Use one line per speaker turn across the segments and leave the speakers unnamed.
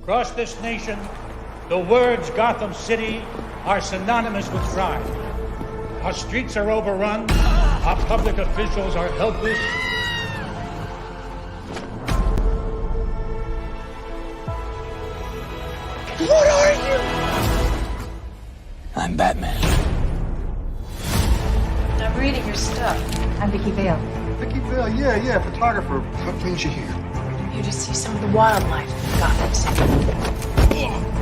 Across this nation, the words Gotham City are synonymous with crime. Our streets are overrun. Our public officials are helpless.
What are you? I'm Batman.
I'm reading your stuff.
I'm Vicky Vale.
Vicky Vale, yeah, photographer. What brings you here?
I'm here to see some of the wildlife in Gotham City.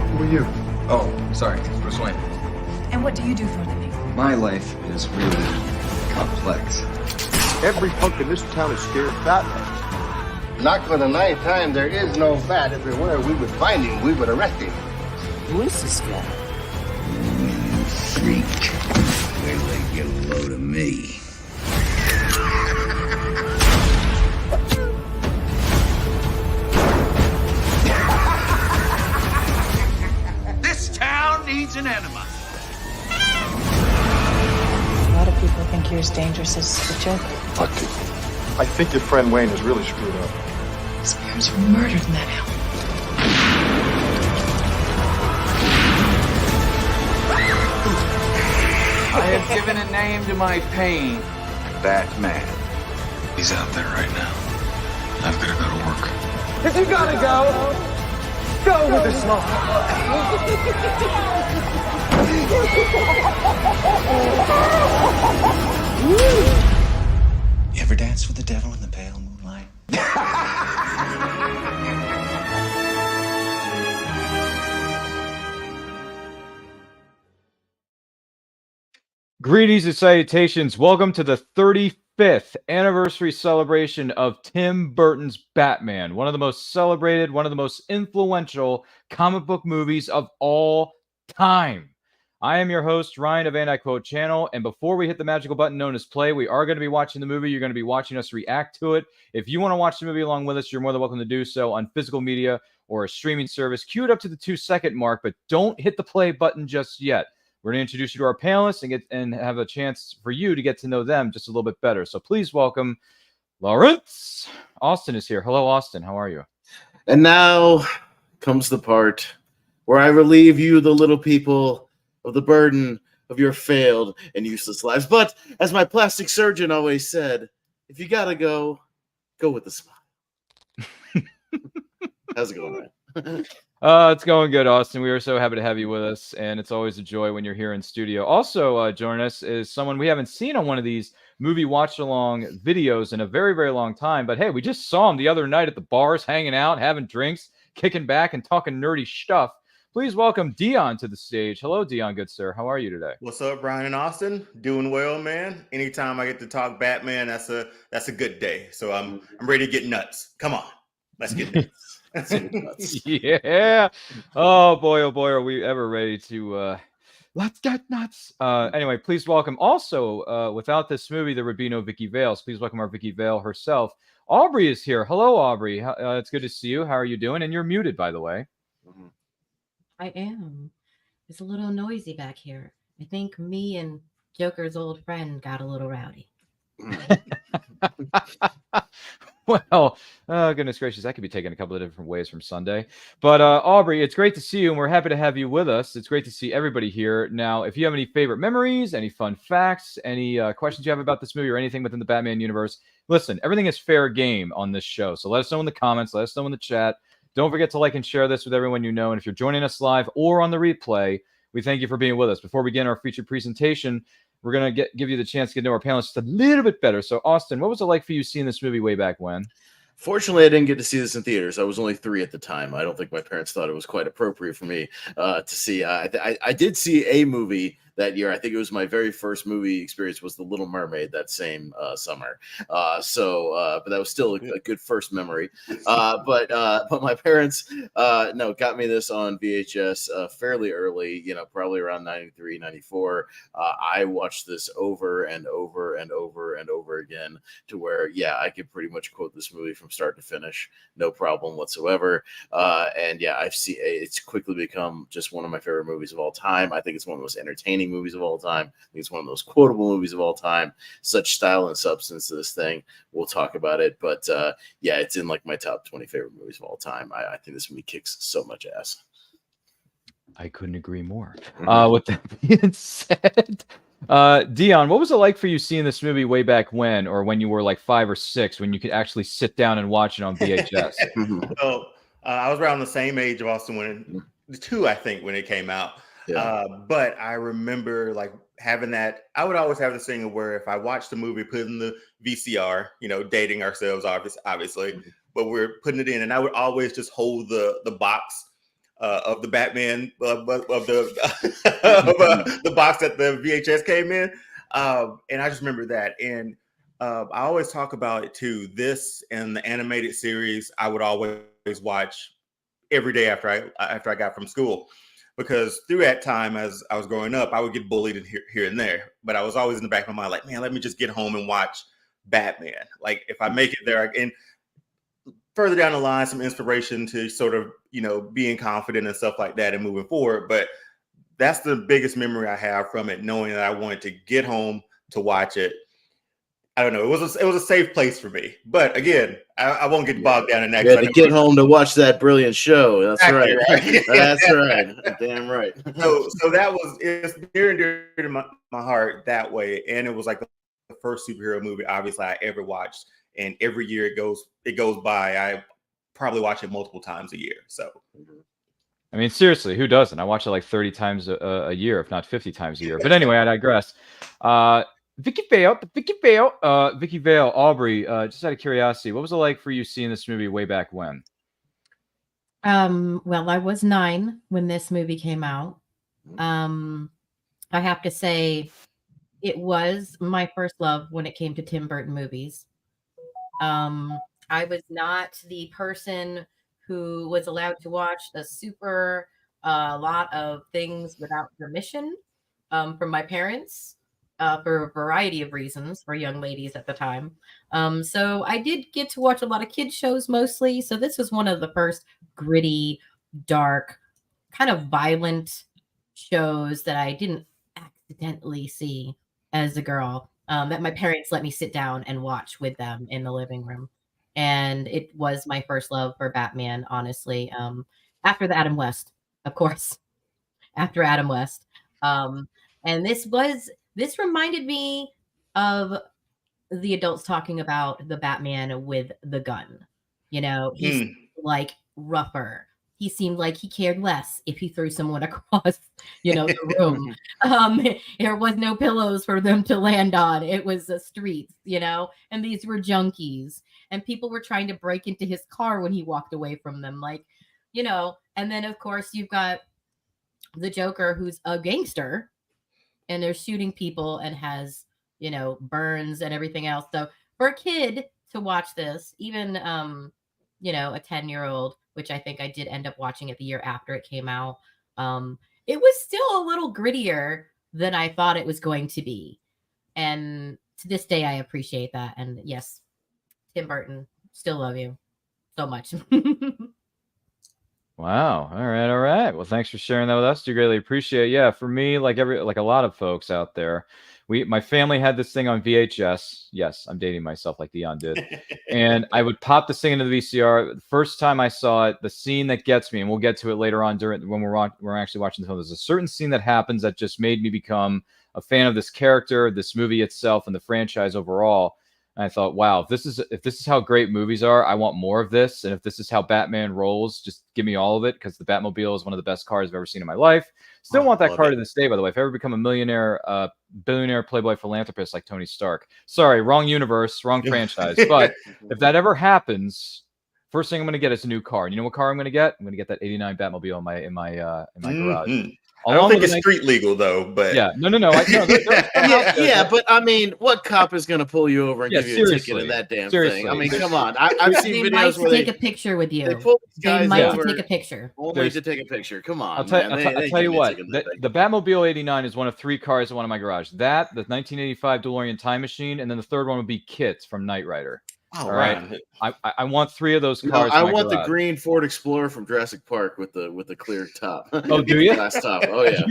Who are you?
Oh, sorry, Bruce Wayne.
And what do you do for a living?
My life is really complex.
Every punk in this town is scared of Batman.
Not for the ninth time, there is no bat. If there were, we would find him, we would arrest him.
Who is this guy?
You freak. Wait till they get a load of me.
This town needs an enema.
A lot of people think you're as dangerous as the Joker.
Fuck you. I think your friend Wayne is really screwed up.
His parents were murdered in that alley.
I have given a name to my pain. Batman.
He's out there right now. I've got to go to work.
If you gotta go with the smoke.
You ever dance with the devil in the pale moonlight?
Greetings and salutations. Welcome to the 35th anniversary celebration of Tim Burton's Batman, one of the most celebrated, one of the most influential comic book movies of all time. I am your host, Ryan of And I Quote Channel, and before we hit the magical button known as play, we are going to be watching the movie. You're going to be watching us react to it. If you want to watch the movie along with us, you're more than welcome to do so on physical media or a streaming service. Cue it up to the 2-second mark, but don't hit the play button just yet. We're going to introduce you to our panelists and have a chance for you to get to know them just a little bit better. So please welcome Lawrence. Austin is here. Hello, Austin. How are you?
And now comes the part where I relieve you, the little people, of the burden of your failed and useless lives. But as my plastic surgeon always said, if you gotta go with the smile. How's it going, man?
It's going good, Austin. We are so happy to have you with us, and it's always a joy when you're here in studio. Also, joining us is someone we haven't seen on one of these movie watch-along videos in a very, very long time. But hey, we just saw him the other night at the bars, hanging out, having drinks, kicking back, and talking nerdy stuff. Please welcome Dion to the stage. Hello, Dion, good sir. How are you today?
What's up, Brian and Austin? Doing well, man. Anytime I get to talk Batman, that's a good day. So I'm ready to get nuts. Come on, let's get nuts.
Yeah. Oh boy, are we ever ready to let's get nuts. Anyway, please welcome also without this movie there would be no Vicky Vale. So please welcome our Vicky Vale herself. Aubrey is here. Hello, Aubrey. It's good to see you. How are you doing? And you're muted, by the way.
I am. It's a little noisy back here. I think me and Joker's old friend got a little rowdy.
Well, goodness gracious, that could be taken a couple of different ways from Sunday. But Aubrey, it's great to see you, and we're happy to have you with us. It's great to see everybody here. Now, if you have any favorite memories, any fun facts, any questions you have about this movie or anything within the Batman universe, listen, everything is fair game on this show. So let us know in the comments. Let us know in the chat. Don't forget to like and share this with everyone you know. And if you're joining us live or on the replay, we thank you for being with us. Before we begin our featured presentation, we're going to give you the chance to get to know our panelists a little bit better. So, Austin, what was it like for you seeing this movie way back when?
Fortunately, I didn't get to see this in theaters. I was only 3 at the time. I don't think my parents thought it was quite appropriate for me to see. I did see a movie that year. I think it was my very first movie experience was The Little Mermaid that same summer. But that was still a good first memory. But my parents got me this on VHS fairly early, probably around 93, 94. I watched this over and over and over and over again to where, I could pretty much quote this movie from start to finish, no problem whatsoever. It's quickly become just one of my favorite movies of all time. I think it's one of the most entertaining entertaining movies of all time. I think it's one of the most quotable movies of all time. Such style and substance to this thing. We'll talk about it, but yeah, it's in like my top 20 favorite movies of all time. I think this movie kicks so much ass.
I couldn't agree more. With that being said, Dion, what was it like for you seeing this movie way back when, or when you were like 5 or 6, when you could actually sit down and watch it on VHS?
So I was around the same age of Austin when 2, I think, when it came out.
Yeah.
But I remember like having that. I would always have this thing where if I watched the movie, put in the VCR, dating ourselves, obviously, but we're putting it in, and I would always just hold the box of the Batman of the the box that the VHS came in, and I just remember that. And I always talk about it too. This and the animated series, I would always watch every day after I got from school, because through that time as I was growing up, I would get bullied here and there, but I was always in the back of my mind like, man, let me just get home and watch Batman. Like if I make it there, and further down the line, some inspiration to sort of, being confident and stuff like that and moving forward. But that's the biggest memory I have from it, knowing that I wanted to get home to watch it. I don't know. It was a safe place for me. But again, I won't get bogged down in that.
You had to get home to watch that brilliant show. That's
exactly
right. That's right. Damn right.
So that it's near and dear to my heart that way. And it was like the first superhero movie, obviously, I ever watched. And every year it goes by, I probably watch it multiple times a year. So,
I mean, seriously, who doesn't? I watch it like 30 times a year, if not 50 times a year. But anyway, I digress. Vicky Vale, Aubrey, just out of curiosity, what was it like for you seeing this movie way back when?
Well, I was 9 when this movie came out. I have to say it was my first love when it came to Tim Burton movies. I was not the person who was allowed to watch a super lot of things without permission from my parents for a variety of reasons for young ladies at the time. So I did get to watch a lot of kids shows mostly. So this was one of the first gritty, dark, kind of violent shows that I didn't accidentally see as a girl. That my parents let me sit down and watch with them in the living room. And it was my first love for Batman, honestly. After the Adam West, of course. After Adam West. And this reminded me of the adults talking about the Batman with the gun. He's like rougher. He seemed like he cared less if he threw someone across, the room. There was no pillows for them to land on. It was the streets, and these were junkies. And people were trying to break into his car when he walked away from them. And then, of course, you've got the Joker, who's a gangster, and they're shooting people and has, burns and everything else. So for a kid to watch this, even, a 10-year-old, which I think I did end up watching it the year after it came out. It was still a little grittier than I thought it was going to be. And to this day, I appreciate that. And yes, Tim Burton, still love you so much.
Wow. All right. Well, thanks for sharing that with us. Do greatly appreciate it. Yeah, for me, like a lot of folks out there, my family had this thing on VHS. Yes, I'm dating myself like Dion did. And I would pop this thing into the VCR. The first time I saw it, the scene that gets me, and we'll get to it later on when we're actually watching the film, there's a certain scene that happens that just made me become a fan of this character, this movie itself, and the franchise overall. And I thought, wow, if this is how great movies are, I want more of this. And if this is how Batman rolls, just give me all of it, because the Batmobile is one of the best cars I've ever seen in my life. Still want that car to this day, by the way. If I ever become a millionaire, billionaire playboy philanthropist like Tony Stark. Sorry, wrong universe, wrong franchise. But if that ever happens, first thing I'm going to get is a new car. And you know what car I'm going to get? I'm going to get that '89 Batmobile in my garage.
I don't think it's street legal though, but
yeah, no.
But I mean, what cop is going to pull you over and give you a ticket in that damn thing? I mean, come on. I've seen videos where
they take a picture with you.
They pull these guys over
to take a picture.
Only to take a picture. Come on.
I'll tell you what. The Batmobile '89 is one of 3 cars that went in my garage. That, the 1985 DeLorean Time Machine, and then the third one would be Kit from Knight Rider.
All
right. I want 3 of those
No,
cars.
I
in my
want the
garage.
green Ford Explorer from Jurassic Park with the clear top.
Oh, do you?
Glass top. Oh yeah.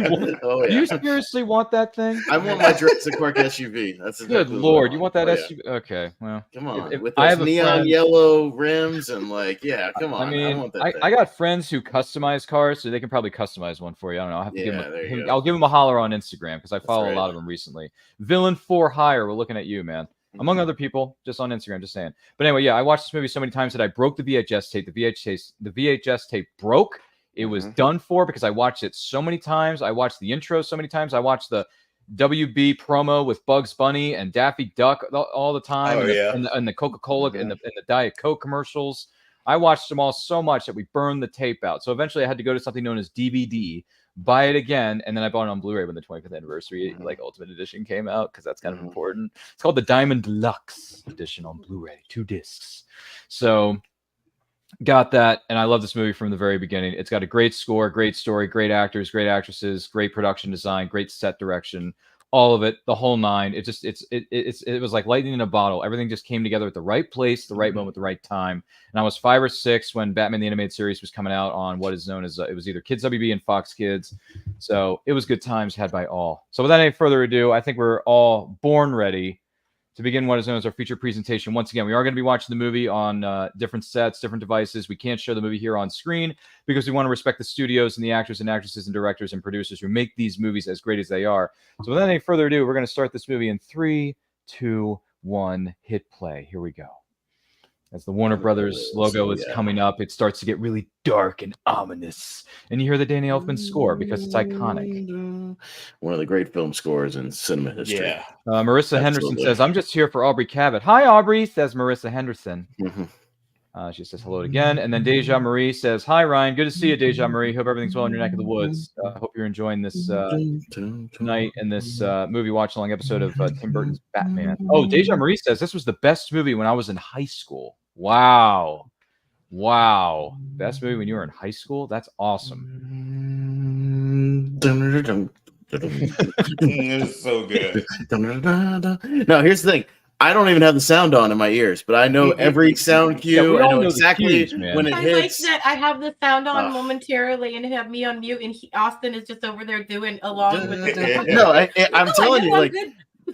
Oh
Do
yeah.
you seriously want that thing?
I want my Jurassic Park SUV. That's exactly
Good
what I
Lord, you want that
Oh, yeah.
SUV? Okay, well,
Come on,
if
with
I
those
have a
neon
friend,
yellow rims and come on.
I mean,
want that
I
thing.
got friends who customize cars, so they can probably customize one for you. I don't know. I have to give
Yeah, there you
him.
go.
I'll give him a holler on Instagram because I follow
right.
a lot of them recently. Villain for Hire. We're looking at you, man. Among other people, just on Instagram, just saying. But anyway, yeah, I watched this movie so many times that I broke the VHS tape. The VHS tape broke. It was done for because I watched it so many times. I watched the intro so many times. I watched the WB promo with Bugs Bunny and Daffy Duck all the time. And the Coca-Cola and the Diet Coke commercials. I watched them all so much that we burned the tape out. So eventually I had to go to something known as DVD, buy it again, and then I bought it on Blu-ray when the 25th anniversary like Ultimate Edition came out because that's kind of important. It's called the Diamond Deluxe Edition on Blu-ray, 2 discs. So got that, and I love this movie from the very beginning. It's got a great score, great story, great actors, great actresses, great production design, great set direction, all of it, the whole 9. It was like lightning in a bottle. Everything just came together at the right place, the right moment, the right time. And I was 5 or 6 when Batman the Animated Series was coming out on what is known as it was either Kids WB and Fox Kids. So it was good times had by all. So without any further ado, I think we're all born ready to begin what is known as our feature presentation. Once again, we are going to be watching the movie on different sets, different devices. We can't show the movie here on screen because we want to respect the studios and the actors and actresses and directors and producers who make these movies as great as they are. So without any further ado, we're going to start this movie in 3, 2, 1, hit play. Here we go. As the Warner Brothers logo is coming up, it starts to get really dark and ominous. And you hear the Danny Elfman score because it's iconic.
One of the great film scores in cinema history.
Yeah.
Marissa Henderson says, I'm just here for Aubrey Cabot. Hi, Aubrey, says Marissa Henderson. She says hello again. And then Deja Marie says, hi, Ryan. Good to see you, Deja Marie. Hope everything's well in your neck of the woods. Hope you're enjoying this night and this movie watch-along episode of Tim Burton's Batman. Oh, Deja Marie says, this was the best movie when I was in high school. Wow. Best movie when you were in high school? That's awesome.
It's so good.
No, here's the thing. I don't even have the sound on in my ears, but I know every sound cue. I know exactly when it hits.
Like that I have the sound on momentarily and have me on mute, and Austin is just over there doing along with it.
No, I'm telling you, like,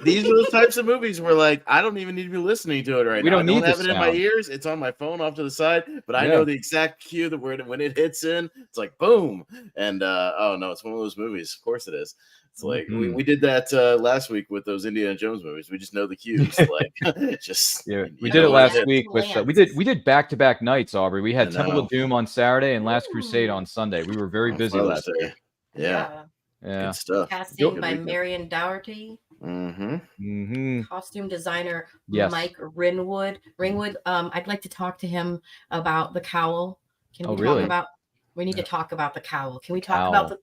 these are the types of movies where, like, I don't even need to be listening to it right now. I don't have it in my ears. It's on my phone off to the side, but I know the exact cue that when it hits in, it's like boom. And oh no, it's one of those movies. Of course it is. It's like we did that last week with those Indiana Jones movies. We just know the cues. Like
we did it last week with we did back-to-back nights, Aubrey. We had Temple of Doom on Saturday and Last Crusade on Sunday. We were very busy last week.
Yeah. Good stuff.
Casting by Marion Dougherty. Costume designer Mike Ringwood. I'd like to talk to him about the cowl. Can we talk about? We need to talk about the cowl. Can we talk about the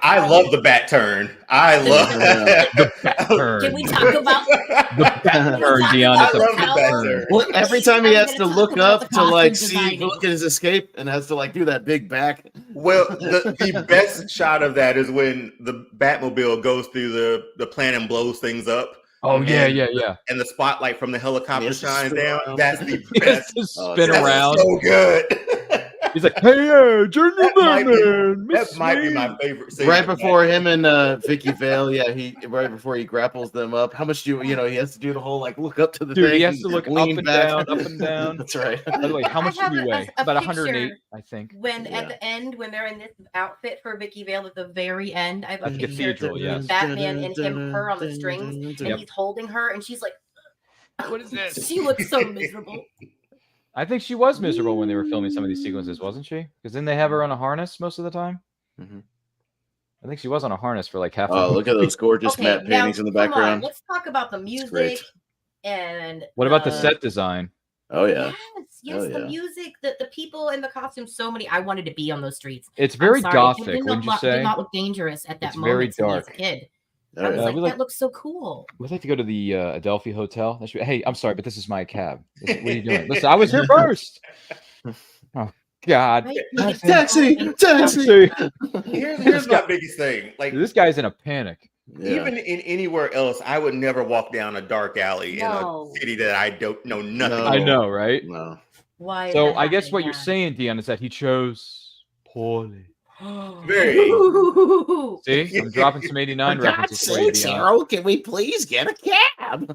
I love the bat turn. I love
the bat turn.
Can we talk about
the bat turn, Dion?
I love the bat turn.
Well, every time he has to look up to like look at his escape and has to like do that big back.
Well, the best shot of that is when the Batmobile goes through the plant and blows things up.
Oh yeah.
And the spotlight from the helicopter shines down. That's the best.
Spin around.
So good.
He's like, hey, Junior Batman.
That might be my favorite scene.
Right before him and Vicky Vale, right before he grapples them up. How much do he has to do the whole like look up to the thing?
He has to look up and down.
That's right.
By the way, how much do you weigh? About 108, I think.
When at the end, when they're in this outfit for Vicky Vale at the very end, I have a picture
of
Batman and her on the strings, and he's holding her, and she's like,
"What is this?"
She looks so miserable.
I think she was miserable when they were filming some of these sequences, wasn't she? Because then they have her on a harness most of the time. I think she was on a harness for like half.
Oh, look at those gorgeous matte paintings in the background.
Let's talk about the music and.
What about the set design?
Oh yeah.
Yes, the music, the people in the costumes. So many. I wanted to be on those streets.
It's very gothic. Wouldn't you say?
It did not look dangerous at that moment.
Very dark.
As a kid. I was like, that looks so cool.
We'd like to go to the Adelphi Hotel. Hey, I'm sorry, but this is my cab. What are you doing? Listen, I was here first. Oh, God.
Taxi.
Here's my biggest thing. Like,
this guy's in a panic.
Even in anywhere else, I would never walk down a dark alley in a city that I don't know nothing.
I know, right?
No.
Why?
So I guess what you're saying, Dion, is that he chose poorly.
Very.
See, I'm dropping some 89 references for you, Dion.
Harold, can we please get a cab?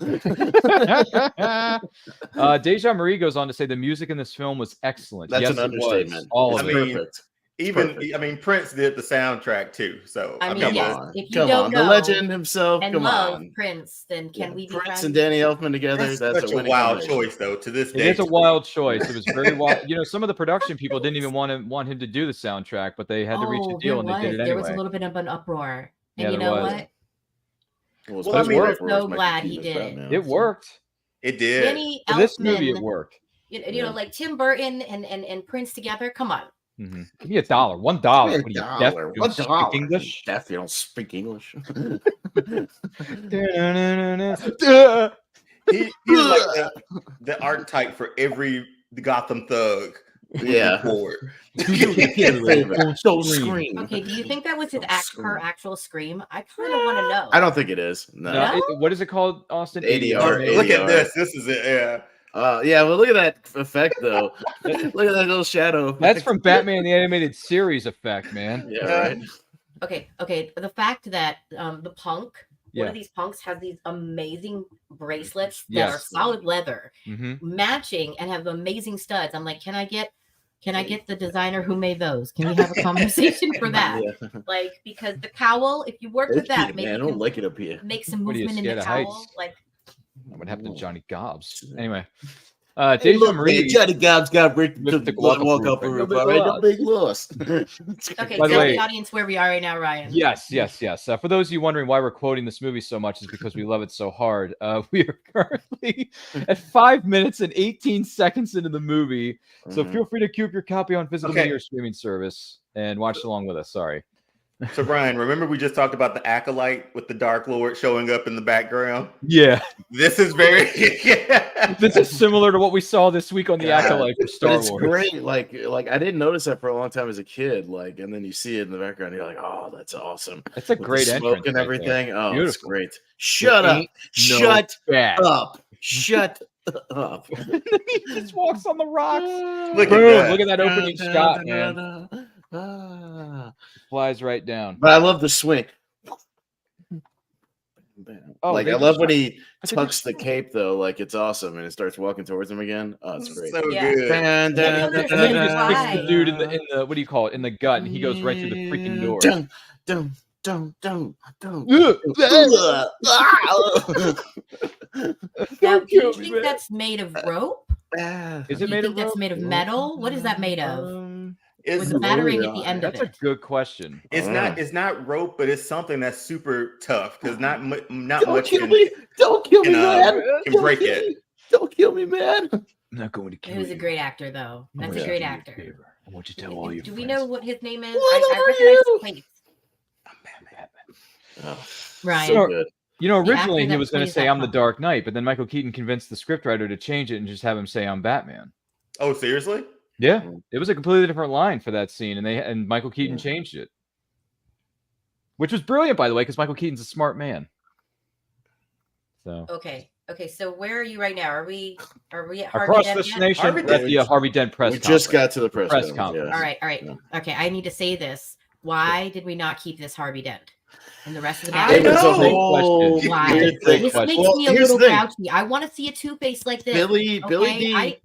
Deja Marie goes on to say the music in this film was excellent.
That's
yes,
an understatement.
All of
I
it.
mean,
Perfect.
I mean, Prince did the soundtrack too. So
I mean,
come
yes.
on.
If you
Come
don't
on.
know
The legend himself.
and
Come
love
on.
Prince, then can we be
Prince
friends?
and Danny Elfman together? That's
such a
winning
wild
combination.
choice, though. To this
It
day,
is a wild choice. It was very wild. You know, some of the production people didn't even want him to do the soundtrack, but they had to reach a deal and they did it
There was a
anyway.
little bit of an uproar. And
Yeah,
you
there
know
was.
what?
Well,
I mean,
especially
I'm
for
so
Michael
glad he
Keaton as
did it.
Batman.
It worked.
it did.
Danny
For this movie, it
Elfman,
worked.
you know, like Tim Burton and Prince together. Come on.
Mm-hmm. Give me $1. $1.
$1.
What are you, deaf? You don't speak
$1.
English?
Deaf, you don't speak English.
He's like the archetype for every Gotham thug.
Yeah.
Forward.
Don't scream.
Okay, do you think that was her actual scream? I kind of want to know.
I don't think it is. No.
No?
What is it called, Austin?
ADR.
Look at this. This is it. Yeah.
Yeah, well, look at that effect, though. Look at that little shadow.
That's from Batman the Animated Series effect, man.
Yeah, right.
Okay. The fact that the punk, one
Yeah.
of these punks has these amazing bracelets that
Yes.
are solid leather,
Mm-hmm.
matching, and have amazing studs. I'm like, can I get the designer who made those? Can we have a conversation for that?
Yeah.
Like, because the cowl, if you work with that, maybe
man, I
you
don't
can
like it up here.
make some
What are you,
movement in
scared
the
of
cowl.
heights?
Like,
What happened to Johnny Gobbs? Anyway,
Hey,
Deja
look,
Marie.
man, Johnny Gobbs got Rick
Mr.
to
Walk
walk
Up
up a
Roof.
roof. All right, no big loss.
okay,
By the
tell
way-
the audience where we are right now, Ryan.
Yes. For those of you wondering why we're quoting this movie so much, is because we love it so hard. We are currently at 5 minutes and 18 seconds into the movie, so feel free to queue up your copy on physical media or streaming service and watch along with us. Sorry.
So Brian, remember we just talked about the acolyte with the Dark Lord showing up in the background?
Yeah,
This is very
this is similar to what we saw this week on the
God.
Acolyte for Star
But it's
Wars.
great. Like I didn't notice that for a long time as a kid. Like, and then you see it in the background, you're like, oh, that's awesome.
That's a
With
great
the smoke
entrance
and
right
everything.
there.
Oh, it's
Beautiful.
great. Shut up.
Ain't no
Shut
bad.
up. Shut up.
He just walks on the rocks.
Look at
Boom!
that.
Look at that opening shot, man. Flies right down.
But I love the swing.
Oh,
Like
they
I love
just-
when he
that's a
tucks
good
the cape though, like it's awesome, and it starts walking towards him again. Oh, it's great.
So
Yeah.
good.
Dun, dun,
And
dun,
And then he
dun,
just
dun,
kicks the
Why?
dude in the what do you call it, in the gut, and he goes right through the freaking door.
dun, dun, dun, dun, dun.
Now, do
kill
you
me,
think
man.
that's made of rope?
Ah.
Is
Do
it
you
made
think
of
that's
rope?
made of metal? What is that made of?
It's,
With the battering at the end of
That's a
it.
good question.
it's not rope, but it's something that's super tough because not
Don't
much
kill
can,
me! Don't kill me,
can,
man!
can
Don't
break
kill
it.
me. Don't kill me, man!
I'm not going to kill
He was
you.
a great actor, though.
I'm
That's
gonna
a great
do you
actor.
favor. I want you to tell all your
Do we
friends.
know what his name is?
What
I
are
recognize
you?
his face.
I'm Batman.
Oh,
Ryan.
so good.
You know,
The
originally
actor
he
that
was going to
plays
say
that
I'm the
puppet.
Dark Knight, but then Michael Keaton convinced the scriptwriter to change it and just have him say I'm Batman.
Oh, seriously?
Yeah, it was a completely different line for that scene, and Michael Keaton
Yeah.
changed it, which was brilliant, by the way, because Michael Keaton's a smart man. So
Okay. So where are you right now? Are we at Harvey
across
Dent
this
yet?
nation,
Harvey
we're at the Harvey Dent press
We
conference.
just got to the press
Press
conference.
conference.
Yeah.
All right.
Yeah.
Okay, I need to say this. Why did we not keep this Harvey Dent and the rest of the
I
It was a
know.
whole
Why?
weird thing.
This makes
Well,
me a
here's the
little
thing.
grouchy. I want to see a Two-Face like this.
Billy
okay?
D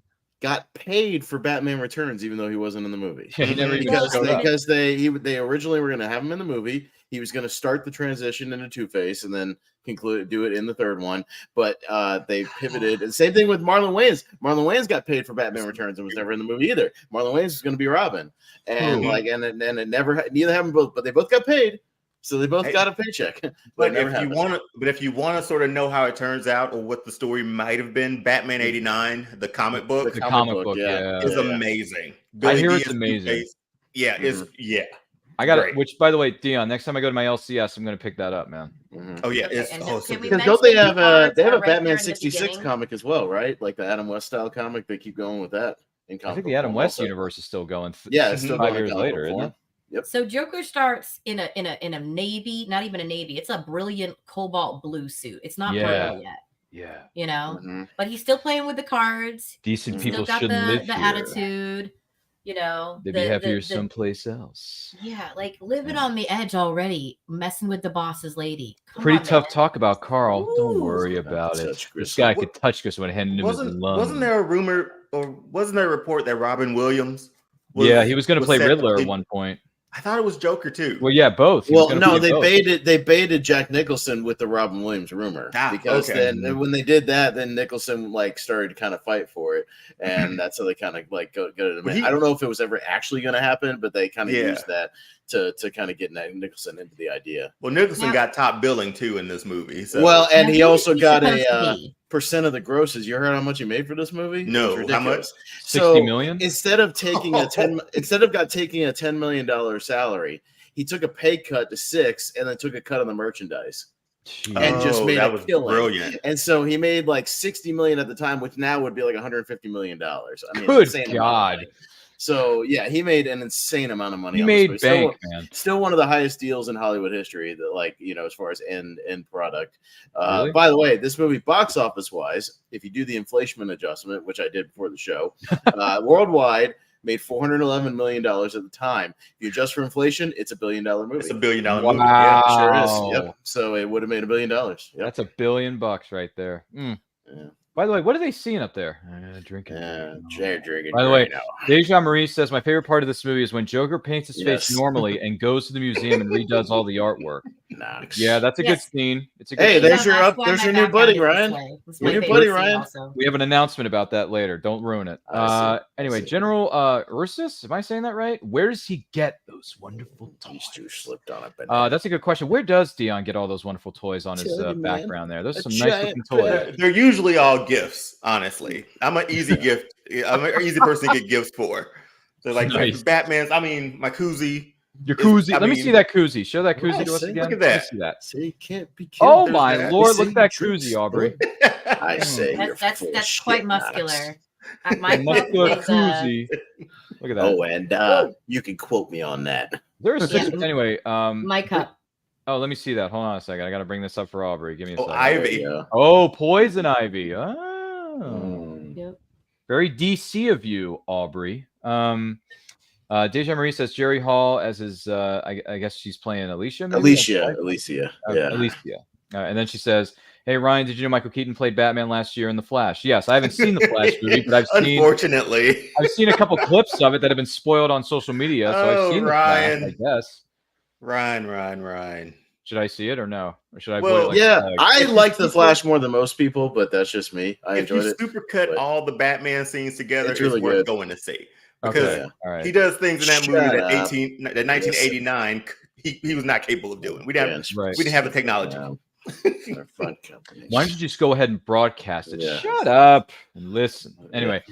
got paid for Batman Returns, even though he wasn't in the movie.
Yeah, he never even
because
showed up.
they originally were going to have him in the movie. He was going to start the transition into Two-Face and then do it in the third one. But they pivoted. And same thing with Marlon Wayans. Marlon Wayans got paid for Batman Returns and was never in the movie either. Marlon Wayans was going to be Robin, and it never neither happened both, but they both got paid. So they both got a paycheck.
But if you want to sort of know how it turns out or what the story might have been, Batman '89, the comic book,
The comic book,
is amazing.
I hear
D
it's
is
amazing.
Two-Face. Yeah,
I got it.
Great.
Which, by the way, Dion, next time I go to my LCS, I'm going to pick that up, man.
Oh yeah,
Okay,
it's
and
also
can we
good.
Because don't they have
mention
they have a
right there
Batman
in the
66
beginning?
comic as well, right? Like the Adam West style comic. They keep going with that in
I
comic
think
book
the Adam
form
West
also.
universe is still going.
Yeah, it's still
5
going
years
in comic
later,
book
isn't
form.
it?
Yep.
So Joker starts in a navy, not even a navy. It's a brilliant cobalt blue suit. It's not purple yet.
Yeah.
You know,
Mm-hmm.
but he's still playing with the cards.
Decent
He's
people
still got
shouldn't live
the
here.
attitude. You know,
They'd be happier someplace else.
Yeah, like living on the edge already, messing with the boss's lady. Come
Pretty
on,
tough
man.
talk about Carl. Don't
Ooh.
worry about it.
Touch
This
Grissom.
guy could touch Grissom when handing him his lung.
Wasn't there a rumor or wasn't there a report that Robin Williams
he was going to play
set
Riddler
to
at one point.
I thought it was Joker too.
Well, yeah, both.
Well, no, they baited Jack Nicholson with the Robin Williams rumor because then when they did that, then Nicholson like started to kind of fight for it, and that's how they kind of like got it. I don't know if it was ever actually going to happen, but they kind of used that to kind of get Nicholson into the idea.
Well, Nicholson got top billing too in this movie. So.
Well, and he also got a percent of the grosses. You heard how much he made for this movie?
No, how much?
60 million.
Instead of taking taking a $10 million salary, he took a pay cut to $6 million and then took a cut on the merchandise. And just made
that
a
was
killing.
Brilliant.
And so he made like $60 million at the time, which now would be like $150 million. I mean,
good
insane
God.
So yeah, he made an insane amount of money.
He made bank, man.
Still one of the highest deals in Hollywood history. That, like, you know, as far as end product.
Really?
By the way, this movie box office wise, if you do the inflation adjustment, which I did before the show, worldwide made $411 million at the time. If you adjust for inflation, it's $1 billion movie.
It's $1 billion
movie. Yeah, it sure is. Yep. So it would have made $1 billion. Yep.
That's $1 billion right there.
Yeah.
By the way, what are they seeing up there? Drinking.
Drinking.
By the way, Deja Marie says my favorite part of this movie is when Joker paints his face normally and goes to the museum and redoes all the artwork.
Nice.
Yeah, that's a good scene. It's a good
hey,
scene.
there's your new buddy, Ryan. Your new buddy, Ryan.
Also.
We have an announcement about that later. Don't ruin it. Anyway, General Ursus, am I saying that right? Where does he get those wonderful toys?
These two slipped on it.
That's a good question. Where does Dion get all those wonderful toys on his background there? Those are some nice looking toys.
They're usually all gifts, honestly. I'm an easy gift. I'm an easy person to get gifts for. So like
Nice.
Batman's, I mean, my koozie.
Your koozie. Let me see that koozie. Show that koozie to us again.
Look at that.
Let me see that.
See, can't be
Oh
killed.
my
that.
lord! Look at that koozie, Aubrey.
I say
That's quite muscular.
My muscular koozie. Look at that.
Oh, and you can quote me on that.
There are six. Anyway,
my cup.
Oh, let me see that. Hold on a second. I got to bring this up for Aubrey. Give me a second.
Ivy.
Oh, Poison Ivy. Oh.
Yep.
Very DC of you, Aubrey. Deja Marie says Jerry Hall as his. I guess she's playing Alicia. Maybe?
Alicia. Yeah.
Alicia. And then she says, "Hey Ryan, did you know Michael Keaton played Batman last year in The Flash?" Yes, I haven't seen The Flash movie, but I've seen.
Unfortunately,
I've seen a couple clips of it that have been spoiled on social media, so I've seen
Ryan.
The Flash, I guess.
Ryan.
Should I see it or no? Or should I?
Well, I like The Flash more than most people, but that's just me. I enjoyed it.
If you supercut all the Batman scenes together, it's
really
worth
good.
going to see. Because
right.
he does things in that movie that 1989 he was not capable of doing. We didn't have the technology.
Why don't you just go ahead and broadcast it?
Yeah.
Shut up and listen. Anyway,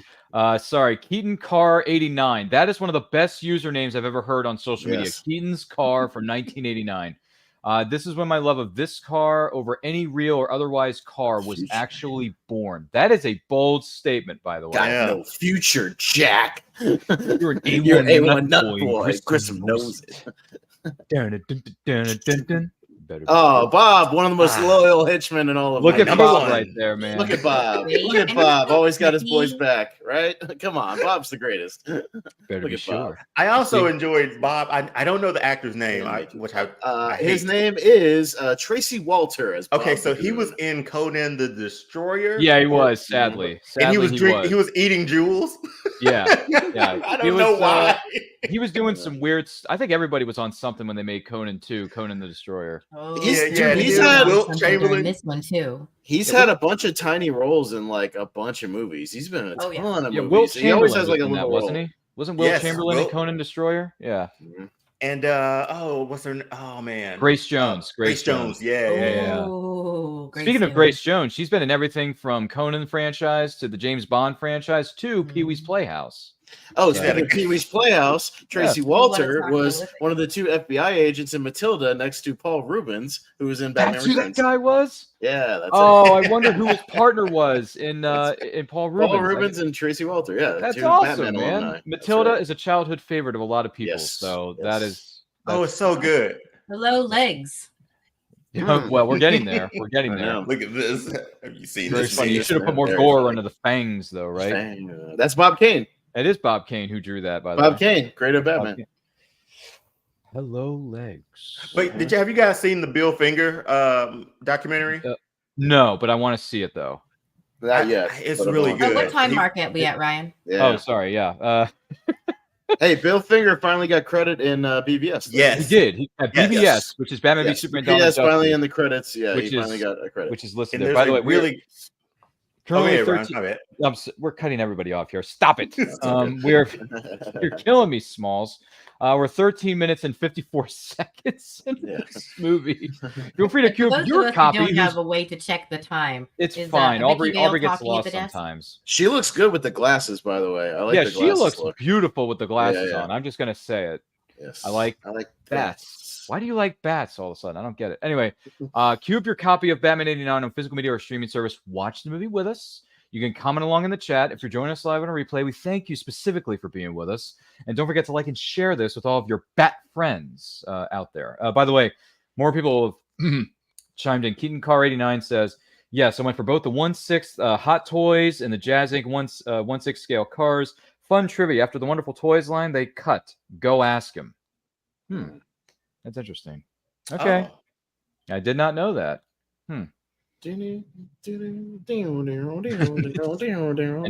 sorry, Keaton Car 89. That is one of the best usernames I've ever heard on social media. Keaton's Car from 1989. This is when my love of this car over any real or otherwise car was actually born. That is a bold statement, by the way.
Got no future, Jack.
You're an
A1 nut boy. Grissom knows it. Bob, one of the most loyal henchmen in all of
Look at
number
Bob
one.
right there, man.
Look at Bob. Look at Bob. Always got his boys back, right? Come on, Bob's the greatest.
Better be sure.
I also enjoyed Bob. I don't know the actor's name.
His name is Tracy Walter. As Bob
okay, so he was in Conan the Destroyer.
Yeah, he was. Sadly,
and he was drinking. He was eating jewels.
Yeah.
I don't know why.
He was doing some weird. I think everybody was on something when they made Conan 2, Conan the Destroyer.
Oh,
he's had
Wilt Chamberlain.
this one too.
He's had a bunch of tiny roles in like a bunch of movies. He's been in a ton of movies.
Wilt
he always
Chamberlain
has like a
was in
little
that, wasn't
role.
he? Wasn't Wilt Chamberlain in Conan Destroyer? Yeah.
And what's her? Oh man,
Grace Jones.
Grace Jones. Yeah.
Oh. Grace
Speaking of
Jones.
Grace Jones, she's been in everything from Conan franchise to the James Bond franchise to Pee-wee's Playhouse.
Oh,
Yeah.
speaking of Pee-wee's Playhouse, Tracy
You wanna
Walter
talk
was
prolific.
one of the 2 FBI agents in Matilda next to Paul Rubens, who was in Batman
That's who that
Returns.
guy was?
Yeah, that's
Oh,
it.
I wonder who his partner was in Paul Rubens.
Paul Rubens and Tracy Walter. Yeah,
That's
2
awesome,
Batman
man.
alumni.
Matilda
That's right.
is a childhood favorite of a lot of people.
Yes,
So
yes.
that is.
Oh, it's so good.
Hello, legs.
Well, we're getting there. We're getting
I
there.
know.
Look at this. Have you seen
Very
this?
funny. You
this,
should have put
man.
more
Very
gore
funny.
under the fangs, though, right?
That's Bob Kane.
It is Bob Kane who drew that, by the
Bob
way.
Kane, great at
Bob
Batman.
Kane. Hello, legs.
Wait, have you guys seen the Bill Finger documentary?
No, but I want to see it though.
Not yet.
It's
but I'm
really
on.
good.
What time
He-
mark are we at, Ryan?
Yeah.
Oh, sorry. Yeah.
Hey, Bill Finger finally got credit in BVS. though.
Yes.
He did. He, BVS,
Yes.
which is Batman v
Yes.
Superman. Dawn of
BVS finally
Justice,
in the credits. Yeah,
Which
he finally
is-
got a credit.
which is listed
And
there.
there's
By the way,
a really. Oh,
currently
yeah, Ron,
13
my bad.
we're cutting everybody off here. Stop it.
It's okay.
You're killing me, Smalls. We're 13 minutes and 54 seconds in
Yeah.
this movie. Feel free to
For
cue
those
your
of us who
copy.
don't have
who's-
a way to check the time.
It's
is,
fine.
Ricky
Aubrey
Vale
gets
talking at
lost
the desk?
sometimes.
She looks good with the glasses, by the way. I like
Yeah,
the
she
glasses
looks
look.
beautiful with the glasses
yeah.
on. I'm just gonna say it.
Yes.
I like
bats.
Bats. Why do you like bats all of a sudden? I don't get it. Anyway, queue up your copy of Batman 89 on physical media or streaming service. Watch the movie with us. You can comment along in the chat. If you're joining us live on a replay, we thank you specifically for being with us. And don't forget to like and share this with all of your bat friends out there. By the way, more people have chimed in. Keaton Car 89 says, yes, I went for both the 1/6 Hot Toys and the Jazz Inc. 1/6 scale cars. Fun trivia. After the Wonderful Toys line, they cut. Go ask him. That's interesting. Okay.
Oh.
I did not know that.
And
And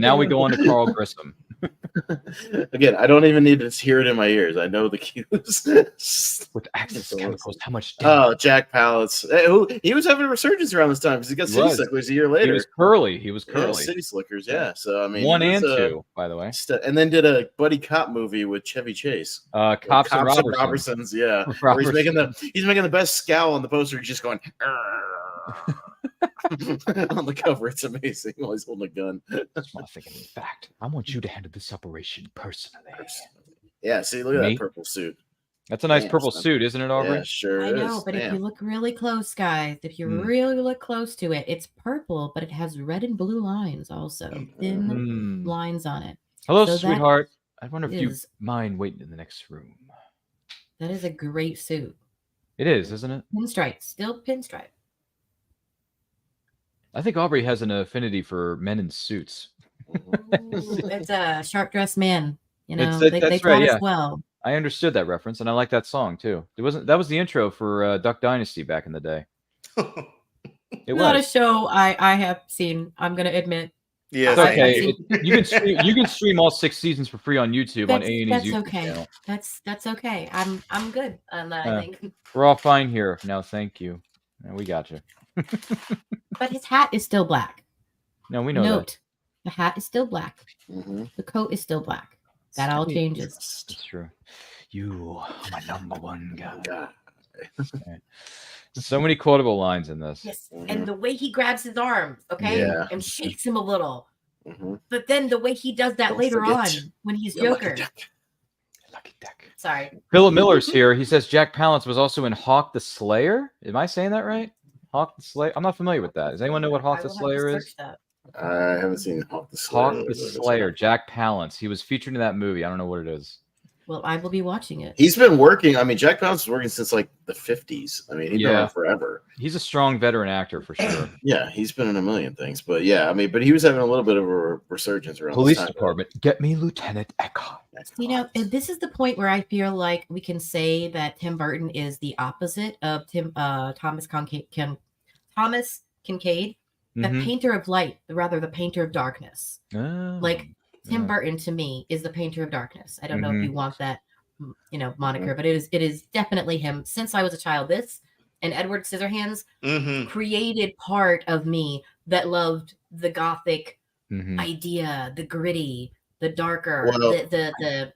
now we go on to Carl Grissom.
Again, I don't even need to hear it in my ears. I know the cues.
With access
It's
chemicals, how much
Oh, Jack Palance. He was having a resurgence around this time because he got
He
City
was.
Slickers a year
He
later.
was curly. He was
Yeah,
curly.
City Slickers, yeah. So I mean,
1
he
and
was,
2, by the way.
and then did a buddy cop movie with Chevy Chase.
Cops and Robertson.
Robertsons, yeah. Where he's making the best scowl on the poster. He's just going on the cover. It's amazing while he's holding a gun.
Small thinking fact. I want you to handle this operation personally.
Yeah, see, look at
Me?
that purple suit.
That's a nice
Damn,
purple
son.
suit, isn't it, Aubrey?
Yeah, sure
I
is.
know, but if you look really close, guys, if you really look close to it, it's purple, but it has red and blue lines also. Thin lines on it.
Hello,
So that
sweetheart. I wonder if you
is-
mind waiting in the next room.
That is a great suit.
It is, isn't it?
Pinstripe, still pinstripe.
I think Aubrey has an affinity for men in suits.
It's a sharp dressed man. You know,
That's
they
right,
taught
yeah.
us well.
I understood that reference, and I like that song too. That was the intro for Duck Dynasty back in the day. It
Not
was.
a show I have seen. I'm gonna admit.
Yeah,
It's okay.
seen-
You can stream all 6 seasons for free on YouTube on
That's,
A&E's
that's
YouTube
okay.
channel.
That's okay. I'm good on that. I think.
We're all fine here now. Thank you. Yeah, we got you.
But his hat is still black.
No, we know
Note, the hat is still black.
Mhm.
The coat is still black. That all changes.
that. It's true. You are my number one guy.
God.
So many quotable lines in this.
Yes, and the way he grabs his arm, okay,
Yeah.
and shakes him a little.
Mhm.
But then the way he does that
Don't
later on
forget
when he's
your lucky
Joker.
duck.
Lucky Deck.
Sorry.
Philip Miller's here. He says Jack Palance was also in Hawk the Slayer. Am I saying that right? Hawk the Slayer. I'm not familiar with that. Does anyone know what Hawk
I
the
will have to
Slayer is?
search that.
I haven't seen Hawk the Slayer.
Hawk the Slayer. Jack Palance. He was featured in that movie. I don't know what it is.
Well, I will be watching it.
He's been working. I mean, Jack Palance was working since like the 50s. I mean, he's been
Yeah.
around forever.
He's a strong veteran actor for sure.
Yeah, he's been in a million things. But yeah, I mean, but he was having a little bit of a resurgence around
Police
this time.
Department. Get me Lieutenant Eckhart.
You know, and this is the point where I feel like we can say that Tim Burton is the opposite of Thomas Kincaid, the
Mhm.
painter of light, rather the painter of darkness.
Oh,
Like Tim
yeah.
Burton to me is the painter of darkness. I don't know if
Mhm.
you want that, moniker, but it is definitely him. Since I was a child, this and Edward Scissorhands
Mm-hmm.
created part of me that loved the gothic
Mhm.
idea, the gritty, the darker,
Well,
the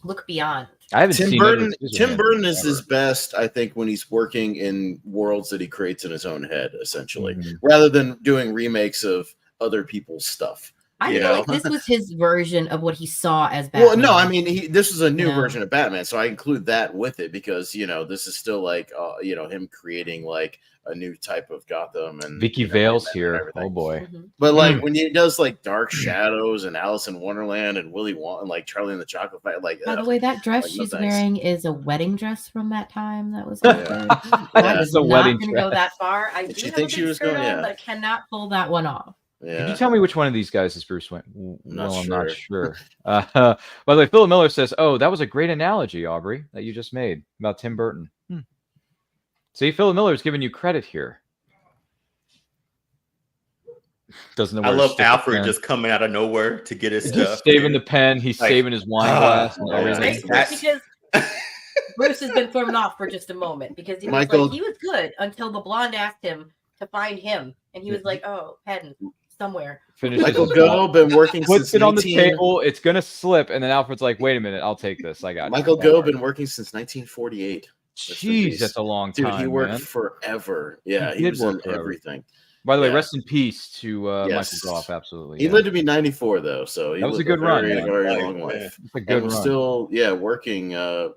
look beyond.
I haven't
Tim
seen
Burton.
Edward
Tim
Scissorhands
Burton is
ever.
his best, I think, when he's working in worlds that he creates in his own head, essentially,
Mhm.
rather than doing remakes of other people's stuff.
I
You
feel
know?
like this was his version of what he saw as Batman.
Well, no, I mean, this is a new
Yeah.
version of Batman, so I include that with it because this is still like, him creating like a new type of Gotham and
Vicky Vale's here. Oh boy.
Mhm.
But like when he does like Dark Shadows and Alice in Wonderland and Willy Wonka and like Charlie and the Chocolate Factory, like
By the way, that dress
like, no
she's
thanks.
wearing is a wedding dress from that time. That was
Yeah.
I
Yeah.
was
It's a
not
wedding
going to go
dress.
that far. I
Did
do
you
have
think
a
she
big
was
skirt
going-
on,
yeah.
but I cannot pull that one off.
Yeah.
Can you tell me which one of these guys is Bruce Wayne?
Not
I'm not
sure.
sure. By the way, Philip Miller says, "Oh, that was a great analogy, Aubrey, that you just made about Tim Burton." See, Philip Miller's giving you credit here. Doesn't know
I
where to
love
stick the
Alfred
pen.
just coming out of nowhere to get his
He's
stuff.
saving the pen. He's
Like,
saving his wine glass and
yeah.
everything.
Right? Because Bruce has been thrown off for just a moment because he was
Michael-
like, he was good until the blonde asked him to find him, and he was like, "Oh, pen somewhere."
Finishes
Michael
his wine.
Goh been working
Puts
since
it on the
19
table. It's gonna slip, and then Alfred's like, "Wait a minute, I'll take this. I got
Michael
it."
Goh been working since 1948.
Jeez, that's a long
Dude,
time.
he worked
man.
forever. Yeah,
He
he
did
was
work
in
forever.
everything.
By the way,
Yeah.
rest in peace to
Yes.
Michael Goff. Absolutely,
He
yeah.
lived to be 94 though, so he
That was a
lived
good run,
very,
man.
very
Life,
long
man.
life.
It's a
And
good
was
run.
still, working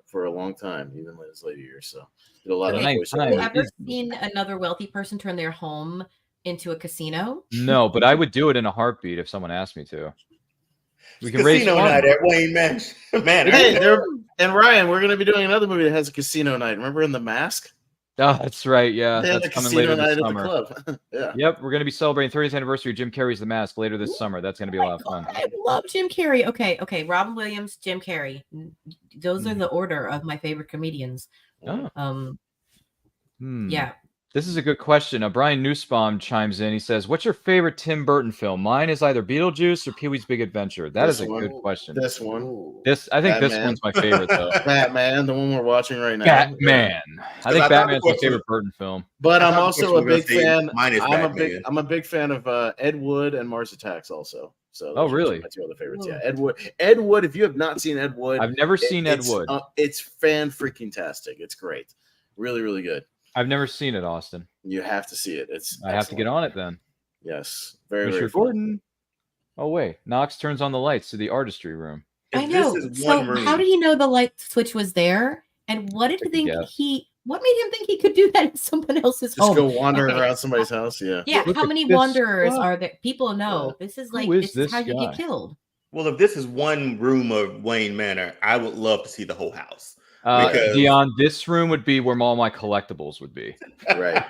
for a long time, even in his later years. So did a lot of
Okay,
voiceover.
fine.
Have you
It
ever
is-
seen another wealthy person turn their home into a casino?
No, but I would do it in a heartbeat if someone asked me to. We can raise
Casino
funds.
night at Wayne Manor.
Hey, and Ryan, we're gonna be doing another movie that has a casino night. Remember in The Mask?
Oh, that's right. Yeah,
They had
that's
a
coming
casino
later
night
this
at
summer.
the club. Yeah.
Yep, we're going to be celebrating 30th anniversary of Jim Carrey's The Mask later this summer. That's going to be a lot of fun.
I love Jim Carrey. Okay. Robin Williams, Jim Carrey. Those are the order of my favorite comedians.
Oh.
Yeah.
This is a good question. Brian Nussbaum chimes in. He says, "What's your favorite Tim Burton film?" Mine is either Beetlejuice or Pee-wee's Big Adventure. That is
This
a
one.
good question.
This one.
I think this
Batman.
one's my favorite though.
Batman, the one we're watching right now.
Batman. I
I
think
thought
Batman's
the
my
question
favorite Burton film.
But
I
I'm
thought the
also
question
a
was gonna
big
say
fan.
mine is Batman.
I'm a big fan of Ed Wood and Mars Attacks also. So
Oh,
those are
really?
my two other favorites. Yeah, Ed Wood. Ed Wood. If you have not seen Ed Wood,
I've never seen Ed
it's,
Wood.
It's fan-freaking-tastic. It's great. Really, really good.
I've never seen it, Austin.
You have to see it. It's
I have to get on it then.
Yes, very,
Mr.
very fun.
Gordon. Oh wait, Knox turns on the lights to the artistry room.
I know. So how did he know the light switch was there? And what did he think what made him think he could do that in someone else's
Just
home?
go wandering around somebody's house. Yeah.
Yeah,
Look
how
at
many
this
wanderers
guy.
are there? People know. This is like
is
this
this
is how you
guy?
get killed.
Well, if this is one room of Wayne Manor, I would love to see the whole house. Because-
Dion, this room would be where all my collectibles would be.
Right.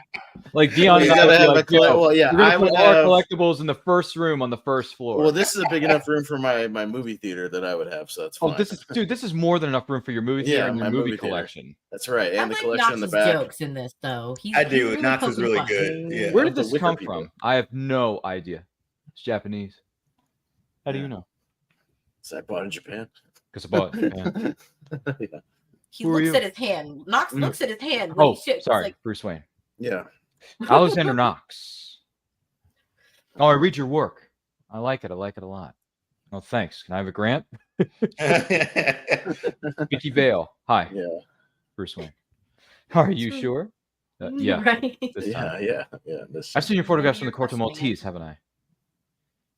Like Dion,
You
and I
gotta
would be
have a
like,
colle-
"Yo,
well, yeah,
we're gonna
I
put
would
all our
have-
collectibles in the first room on the first floor."
Well, this is a big enough room for my movie theater that I would have, so that's fine.
Oh, this is more than enough room for your movie theater
Yeah,
and your
my
movie
movie theater.
collection.
That's right,
I
and the
like
collection in the
Knox's
back.
jokes in this though.
I do. Knox is
poking
really
fun.
good. Yeah.
Where did
The
this
Wicker
come
people.
from? I have no idea. It's Japanese. How do you know?
So I bought in Japan.
Because I bought it. Yeah.
Yeah.
He
Who are
looks
you?
at his hand. Knox looks at his hand when
Oh,
he shits. It's
sorry,
like,
Bruce Wayne.
Yeah.
Alexander Knox. Oh, I read your work. I like it. I like it a lot. Oh, thanks. Can I have a grant? Vicky Vale. Hi,
Yeah.
Bruce Wayne. Are you sure? Yeah.
right.
This time.
Yeah. This.
I've seen your photographs from the
You're
Corto
questioning it.
Maltese, haven't I?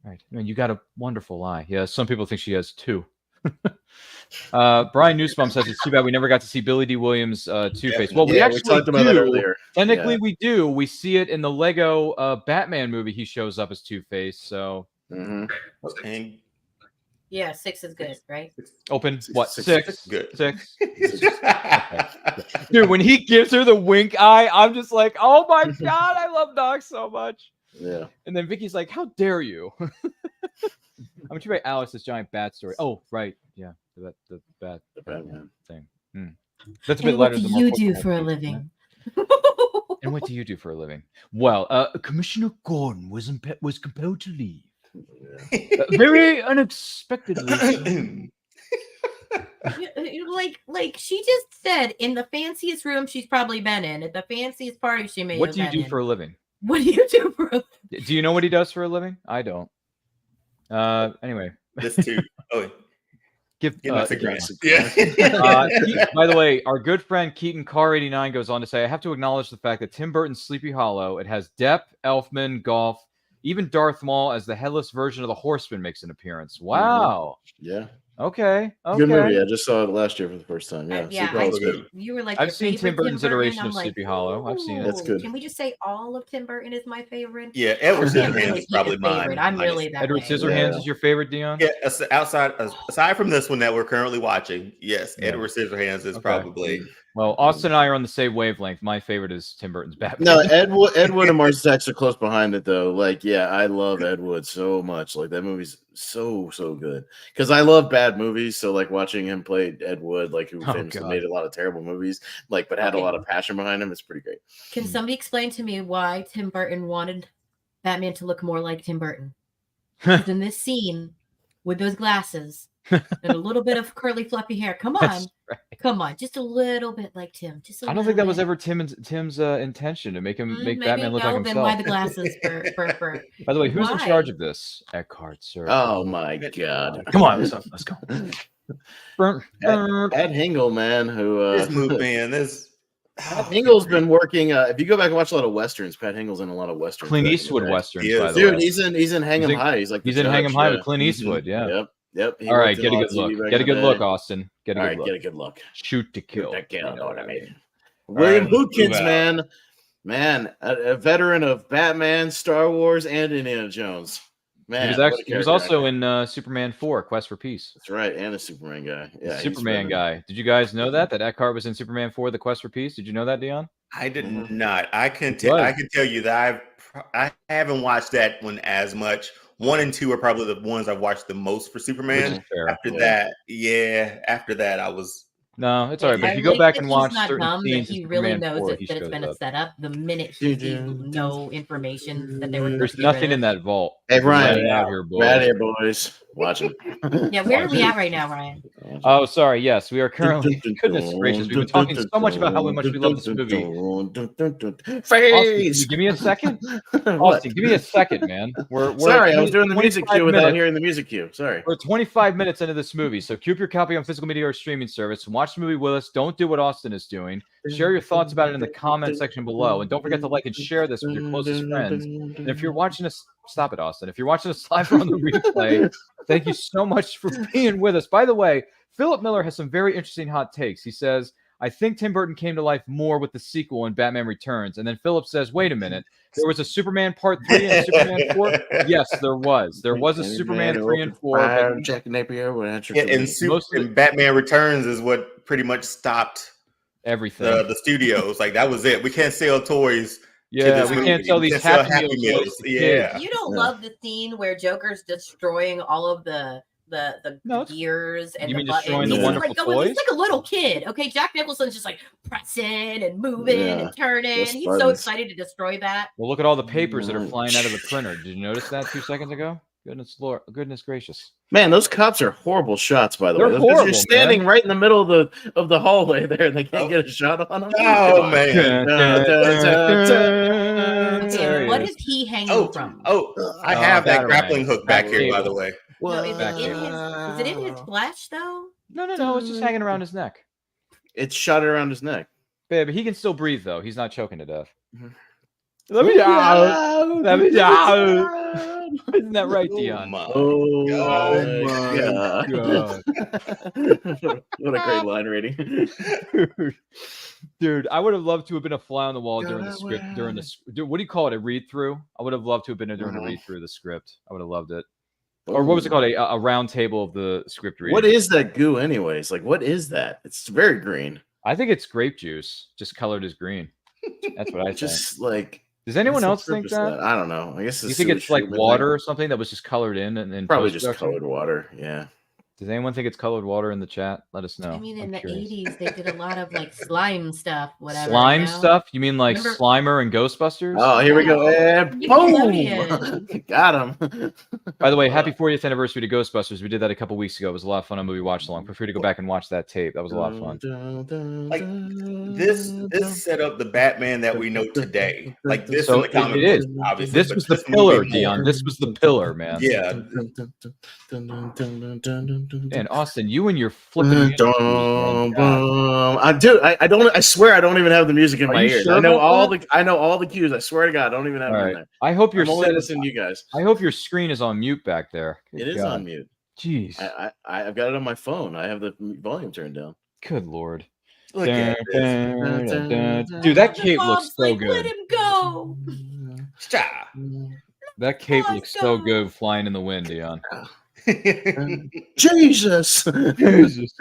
Right. I mean, you got a wonderful eye. Yeah, some people think she has two. Brian Nussbaum says it's too bad we never got to see Billy D. Williams' Two-Face. Well, we
Yeah,
actually
talked about that
do.
earlier.
Technically,
Yeah.
we do. We see it in the Lego Batman movie. He shows up as Two-Face. So
Mhm.
And
Yeah, 6 is good, right?
open what
Six.
six?
Good.
Six. Dude, when he gives her the wink eye, I'm just like, oh my god, I love Knox so much.
Yeah.
And then Vicky's like, how dare you? I'm sure about Alice's giant bat story. Oh, right. Yeah. The bat
The Batman.
thing. That's a bit
And what
lighter
do
than
you
more
do
football
for a
pieces,
living?
And what do you do for a living? Well, Commissioner Gordon was compelled to leave. Very unexpectedly.
like she just said, in the fanciest room she's probably been in, at the fanciest party she may
What
have
do you
been
do for a living?
What do you do for a living?
Do you know what he does for a living? I don't. Anyway.
this too. Oh,
Give
us a grant.
By the way, our good friend Keaton Car 89 goes on to say, I have to acknowledge the fact that Tim Burton's Sleepy Hollow, it has Depp, Elfman, Golf, even Darth Maul as the headless version of the Horseman makes an appearance. Wow.
Yeah.
Okay.
Good movie. I just saw it last year for the first time. Yeah.
You were like,
I've seen Tim Burton's iteration of
like,
Sleepy Hollow. I've seen it.
That's good.
Can we just say all of Tim Burton is my favorite?
Yeah, Edward Scissorhands is probably mine.
I'm really that
Edward
way.
Scissorhands is your favorite, Dion?
Yeah, aside from this one that we're currently watching, yes, Edward Scissorhands is probably.
Well, Austin and I are on the same wavelength. My favorite is Tim Burton's Batman.
No, Ed and Mars Attacks are close behind it though. Like, yeah, I love Ed Wood so much. Like that movie's so good. Because I love bad movies. So like watching him play Ed Wood, like who famously made a lot of terrible movies, like but had a lot of passion behind him, it's pretty great.
Can somebody explain to me why Tim Burton wanted Batman to look more like Tim Burton? In this scene with those glasses and a little bit of curly fluffy hair. Come on. Come on, just a little bit like Tim.
I don't think that was ever Tim's intention to make Batman look like himself.
Then why the glasses?
By the way, who's in charge of this? Eckhart, sir.
Oh my God!
Come on, let's go.
Pat Hingle, man, who
this movie, man, this.
Pat Hingle's been working. If you go back and watch a lot of westerns, Pat Hingle's in a lot of westerns.
Clint Eastwood westerns, by the
dude.
way.
He's in Hang 'Em High. He's
in Hang 'em High with Clint Eastwood. Yeah.
Yep.
All right, get a good look. Get a good look, Austin. Get a good look. Shoot to kill.
You know what I mean? William Hootkins, man, a veteran of Batman, Star Wars, and Indiana Jones. Man,
he was also in Superman 4: Quest for Peace.
That's right, and a Superman guy. Yeah,
Superman guy. Did you guys know that Eckhart was in Superman 4: The Quest for Peace? Did you know that, Dion?
I did not. I can tell you that I haven't watched that one as much. 1 and 2 are probably the ones I've watched the most for Superman. After that, I was.
No, it's all right. But if you go back and watch certain scenes,
he really knows that it's been a setup. The minute he sees no information that they were.
There's nothing in that vault.
Hey Ryan, out here, boys. Watch it.
Yeah, where are we at right now, Ryan?
Oh, sorry. Yes, we are currently. Goodness gracious, we've been talking so much about how much we love this movie. Austin, give me a second. Austin, give me a second, man. We're
sorry, I was doing the music cue without hearing the music cue. Sorry.
We're 25 minutes into this movie, so queue up your copy on physical media or streaming service. Watch the movie with us. Don't do what Austin is doing. Share your thoughts about it in the comment section below, and don't forget to like and share this with your closest friends. And if you're watching us, stop it, Austin. If you're watching us live on the replay, thank you so much for being with us. By the way, Philip Miller has some very interesting hot takes. He says, I think Tim Burton came to life more with the sequel in Batman Returns. And then Philip says, wait a minute. There was a Superman Part 3 and Superman 4? Yes, there was. There was a Superman 3 and 4.
Jack Napier.
And Batman Returns is what pretty much stopped
everything.
The studios. Like, that was it. We can't sell toys.
Yeah, we can't sell these Happy Meals.
Yeah.
You don't love the scene where Joker's destroying all of the gears and
you mean
the
destroying
buttons.
the wonderful toys?
He's like a little kid. Okay, Jack Nicholson's just like pressing and moving and turning. He's so excited to destroy that.
Well, look at all the papers that are flying out of the printer. Did you notice that 2 seconds ago? Goodness Lord, goodness gracious.
Man, those cops are horrible shots, by the way.
Horrible,
you're standing right in the middle of the hallway there, and they can't get a shot on them.
Oh man!
What is he hanging from?
I have that grappling hook back here, by the way.
No, is it in his flesh though?
No. It's just hanging around his neck.
It's shot around his neck.
Babe, he can still breathe though. He's not choking to death. Let me out. Let me out. Isn't that right, Dion?
Oh my God. What a great line reading. Dude, I would have loved to have been a fly on the wall during the script. What do you call it? A read through? I would have loved to have been there during a read through the script. I would have loved it. Or what was it called? A round table of the script reading. What is that goo, anyways? Like, what is that? It's very green.
I think it's grape juice, just colored as green. That's what I think.
Just like.
Does anyone else think that?
I don't know. I guess
you think it's like water or something that was just colored in and
probably just colored water. Yeah.
Does anyone think it's colored water in the chat? Let us know.
I mean, in the 80s, they did a lot of like slime stuff, whatever.
Slime stuff? You mean like Slimer and Ghostbusters?
Oh, here we go. And boom! Got him.
By the way, happy 40th anniversary to Ghostbusters. We did that a couple weeks ago. It was a lot of fun on Movie Watch Along. Feel free to go back and watch that tape. That was a lot of fun.
Like this set up the Batman that we know today. Like this
so
in the comic
it is.
Obviously.
This was the pillar, Dion. This was the pillar, man.
Yeah.
And Austin, you and your flipping music cues, man. God.
I swear I don't even have the music in
Are
my
you
ears.
sure
I know
about that?
I know all the cues. I swear to God, I don't even have
All
them
right.
in there.
I hope your
I'm only listening to you guys.
I hope your screen is on mute back there. Good
It is
God.
on mute.
Jeez.
I've got it on my phone. I have the volume turned down.
Good Lord.
Look at this.
Dude, that cape looks so
Let
good.
him go.
That cape looks so good flying in the wind, Dion.
Jesus.
Jesus.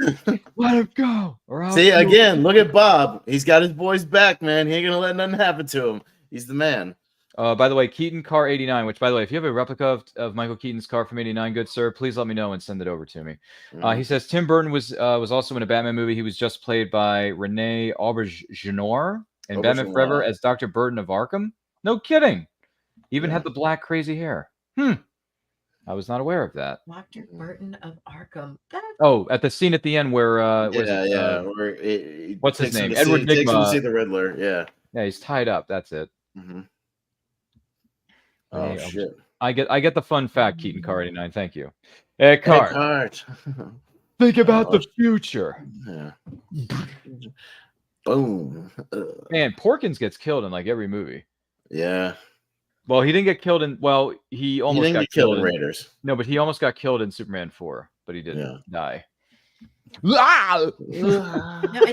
Let him go. Or I'll
See,
kill
again,
him.
look at Bob. He's got his boys back, man. He ain't going to let nothing happen to him. He's the man.
By the way, Keaton car 89, which, by the way, if you have a replica of Michael Keaton's car from 89, good sir, please let me know and send it over to me. He says Tim Burton was also in a Batman movie. He was just played by Renee Auberjonois in Batman Forever as Dr. Burton of Arkham. No kidding. Even had the black crazy hair. I was not aware of that.
Dr. Burton of Arkham.
Oh, at the scene at the end where what's his name? Edward
Takes him to
Nygma.
see the Riddler. Yeah.
Yeah, he's tied up. That's it.
Oh shit!
I get the fun fact, Keaton car 89. Thank you. Hey, Cart. Think about the future.
Yeah. Boom.
Man, Porkins gets killed in like every movie.
Yeah.
Well, he didn't get killed in. Well, he almost got killed
in Raiders.
No, but he almost got killed in Superman 4, but he didn't die.
No, I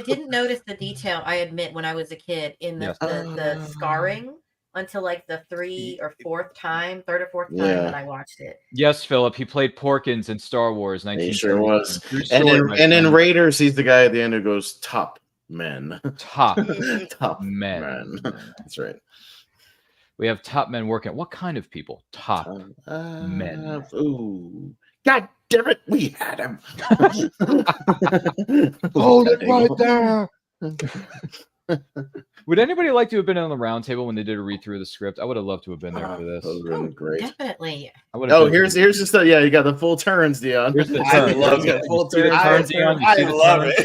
didn't notice the detail. I admit, when I was a kid, in the scarring until like the third or fourth time that I watched it.
Yes, Philip. He played Porkins in Star Wars 19.
He sure was. And in Raiders, he's the guy at the end who goes top men.
Top
men. That's right.
We have top men working. What kind of people? Top men.
Ooh. God damn it, we had him.
Hold it right there. Would anybody like to have been on the round table when they did a read through of the script? I would have loved to have been there for this.
That would have been great.
Definitely.
Here's the stuff. Yeah, you got the full turns, Dion.
Here's the turn.
I love it. Full turn.
I love it.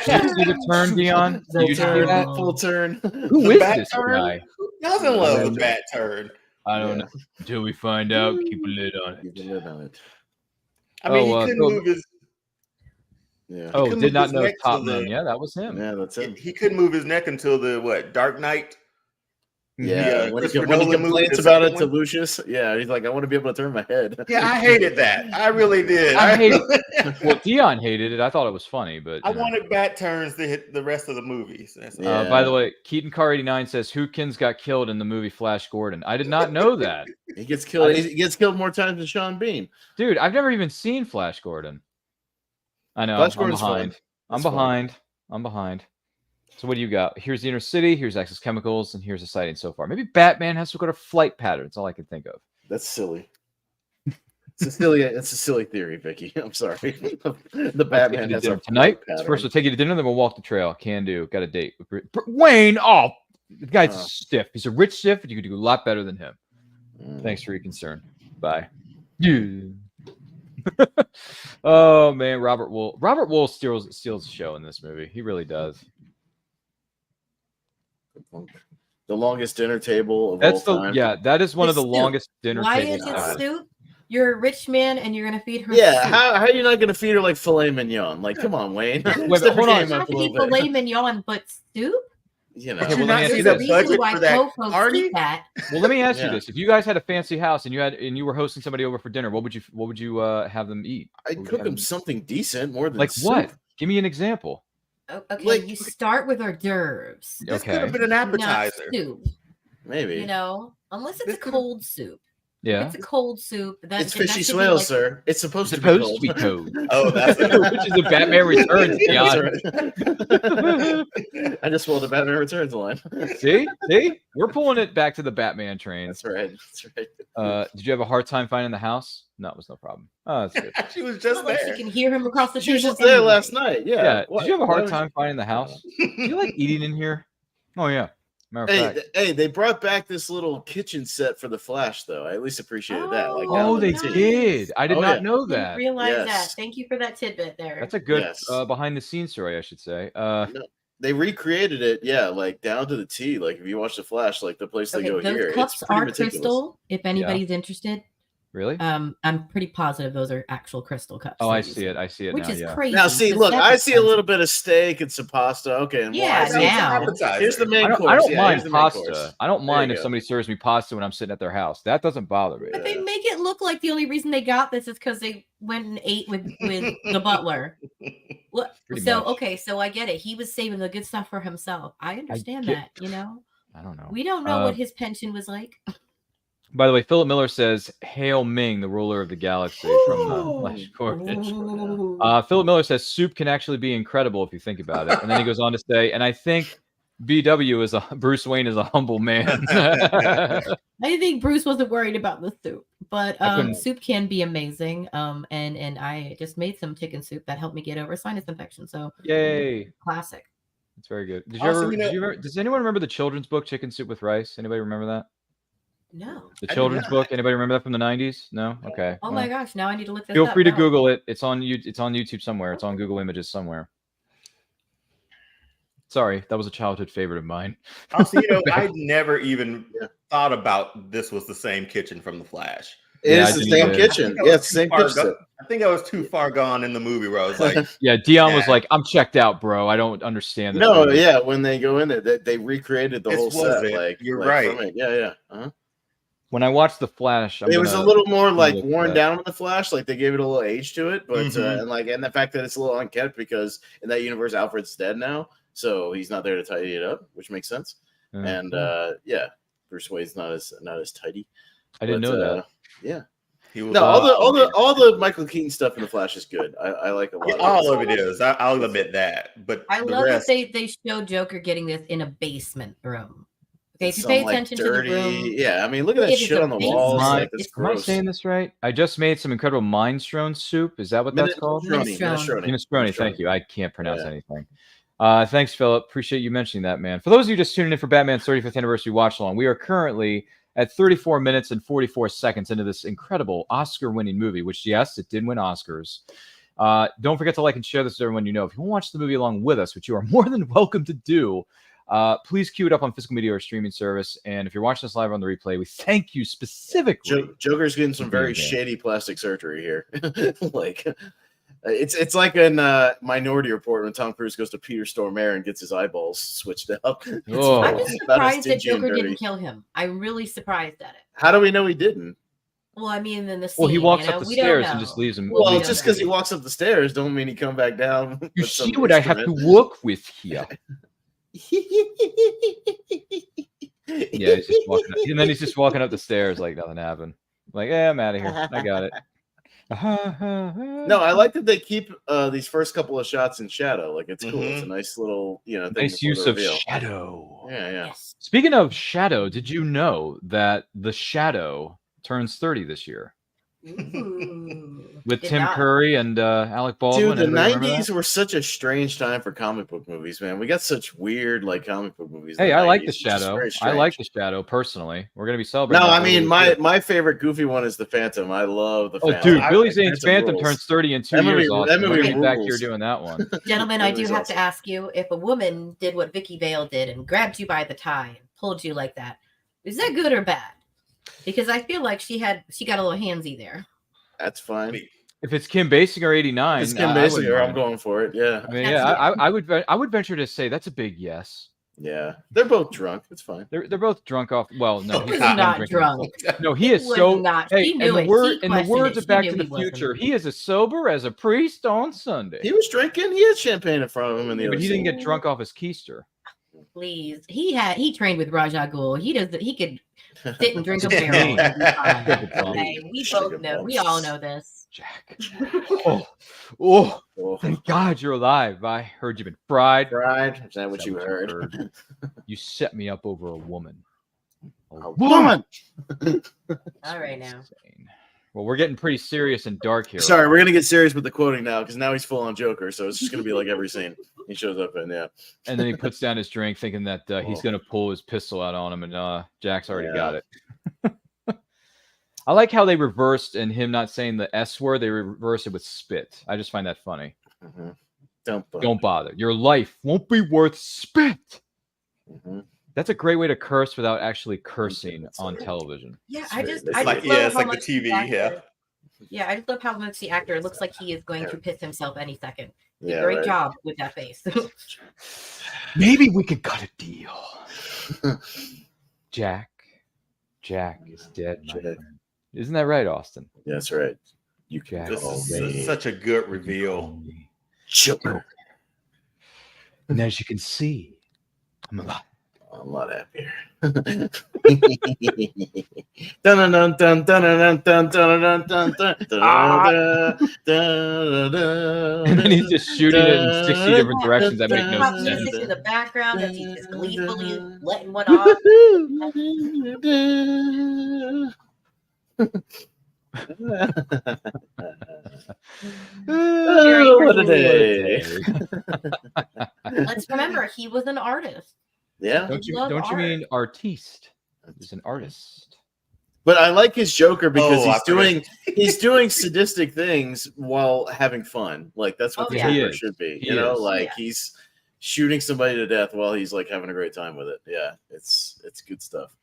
Did you see the turn, Dion? Did you see that?
Full turn.
Who is this guy?
Who doesn't love the bat turn?
I don't know. Until we find out, keep a lid on it.
Keep a lid on it.
I mean, he couldn't move his.
Yeah.
Oh, did not know top man. Yeah, that was him.
Yeah, that's it.
He couldn't move his neck until the Dark Knight.
Yeah, when he complains about it to Lucius, yeah, he's like, I want to be able to turn my head.
Yeah, I hated that. I really did.
I hated it. Well, Dion hated it. I thought it was funny, but
I wanted bat turns to hit the rest of the movies.
By the way, Keaton Car 89 says Hootkins got killed in the movie Flash Gordon. I did not know that.
He gets killed. He gets killed more times than Sean Bean.
Dude, I've never even seen Flash Gordon. I know.
Flash
I'm
Gordon's
behind.
fun.
I'm behind. So what do you got? Here's the inner city. Here's Access Chemicals, and here's a sighting so far. Maybe Batman has to go to flight pattern. That's all I can think of.
That's silly. It's a silly theory, Vicky. I'm sorry. The Batman has a
tonight. First, we'll take you to dinner, then we'll walk the trail. Can do. Got a date. Wayne. Oh, the guy's stiff. He's a rich stiff, but you could do a lot better than him. Thanks for your concern. Bye. Oh man, Robert Wool steals the show in this movie. He really does.
The longest dinner table of
That's
all time.
that is one of the longest dinner tables.
Why is it soup? You're a rich man and you're gonna feed her.
Yeah,
soup.
how are you not gonna feed her like filet mignon? Like, come on, Wayne.
Wait, hold on.
It's not to eat filet mignon, but soup.
You know,
well, let me ask you this. Well, let me ask you this: if you guys had a fancy house and you were hosting somebody over for dinner, what would you have them eat?
I'd cook them something decent, more than
like
soup.
what? Give me an example.
Okay, you start with hors d'oeuvres.
This could have been an appetizer.
Not soup.
Maybe.
Unless it's a cold soup.
Yeah.
It's a cold soup.
It's fishy swale, sir. It's supposed to be cold.
Oh, that's
which is the Batman Returns.
I just pulled the Batman Returns line.
See, we're pulling it back to the Batman train.
That's right.
Did you have a hard time finding the house? No, it was no problem. Oh, that's good.
She was just there.
You can hear him across the table.
She was just there last night. Yeah.
Did you have a hard time finding the house? Do you like eating in here? Oh yeah.
Hey, they brought back this little kitchen set for the Flash, though. I at least appreciated that. Like,
they did. I did not know that.
Didn't realize that. Thank you for that tidbit there.
That's a good behind the scenes story, I should say.
They recreated it, like down to the T. Like if you watch the Flash, like the place they go
those
here,
cups are crystal. If anybody's interested,
Really?
I'm pretty positive those are actual crystal cups.
Oh,
they're
I see
using,
it. I see it
which
now.
is
Yeah.
crazy.
Now, see,
'cause
look,
that's
I see a
expensive.
little bit of steak and some pasta. Okay, and
Yeah,
why?
now.
Here's the main
I
course.
don't
Yeah,
mind
here's the main
pasta.
course.
I don't
There
mind
you
if
go.
somebody serves me pasta when I'm sitting at their house. That doesn't bother me.
But they make it look like the only reason they got this is because they went and ate with the butler.
Pretty
So
much.
okay, so I get it. He was saving the good stuff for himself. I understand
get-
that. You know,
I don't know.
we don't know what his pension was like.
By the way, Philip Miller says, "Hail Ming, the ruler of the galaxy," from Flash Gordon. Philip Miller says, "Soup can actually be incredible if you think about it." And then he goes on to say, "And I think BW is Bruce Wayne is a humble man."
I think Bruce wasn't worried about the soup, but
couldn't-
soup can be amazing. And I just made some chicken soup that helped me get over sinus infection. So
Yay!
classic.
It's very good. Did you
Also,
ever?
you know-
Did you ever? Does anyone remember the children's book Chicken Soup with Rice? Anybody remember that?
No.
The
I do
children's
not.
book. Anybody remember that from the 90s? No. Okay.
Oh
well,
my gosh! Now I need to look this
feel
up.
free to
No.
Google it. It's on you. It's on YouTube somewhere. It's on Google Images somewhere. Sorry, that was a childhood favorite of mine.
Also, you know, I never even thought about this was the same kitchen from The Flash.
It
Yeah,
is
I
the
did
same
either.
kitchen. Yeah, it's the same kitchen.
I think I was too far gone in the movie where I was like,
Yeah, Dion was
Yeah.
like, "I'm checked out, bro. I don't understand this."
No,
movie."
yeah, when they go in there, they recreated the
This
whole
was
set.
it.
Like
You're
like,
right.
from it. Yeah. Uh-huh.
When I watched The Flash,
It was a little more like worn
that.
down in the Flash, like they gave it a little age to it, but
Mhm.
and the fact that it's a little unkept because in that universe Alfred's dead now, so he's not there to tidy it up, which makes sense. And yeah, Bruce Wayne's not as tidy.
I didn't know that.
Yeah.
he was
No, all the Michael Keaton stuff in the Flash is good. I like a lot.
Yeah, all of it is. I'll admit that. But
I
the
love
rest,
that they showed Joker getting this in a basement room. Okay, if you
Some,
pay
like,
attention
dirty,
to the room,
yeah. I mean, look at that
it is
shit
a
on the
basement.
walls.
Am I-
Like, that's
It's-
Am I
gross.
saying this right? I just made some incredible minestrone soup. Is that what that's called? Minestrone. Thank you. I can't pronounce anything. Thanks, Philip. Appreciate you mentioning that, man. For those of you just tuning in for Batman's 35th anniversary watch along, we are currently at 34 minutes and 44 seconds into this incredible Oscar-winning movie, which, yes, it did win Oscars. Don't forget to like and share this with everyone you know. If you want to watch the movie along with us, which you are more than welcome to do, please queue it up on physical media or streaming service. And if you're watching us live on the replay, we thank you specifically.
Joker's getting some very
Yeah.
shady plastic surgery here. Like it's like in Minority Report when Tom Cruise goes to Peter Stormare and gets his eyeballs switched out.
Oh.
I'm just
About as
surprised that
stingy and
Joker
dirty.
didn't kill him. I'm really surprised at it.
How do we know he didn't?
Well, I mean, in the scene,
Well, he walks
you know,
up the
we don't
stairs and
know.
just leaves him.
Well,
we don't
just
know.
because he walks up the stairs don't mean he come back down.
You
with
see
some
what I have to
instrument.
work with here. Yeah, he's just walking up, and then he's just walking up the stairs like nothing happened. Like, yeah, I'm out of here. I got it.
No, I like that they keep these first couple of shots in shadow. Like it's cool. It's a nice little, thing
nice
before
use
the
of
reveal.
shadow.
Yeah.
Speaking of shadow, did you know that the Shadow turns 30 this year with
Did
Tim
not.
Curry and Alec Baldwin?
Dude, the
Anybody remember
90s
that?
were such a strange time for comic book movies, man. We got such weird comic book movies. in
Hey,
the
I like
90s,
the
which is
Shadow.
very
I
strange.
like the Shadow personally. We're gonna be celebrating.
No,
that
I mean
later this year.
my favorite goofy one is the Phantom. I love the
Oh,
Phantom.
dude, Billy
I-
Zane's Phantom
rules.
turns 30 in 2
That
years.
movie- that
Awesome. We're
movie
gonna be back here
rules.
doing that one.
Gentlemen,
That
I do
movie's
have
awesome.
to ask you, if a woman did what Vicky Vale did and grabbed you by the tie and pulled you like that, is that good or bad? Because I feel like she got a little handsy there.
That's fine.
If it's Kim Basinger 89,
It's Kim
I wouldn't
Basinger. I'm
mind.
going for it. Yeah.
I mean, yeah, I would venture to say that's a big yes.
Yeah. They're both drunk. It's fine.
They're both drunk off. Well, no,
He was not
drinking.
drunk.
No, he is
He was
so.
not.
Hey,
He
in
knew
the
it.
word,
He
in the
questioned
words
it.
of
She
Back
knew
to the
he wasn't.
Future, he is as sober as a priest on Sunday.
He was drinking. He had champagne in front of him in the
Yeah,
other
but he didn't
scene.
get drunk off his keister.
Please, he trained with Raja Ghul. He could sit and drink a
It's
barrel.
me.
and be fine.
It's me.
Okay, we both know. We all know this.
Jack. Oh,
Oh,
thank God you're alive. I heard you've been fried.
fried. Is that what
Is that
you
what you
heard?
heard? You set me up over a woman.
A woman.
All right now.
Insane. Well, we're getting pretty serious and dark here.
Sorry, we're gonna get serious with the quoting now because now he's full on Joker, so it's just gonna be like every scene he shows up in. Yeah.
And then he puts down his drink, thinking that he's going to pull his pistol out on him, and Jack's already got it. I like how they reversed, and him not saying the S word, they reverse it with spit. I just find that funny.
Mm-hmm. Don't
Don't bother. Your life won't be worth spit.
Mm-hmm.
That's a great way to curse without actually cursing on television.
Yeah,
It's
It's
I
like
just love
it's
how
like the
much
TV.
actor-
Yeah.
Yeah, I just love how much the actor looks like he is going to piss himself any second.
Yeah,
Great
right.
job with that face.
Maybe we could cut a deal. Jack is dead, my friend. Isn't that right, Austin?
That's right. You
Jack.
can
This
call
is
me
such a good reveal.
Joker.
And as you can see, I'm alive.
I'm a lot happier. Dun dun dun dun dun dun dun dun dun dun.
And then he's just shooting it in 60 different directions that make no
Pop
sense.
music in the background as he's just gleefully letting one off.
What a day.
Let's remember, he was an artist.
Yeah.
Don't you
Love art.
mean artiste? He's an artist.
But I like his Joker because
Oh, I forgot.
he's doing sadistic things while having fun. Like that's what
Oh,
the
yeah.
Joker
He
should be.
He
You know,
is.
like
Yeah.
he's shooting somebody to death while he's like having a great time with it. Yeah, it's good stuff.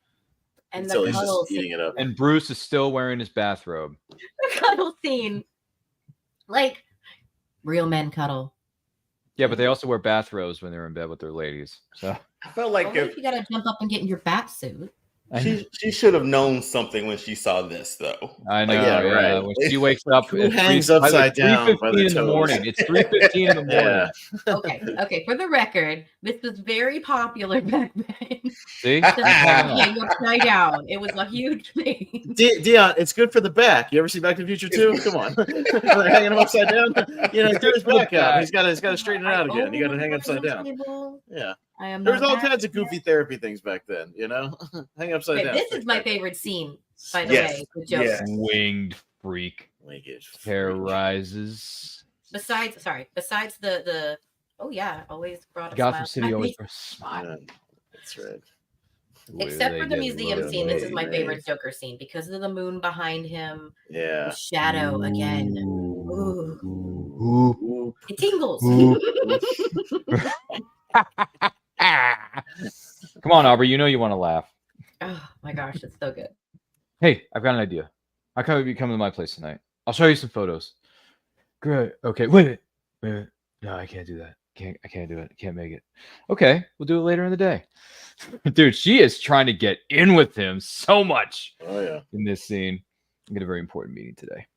And
Until
the
he's
cuddle
just eating it up.
And Bruce is still wearing his bathrobe.
The cuddle scene. Like, real men cuddle.
Yeah, but they also wear bathrobes when they're in bed with their ladies. So
I felt like
Only if you gotta jump up and get in your bat suit.
she should have known something when she saw this, though.
I know.
yeah,
Yeah,
right.
when she wakes up,
Who
at
hangs
3
upside down by the
3:15 in the
toes?
morning. It's 3:15 in the morning.
Yeah.
Okay. For the record, this was very popular back then.
See?
Hang upside down. It was a huge thing.
Dion, it's good for the back. You ever see Back to the Future 2? Come on. They're hanging him upside down. You know, he threw his back out. He's got to straighten it out again. You got to hang upside down. Yeah.
I am
There was
not
all
that
kinds of goofy therapy things back then, you know? Hang upside
Okay,
down.
this is my favorite scene, by the
Yes.
way, with Joker.
Yes.
Winged freak terrorizes.
Besides the oh yeah, always brought a
Gotham
smile to
City
my
always
face.
brings a smile.
That's right.
Except for the museum scene, this is my
Right.
favorite Joker scene because of the moon behind him,
Yeah.
the shadow again. Ooh,
Ooh.
it tingles.
Come on, Aubrey. You know you want to laugh.
Oh my gosh, it's so good.
Hey, I've got an idea. How come you come to my place tonight? I'll show you some photos. Great. Okay. Wait. No, I can't do that. I can't do it. I can't make it. Okay, we'll do it later in the day. Dude, she is trying to get in with him so much
Oh, yeah.
in this scene. I get a very important meeting today.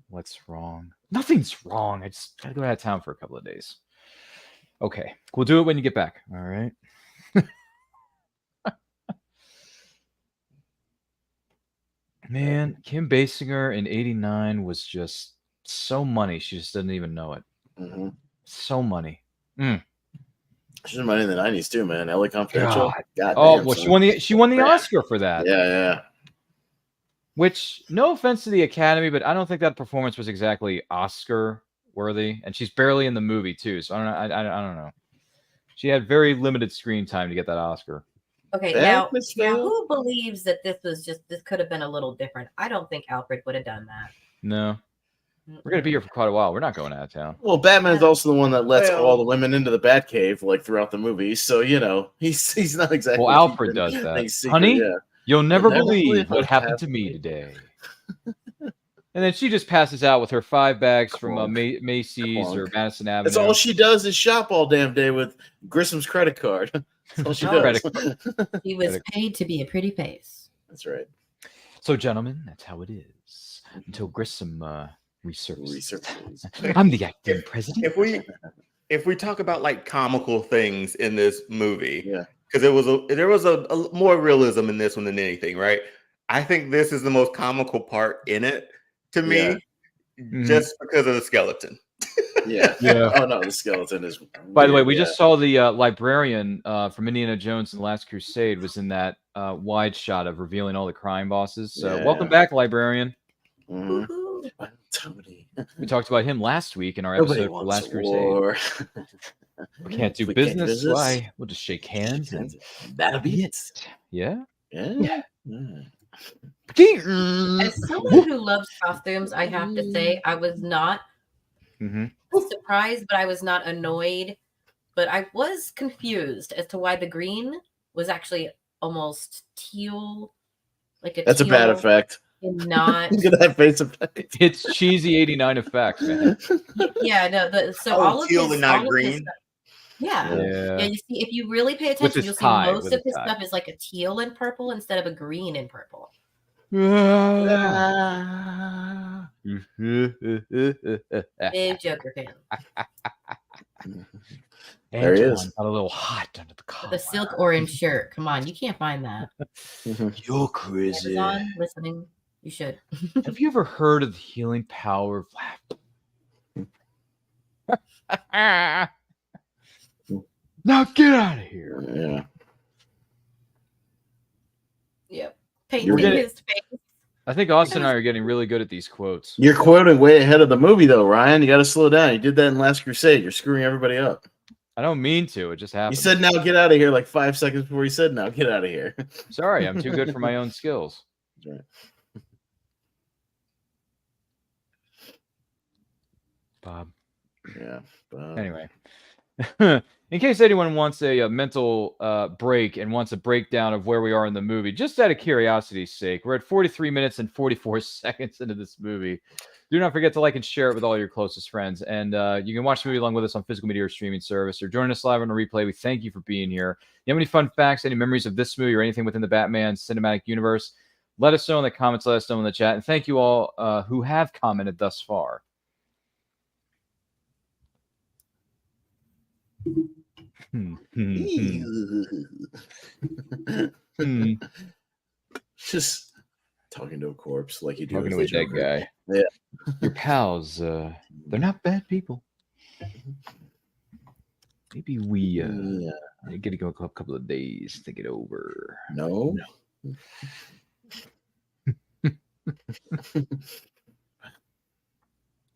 What's wrong? Nothing's wrong. I just gotta go out of town for a couple of days. Okay, we'll do it when you get back. All right. Man, Kim Basinger in '89 was just so money. She just doesn't even know it.
Mm-hmm.
So money.
She's money in the 90s, too, man. LA Confidential. God
Oh
damn,
well,
son.
she won the
Yeah.
Oscar for that.
Yeah.
Which, no offense to the Academy, but I don't think that performance was exactly Oscar worthy. And she's barely in the movie too, so I don't know. I don't know. She had very limited screen time to get that Oscar.
Okay,
Yeah,
now who believes that this could have been a little different? I don't think Alfred would have done that.
No, we're gonna be here for quite a while. We're not going out of town.
Well, Batman's also the one that lets
Well-
all the women into the Batcave, like, throughout the movie. So, you know, he's not exactly...
Well, Alfred
keeping
does that.
things secret,
Honey,
yeah.
you'll never
never
believe
believe
what
what
happened to me today. And then she just passes out with her 5 bags from Macy's or
Clunk.
Madison Avenue.
That's all she does is shop all damn day with Grissom's credit card. That's all she
Oh.
does.
He was paid to be a pretty face.
That's right.
So, gentlemen, that's how it is. Until Grissom resurfaces.
Research.
I'm the acting president.
If we talk about like comical things in this movie,
Yeah.
because there was a more realism in this one than anything, right? I think this is the most comical part in it to me,
Yeah.
just because of the skeleton.
Yeah.
Yeah.
Oh, no, the skeleton is...
By the way,
weird,
we
yeah.
just saw the librarian from Indiana Jones and the Last Crusade was in that wide shot of revealing all the crime bosses. So,
Yeah.
welcome back, librarian.
Mhm.
Woohoo.
Tony.
We talked about him last week in our
Nobody
episode for
wants
Last Crusade.
war.
We can't do
We can't
business.
business.
Why? We'll just shake hands. And
That'll be it.
yeah.
Yeah.
As someone who loves costumes, I have to say I was not
Mm-hmm.
surprised, but I was not annoyed. But I was confused as to why the green was actually almost teal, like a
That's a bad
teal
effect.
and not.
Look at that face effect.
It's cheesy 89 effects, man.
Yeah, no. So
Oh,
all of
teal
his,
and not
all of his
green.
stuff. Yeah.
Yeah.
Yeah, you see, if you really pay
With
attention,
his
you'll see
tie,
most
with
of
his
his
tie.
stuff is like a teal and purple instead of a green and purple. Big Joker fan.
There he is.
Antoine got a little hot under the collar.
With a silk orange shirt. Come on, you can't find that.
You're crazy.
Amazon, listening, you should.
Have you ever heard of the healing power of laughter? Now get out of here.
Yeah.
Yep.
You're
Painting
getting-
his face.
I think Austin and I are getting really good at these quotes.
You're quoting way ahead of the movie, though, Ryan. You got to slow down. You did that in Last Crusade. You're screwing everybody up.
I don't mean to. It just
You
happened.
said, now get out of here, like 5 seconds before you said, now get out of here.
Sorry, I'm too good for my own skills.
Right.
Bob.
Yeah.
Anyway, in case anyone wants a mental break and wants a breakdown of where we are in the movie, just out of curiosity's sake, we're at 43 minutes and 44 seconds into this movie. Do not forget to like and share it with all your closest friends. And you can watch the movie along with us on physical media or streaming service, or join us live on a replay. We thank you for being here. You have any fun facts, any memories of this movie or anything within the Batman cinematic universe? Let us know in the comments. Let us know in the chat. And thank you all who have commented thus far.
Just talking to a corpse like you do.
Talking to
with
a
the
dead
Joker.
guy.
Yeah.
Your pals, they're not bad people. Maybe we get to go a couple of days, think it over.
No.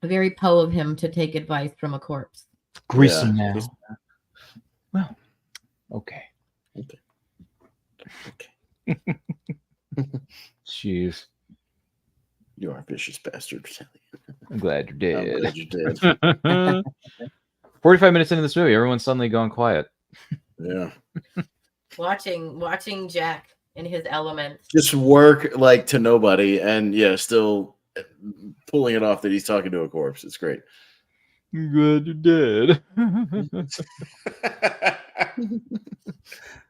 Very Poe of him to take advice from a corpse.
Grease him now. Well, okay. Jeez.
You are a vicious bastard, Sally.
I'm glad you're dead.
I'm glad you're dead.
45 minutes into this movie, everyone's suddenly gone quiet.
Yeah.
Watching Jack in his element.
Just work like to nobody, and yeah, still pulling it off that he's talking to a corpse. It's great.
I'm glad you're dead.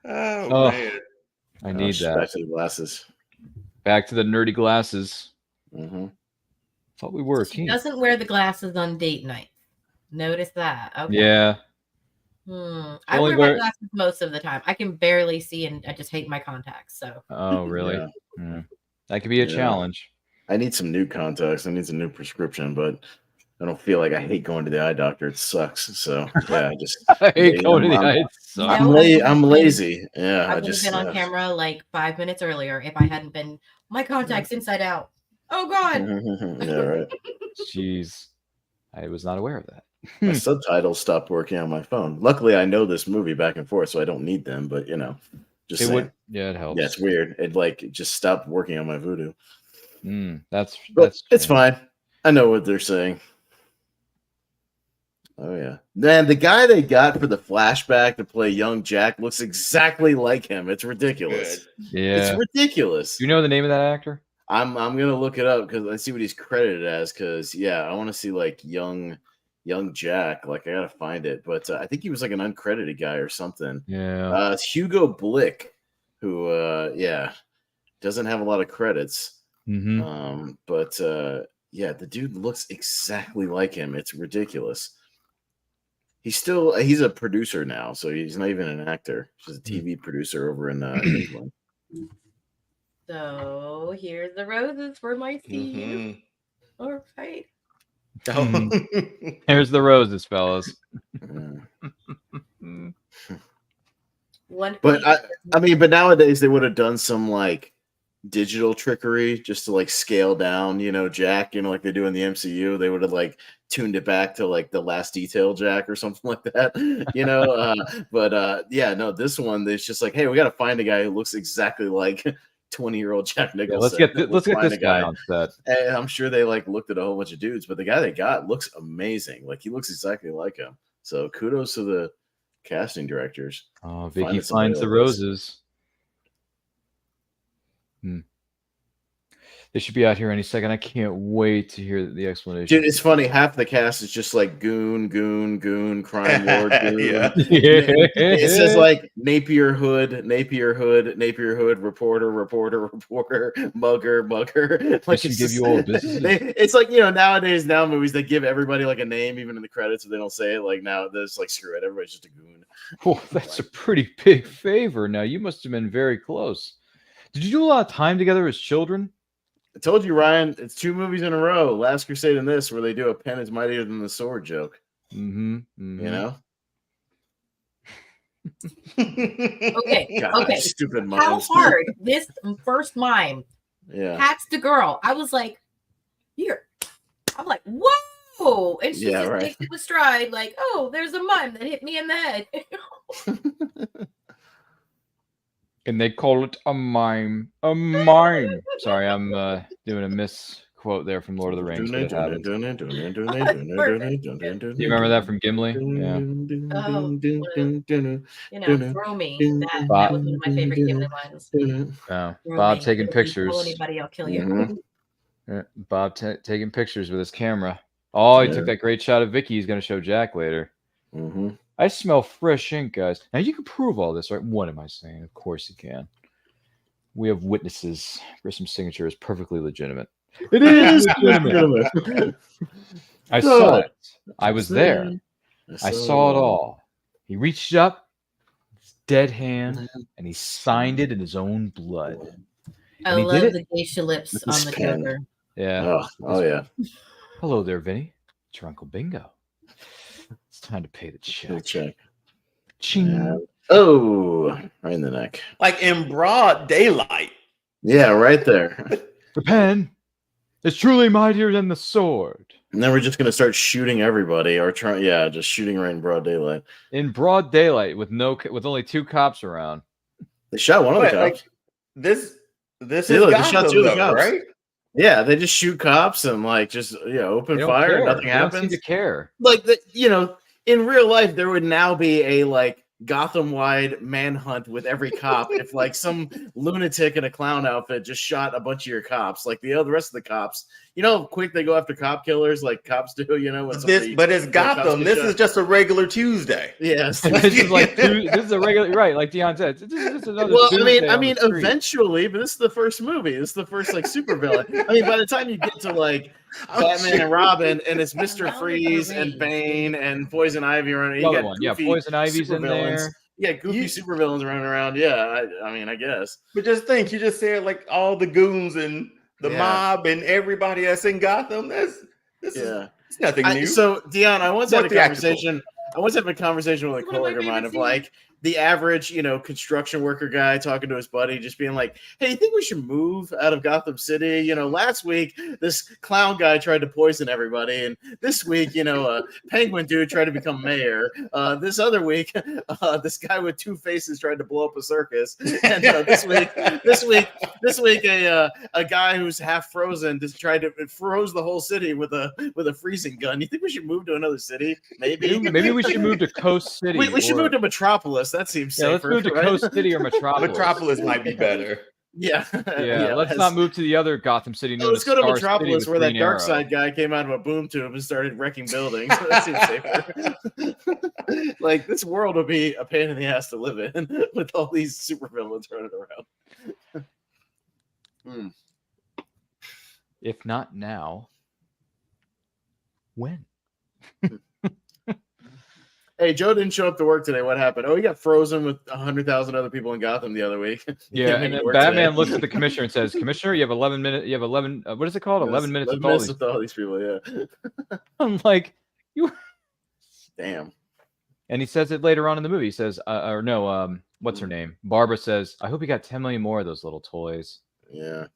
Oh, man.
I need that.
Back to the glasses.
Back to the nerdy glasses.
Mm-hmm.
Thought we were.
She doesn't wear the glasses on date night. Notice that. Okay.
Yeah.
I wear my glasses most of the time. I can barely see, and I just hate my contacts. So.
Oh, really?
Yeah.
Yeah. That could be a challenge.
I need some new contacts. I need some new prescription, but I don't feel like I hate going to the eye doctor. It sucks. So yeah, I just
I hate going to the eye. It sucks.
I'm lazy. Yeah,
I would have been on camera like 5 minutes earlier if I hadn't been my contacts inside out. Oh God.
Yeah, right.
Jeez, I was not aware of that.
My subtitles stopped working on my phone. Luckily, I know this movie back and forth, so I don't need them. But just saying.
Yeah, it helps.
Yeah, it's weird. It just stopped working on my Voodoo.
That's
it's fine. I know what they're saying. Oh yeah, man! The guy they got for the flashback to play young Jack looks exactly like him. It's ridiculous.
Yeah,
it's ridiculous.
Do you know the name of that actor?
I'm gonna look it up because I see what he's credited as. Because I want to see like young Jack. Like I gotta find it, but I think he was like an uncredited guy or something.
Yeah,
it's Hugo Blick, who doesn't have a lot of credits.
Mm-hmm.
But the dude looks exactly like him. It's ridiculous. He's a producer now, so he's not even an actor. He's a TV producer over in England.
So here's the roses for my Steve. All right.
Here's the roses, fellas.
But but nowadays they would have done some like digital trickery just to like scale down, Jack, like they do in the MCU. They would have like tuned it back to like the last detail Jack or something like that, no, this one, it's just like, hey, we got to find a guy who looks exactly like 20-year-old Jack Nicholson.
Let's get this guy on set.
And I'm sure they like looked at a whole bunch of dudes, but the guy they got looks amazing. Like he looks exactly like him. So kudos to the casting directors.
Oh,
Find
Vicky
us somebody
finds the
else.
roses. They should be out here any second. I can't wait to hear the explanation.
Dude, it's funny. Half the cast is just like goon, crime lord, goon.
Yeah.
It says like Napier Hood, reporter, mugger. Like
They should give you all businesses.
It's like, you know, nowadays, movies, they give everybody like a name, even in the credits, if they don't say it. Like now, there's like, screw it, everybody's just a goon.
Oh, that's a pretty big favor. Now, you must have been very close. Did you do a lot of time together as children?
I told you, Ryan, it's 2 movies in a row, Last Crusade and this, where they do a pen is mightier than the sword joke.
You
know?
Okay.
God,
okay.
Stupid
How
mimes.
hard this first mime
Yeah.
hacks the girl. I was like, here. I'm like, whoa. And she just takes it with stride, like, oh, there's a mime that hit me in the head.
And they call it a mime. A mime. Sorry, I'm doing a misquote there from Lord of the Rings. But it happens. Do you remember that from Gimli? Yeah.
You know, throw me. That was one of my favorite Gimli lines.
Oh, Bob taking pictures.
Anybody, I'll kill you.
Yeah, Bob taking pictures with his camera. Oh, he took that great shot of Vicky. He's going to show Jack later. I smell fresh ink, guys. Now, you can prove all this, right? What am I saying? Of course you can. We have witnesses. Grissom's signature is perfectly legitimate. It is legitimate. I saw it. I was there. I saw it all. He reached up, his dead hand, and he signed it in his own blood.
I love the geisha lips on the Joker.
Yeah.
Oh yeah.
Hello there, Vinny. It's your Uncle Bingo. It's time to pay the check. Ching.
Oh, right in the neck.
Like in broad daylight.
Yeah, right there.
The pen is truly mightier than the sword.
And then we're just gonna start shooting everybody, or just shooting right in broad daylight.
In broad daylight, with only 2 cops around.
They shot one of the cops.
Like, this is Gotham, though, right?
Yeah, they just shoot cops and like just open fire. Nothing happens.
They don't seem to care.
Like in real life, there would now be a like Gotham-wide manhunt with every cop if like some lunatic in a clown outfit just shot a bunch of your cops. Like the rest of the cops, you know how quick they go after cop killers, like cops do. You know,
but it's Gotham. This is just a regular Tuesday.
Yes,
this is like this is a regular like Dion said. This is another.
Well,
Tuesday
I mean, eventually, but this is the first movie. This is the first like super villain. I mean, by the time you get to like Batman and Robin, and it's Mr. Freeze and Bane and Poison Ivy running. You got
Poison Ivy's in there.
Yeah, goofy supervillains running around. Yeah, I mean, I guess.
But just think, you just said like all the goons and the mob and everybody that's in Gotham. This is nothing new.
So, Dion, I once had a conversation. I once had a conversation with a coworker of mine of like the average, construction worker guy talking to his buddy, just being like, "Hey, you think we should move out of Gotham City? Last week this clown guy tried to poison everybody, and this week, a penguin dude tried to become mayor. This other week, this guy with 2 faces tried to blow up a circus, and this week, a guy who's half frozen just tried to froze the whole city with a freezing gun. You think we should move to another city? Maybe
we should move to Coast City.
We should move to Metropolis. That seems safer.
Let's move to Coast City or Metropolis.
Metropolis might be better.
Yeah.
Let's not move to the other Gotham City.
Let's go to Metropolis, where that dark side guy came out of a boom tube and started wrecking buildings. That seems safer. Like, this world would be a pain in the ass to live in with all these supervillains running around.
If not now, when?
Hey, Joe didn't show up to work today. What happened? Oh, he got frozen with 100,000 other people in Gotham the other week.
Yeah, and then Batman looks at the commissioner and says, "Commissioner, you have 11 minutes. You have 11. What is it called? 11 minutes with all these
people." Yeah.
I'm like, you.
Damn.
And he says it later on in the movie. He says, what's her name? Barbara says, "I hope you got 10 million more of those little toys."
Yeah.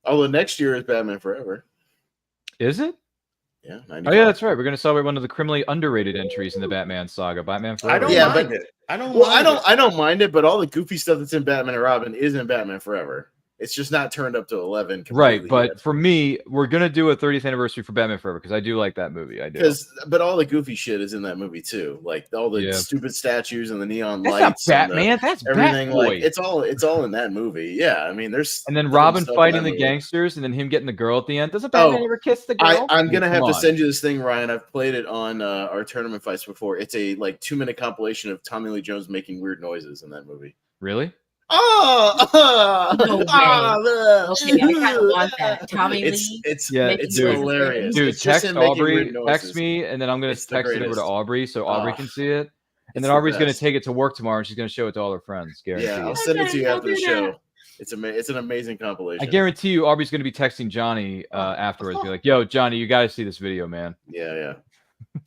Although next year is Batman Forever.
Is it?
Yeah.
95. Oh yeah, that's right. We're going to celebrate one of the criminally underrated entries in the Batman saga, Batman Forever.
I don't mind it.
I don't mind it, but all the goofy stuff that's in Batman and Robin is in Batman Forever. It's just not turned up to 11.
Right,
completely
but
yet.
for me, we're gonna do a 30th anniversary for Batman Forever because I do like that movie. I do.
But all the goofy shit is in that movie too, like all the stupid statues and the neon
That's
lights.
not Batman. That's
everything.
Batboy.
Like it's all in that movie. Yeah, I mean, there's
and then Robin fighting the gangsters, and then him getting the girl at the end. Doesn't Batman ever kiss the girl?
I'm gonna have to send you this thing, Ryan. I've played it on our tournament fights before. It's a 2-minute compilation of Tommy Lee Jones making weird noises in that movie.
Really?
No way. Okay, I kind of want that. Tommy Lee.
It's
dude,
hilarious.
Dude,
it's
text Aubrey.
text
Text me, and then I'm gonna text it over to Aubrey so Aubrey can see it. And then Aubrey's gonna take it to work tomorrow, and she's gonna show it to all her friends. Guarantee.
Yeah, I'll send it to you after the show. It's an amazing compilation.
I guarantee you, Aubrey's gonna be texting Johnny afterwards. Be like, "Yo, Johnny, you got to see this video, man."
Yeah.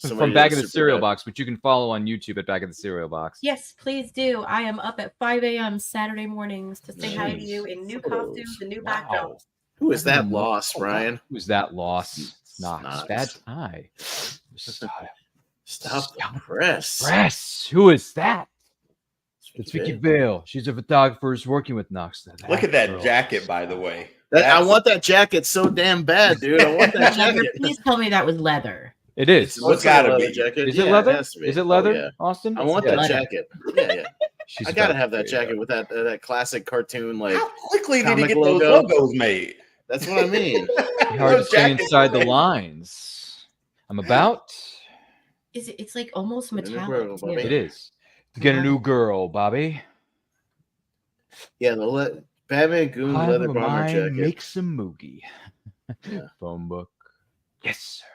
From Back in the Cereal Box, which you can follow on YouTube at Back in the Cereal Box.
Yes, please do. I am up at 5 a.m. Saturday mornings to say hi to you in new costumes and new backdrops.
Who is that loss, Ryan?
Who's that loss? Knox. Bad tie.
Stop the press.
Press. Who is that? It's Vicky Vale. She's a photographer who's working with Knox.
Look at that jacket, by the way.
I want that jacket so damn bad, dude. I want that jacket.
Please tell me that was leather.
It is.
It's gotta be. Jacket.
Is it leather? Is it leather, Austin?
I want that jacket. Yeah.
She's
I gotta have that jacket with that classic cartoon. Like,
how quickly did he get those logos made?
That's what I mean.
Hard to stay inside the lines. I'm about.
It's like almost metallic.
It is. To get a new girl, Bobby.
Yeah, the Batman Goon leather bomber jacket.
Make some moogie. Phone book. Yes, sir.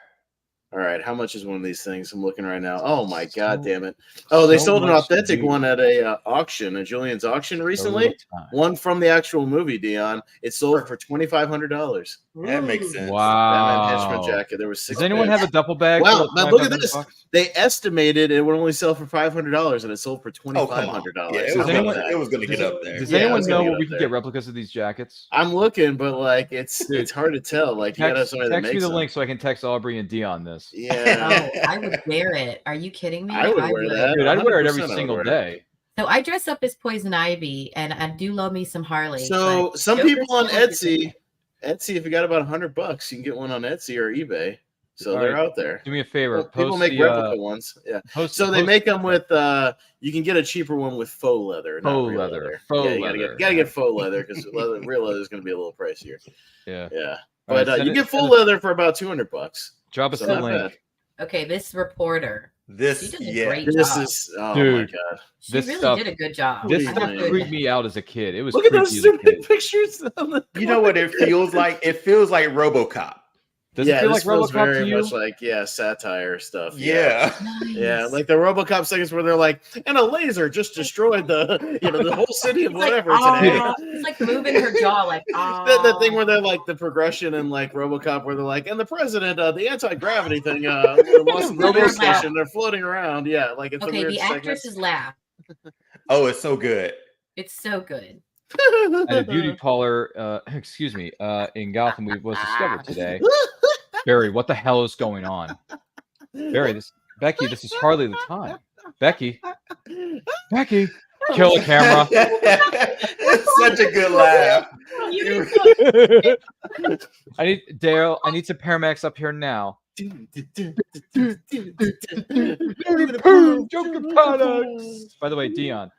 All right, how much is one of these things? I'm looking right now. Oh my god, damn it! Oh, they sold an authentic one at a auction, a Julian's auction recently. One from the actual movie, Dion. It sold for $2,500.
That makes sense.
Wow.
Batman henchman jacket. There was 6.
Does anyone have a duffel bag?
Wow, now look at this. They estimated it would only sell for $500, and it sold for $2,500.
Yeah, it was going to get up there.
Does anyone know where we can get replicas of these jackets?
I'm looking, but it's hard to tell. Like, you gotta somebody that makes
me the
them.
link so I can text Aubrey and Dion this.
Yeah.
Oh, I would wear it. Are you kidding me?
I would wear that.
Dude, I'd wear it every single day.
So I dress up as Poison Ivy, and I do love me some Harley.
So some people on Etsy, if you got about $100, you can get one on Etsy or eBay. So they're out there.
Do me a favor.
People make replica ones. Yeah. So they make them with. You can get a cheaper one with faux leather.
Faux leather.
You gotta get faux leather because real leather is going to be a little pricier.
Yeah.
Yeah. But you get full leather for about $200.
Drop us the link.
Okay, this reporter.
This
she did a great
this
job.
is oh
dude,
my god.
She really did a good job.
This stuff freaked me out as a kid. It was
look at those stupid pictures.
You know what it feels like? It feels like RoboCop.
Does it feel like
feels
RoboCop
very
to you?
much like satire stuff.
Yeah.
Nice.
Yeah, like the RoboCop seconds where they're like, and a laser just destroyed the whole city of whatever today.
It's like moving her jaw, like
that thing where they're like the progression in like RoboCop, where they're like, and the president, the anti-gravity thing, lost the space station. They're floating around. Yeah, like it's
okay. The actress's laugh.
Oh, it's so good.
It's so good.
At a beauty parlor, in Gotham, was discovered today. Barry, what the hell is going on? Barry, Becky, this is hardly the time. Becky, kill the camera.
It's such a good laugh.
I need some paramedics up here now. Joker products. By the way, Dion.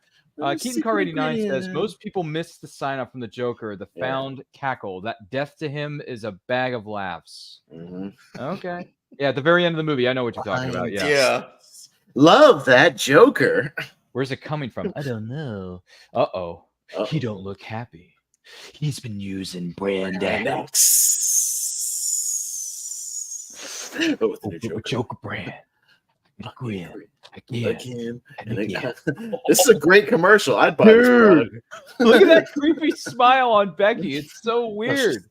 Keaton Car 89 says most people miss the sign up from the Joker, the found cackle. That death to him is a bag of laughs.
Mm-hmm.
Okay. Yeah, at the very end of the movie, I know what you're talking about.
Yeah.
Love that Joker.
Where's it coming from? I don't know. Uh-oh. He don't look happy. He's been using brand X. Joker brand. Again.
This is a great commercial. I'd buy this product.
Look at that creepy smile on Becky. It's so weird.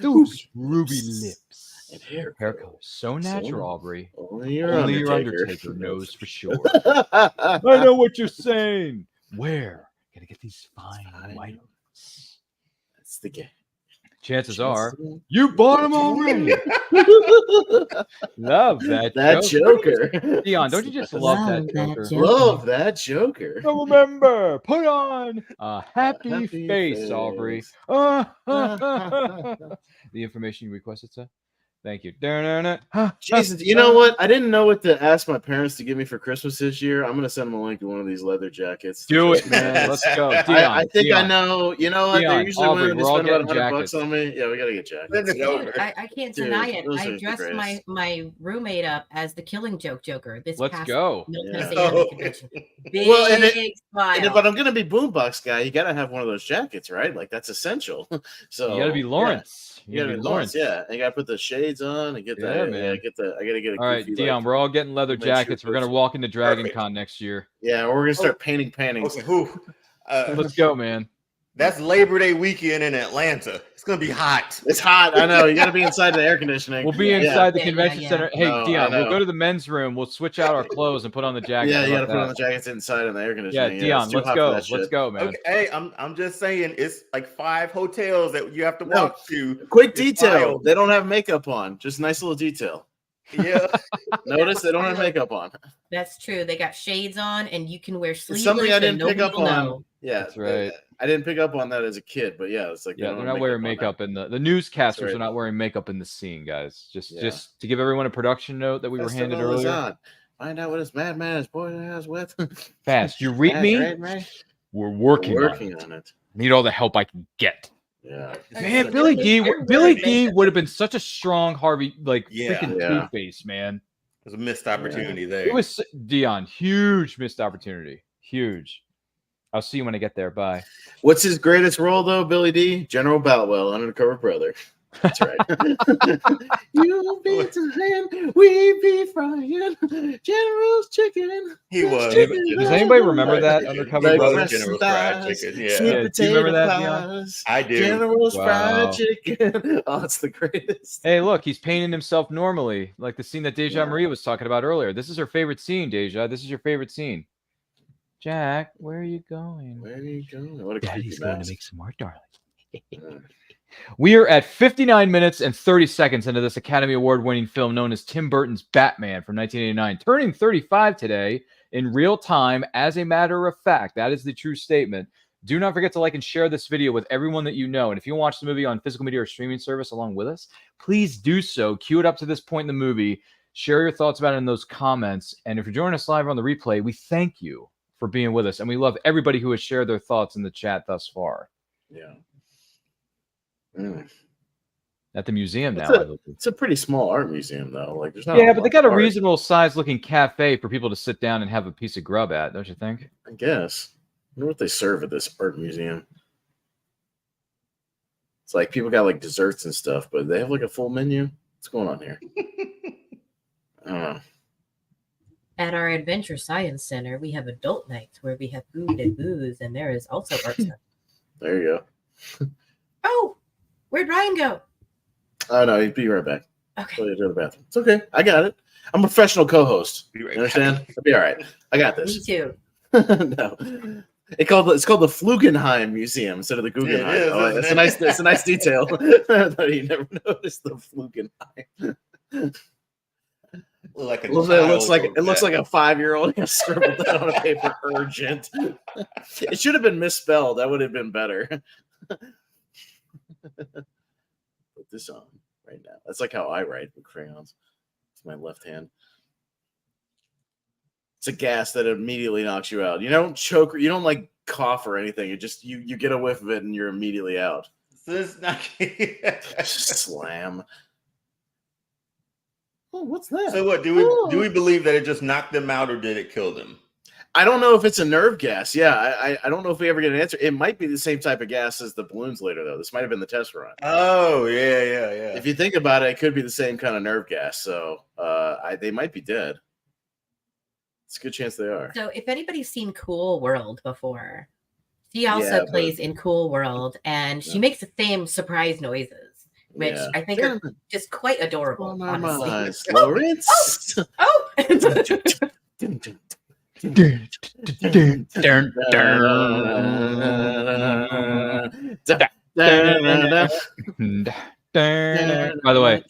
Those ruby lips
and hair
color. So natural, Aubrey.
Only your
Undertaker knows for sure. I know what you're saying. Where? Gotta get these fine white ones.
That's the game.
Chances are you bought them already. Love that
Joker.
Dion, don't you just love that Joker?
Love that Joker.
So remember, put on a happy face, Aubrey. The information you requested, sir. Thank you.
Jesus, you know what? I didn't know what to ask my parents to give me for Christmas this year. I'm gonna send them a link to one of these leather jackets.
Do it, man. Let's go. Dion,
I think
Dion.
I know. You know what?
Dion,
They're usually
Aubrey,
willing to
we're all
spend about
getting
$100 on me. Yeah, we gotta get jackets.
Dude, I can't deny it.
those
I
are
dressed
the
my, my roommate up as the Killing Joke Joker. This
Let's
past
go.
Milton
Yeah.
Sands convention. Big
Well,
smile.
and if I'm gonna be Boombox guy, you gotta have one of those jackets, right? Like that's essential. So
You gotta be Lawrence.
You gotta be Lawrence. Yeah, and you gotta put the shades on and get
Yeah,
that.
man.
Yeah, I gotta get a
All right,
goofy,
Dion,
like,
we're all getting leather
make sure
jackets. We're gonna
those-
walk into Dragon
Perfect.
Con next year.
Yeah, we're gonna start painting paintings.
Okay,
Let's go, man.
That's Labor Day weekend in Atlanta. It's gonna be hot.
It's hot. I know. You got to be inside the air conditioning.
We'll be inside the
Yeah,
convention
yeah.
center. Hey,
No, I
Dion, we'll
know.
go to the men's room. We'll switch out our clothes and put on the jackets.
Yeah,
How
you got to
about
put on the
that?
jackets inside in the air
Yeah,
conditioning.
Dion,
it's too
let's
hot for
go.
that
Let's
shit.
go, man.
Okay, hey, I'm just saying it's like 5 hotels that you have to
No,
walk to.
Quick
It's
detail:
wild.
they don't have makeup on. Just nice little detail.
Yeah.
Notice they don't have makeup on.
That's true. They got shades on, and you can wear
It's
sleeveless.
something I
and
didn't pick
nobody
up
will
on.
know.
Yeah,
That's right.
I didn't pick up on that as a kid, but yeah, it's like
Yeah,
don't
they're
have
not wearing
on
makeup
that.
in the newscasters
right.
are not wearing makeup in the scene, guys. Just
Yeah.
just to give everyone a production note that we were handed
Festival is
earlier.
on. Find out what his madman is boiling ass with.
Fast. You read
That's
me?
right, right.
We're working,
Working
on it.
on it.
Need all the help I can get.
Yeah.
Man, Billy D would have been such a strong Harvey, like
Yeah.
freaking
Yeah.
Two-Face, man.
There's a missed opportunity there.
It was Dion, huge missed opportunity. Huge. I'll see you when I get there. Bye.
What's his greatest role though, Billy D? General Boutwell, Undercover Brother. That's right. You be dying, we be frying. General's chicken.
He was.
Does anybody remember that Undercover
Like
Brother?
fresh
General's fried
thighs,
chicken, yeah.
sweet
Yeah, do you
potato
remember that, Dion?
pies,
I do.
General's
Wow.
fried chicken. Oh, it's the greatest.
Hey, look, he's painting himself normally, like the scene that Deja Marie was talking about earlier. This is her favorite scene, Deja. This is your favorite scene. Jack, where are you going?
Where are you going? What a
Daddy's
creepy
going to
mask.
make some more, darling. We are at 59 minutes and 30 seconds into this Academy Award-winning film known as Tim Burton's Batman from 1989, turning 35 today in real time. As a matter of fact, that is the true statement. Do not forget to like and share this video with everyone that you know. And if you watch the movie on physical media or streaming service along with us, please do so. Cue it up to this point in the movie. Share your thoughts about it in those comments. And if you're joining us live on the replay, we thank you for being with us. And we love everybody who has shared their thoughts in the chat thus far.
Yeah. Mm.
At the museum now.
It's a pretty small art museum, though. Like, there's not.
Yeah, but they got a
art,
reasonable size looking cafe for people to sit down and have a piece of grub at, don't you think?
I guess. I wonder what they serve at this art museum. It's like people got like desserts and stuff, but they have like a full menu. What's going on here? I don't know.
At our Adventure Science Center, we have adult nights where we have food and booze, and there is also art stuff.
There you go.
Oh, where'd Ryan go?
Oh no, he'd be right back.
Okay.
Go to the bathroom. It's okay. I got it. I'm a professional co-host.
Be right
You understand? I'll be all right. I got
Me
this.
too.
No. It's called the Flugenheim Museum instead of the Guggenheim.
It is,
Oh,
isn't
it's
it?
a nice detail that you never noticed the Flugenheim.
Like
It looks like a 5-year-old scribbled that on a paper. Urgent. It should have been misspelled. That would have been better. Put this on right now. That's like how I write with crayons. It's my left hand. It's a gas that immediately knocks you out. You don't choke, you don't like cough or anything. It just you get a whiff of it and you're immediately out.
So it's not.
Slam. Oh, what's that?
So what do we believe that it just knocked them out, or did it kill them?
I don't know if it's a nerve gas. Yeah, I don't know if we ever get an answer. It might be the same type of gas as the balloons later, though. This might have been the test run.
Oh yeah.
If you think about it, it could be the same kind of nerve gas. So they might be dead. It's a good chance they are.
So if anybody's seen Cool World before, she also
Yeah,
plays in Cool World, and she makes the same surprise noises, which
Yeah.
I think are just quite adorable.
On my
Honestly.
mind, Lawrence.
Oh!
By the way,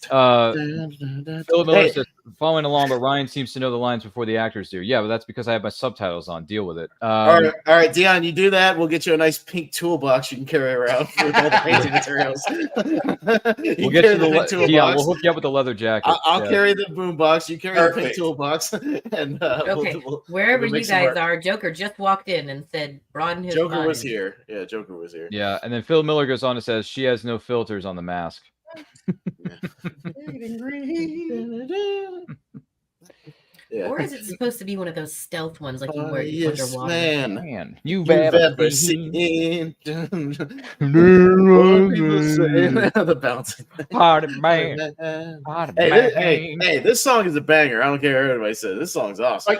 Philip Miller says, following along, but Ryan seems to know the lines before the actors do. Yeah, but that's because I have my subtitles on. Deal with it.
All right, Dion, you do that. We'll get you a nice pink toolbox you can carry around with all the painting materials.
We'll get you the Dion. We'll hook you up with the leather jacket.
I'll carry the boom box. You carry the pink toolbox. And
okay, wherever you guys are, Joker just walked in and said, "Broaden his
Joker
mind."
was here. Yeah, Joker was here.
Yeah, and then Phil Miller goes on and says she has no filters on the mask.
Yeah.
Or is it supposed to be one of those stealth ones like you wear
yes,
underwater?
Man, you've
ever seen the bouncing
party man.
Hey, this song is a banger. I don't care what everybody says. This song's awesome.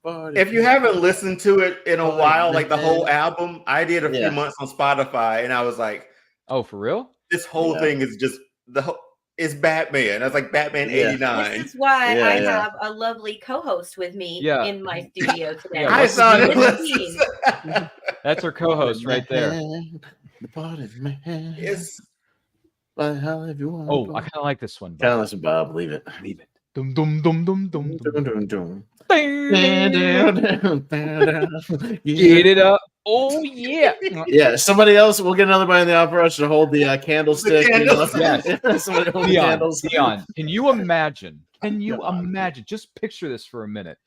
If you haven't listened to it in a while, like the whole album, I did a few months on Spotify, and I was like,
"Oh, for real?
This whole thing is just it's Batman." I was like, Batman '89.
This is why I have a lovely co-host with me in my studio today.
I thought it was.
That's her co-host right there.
The party man.
Yes.
Oh, I
kind of like this one.
Kind of listen, Bob. Leave it.
Leave it. Dum dum dum dum dum dum dum. Get it up. Oh yeah.
Yeah. Somebody else. We'll get another body in the opera to hold the candlestick. Somebody hold the candles.
Dion, can you imagine? Can you imagine? Just picture this for a minute.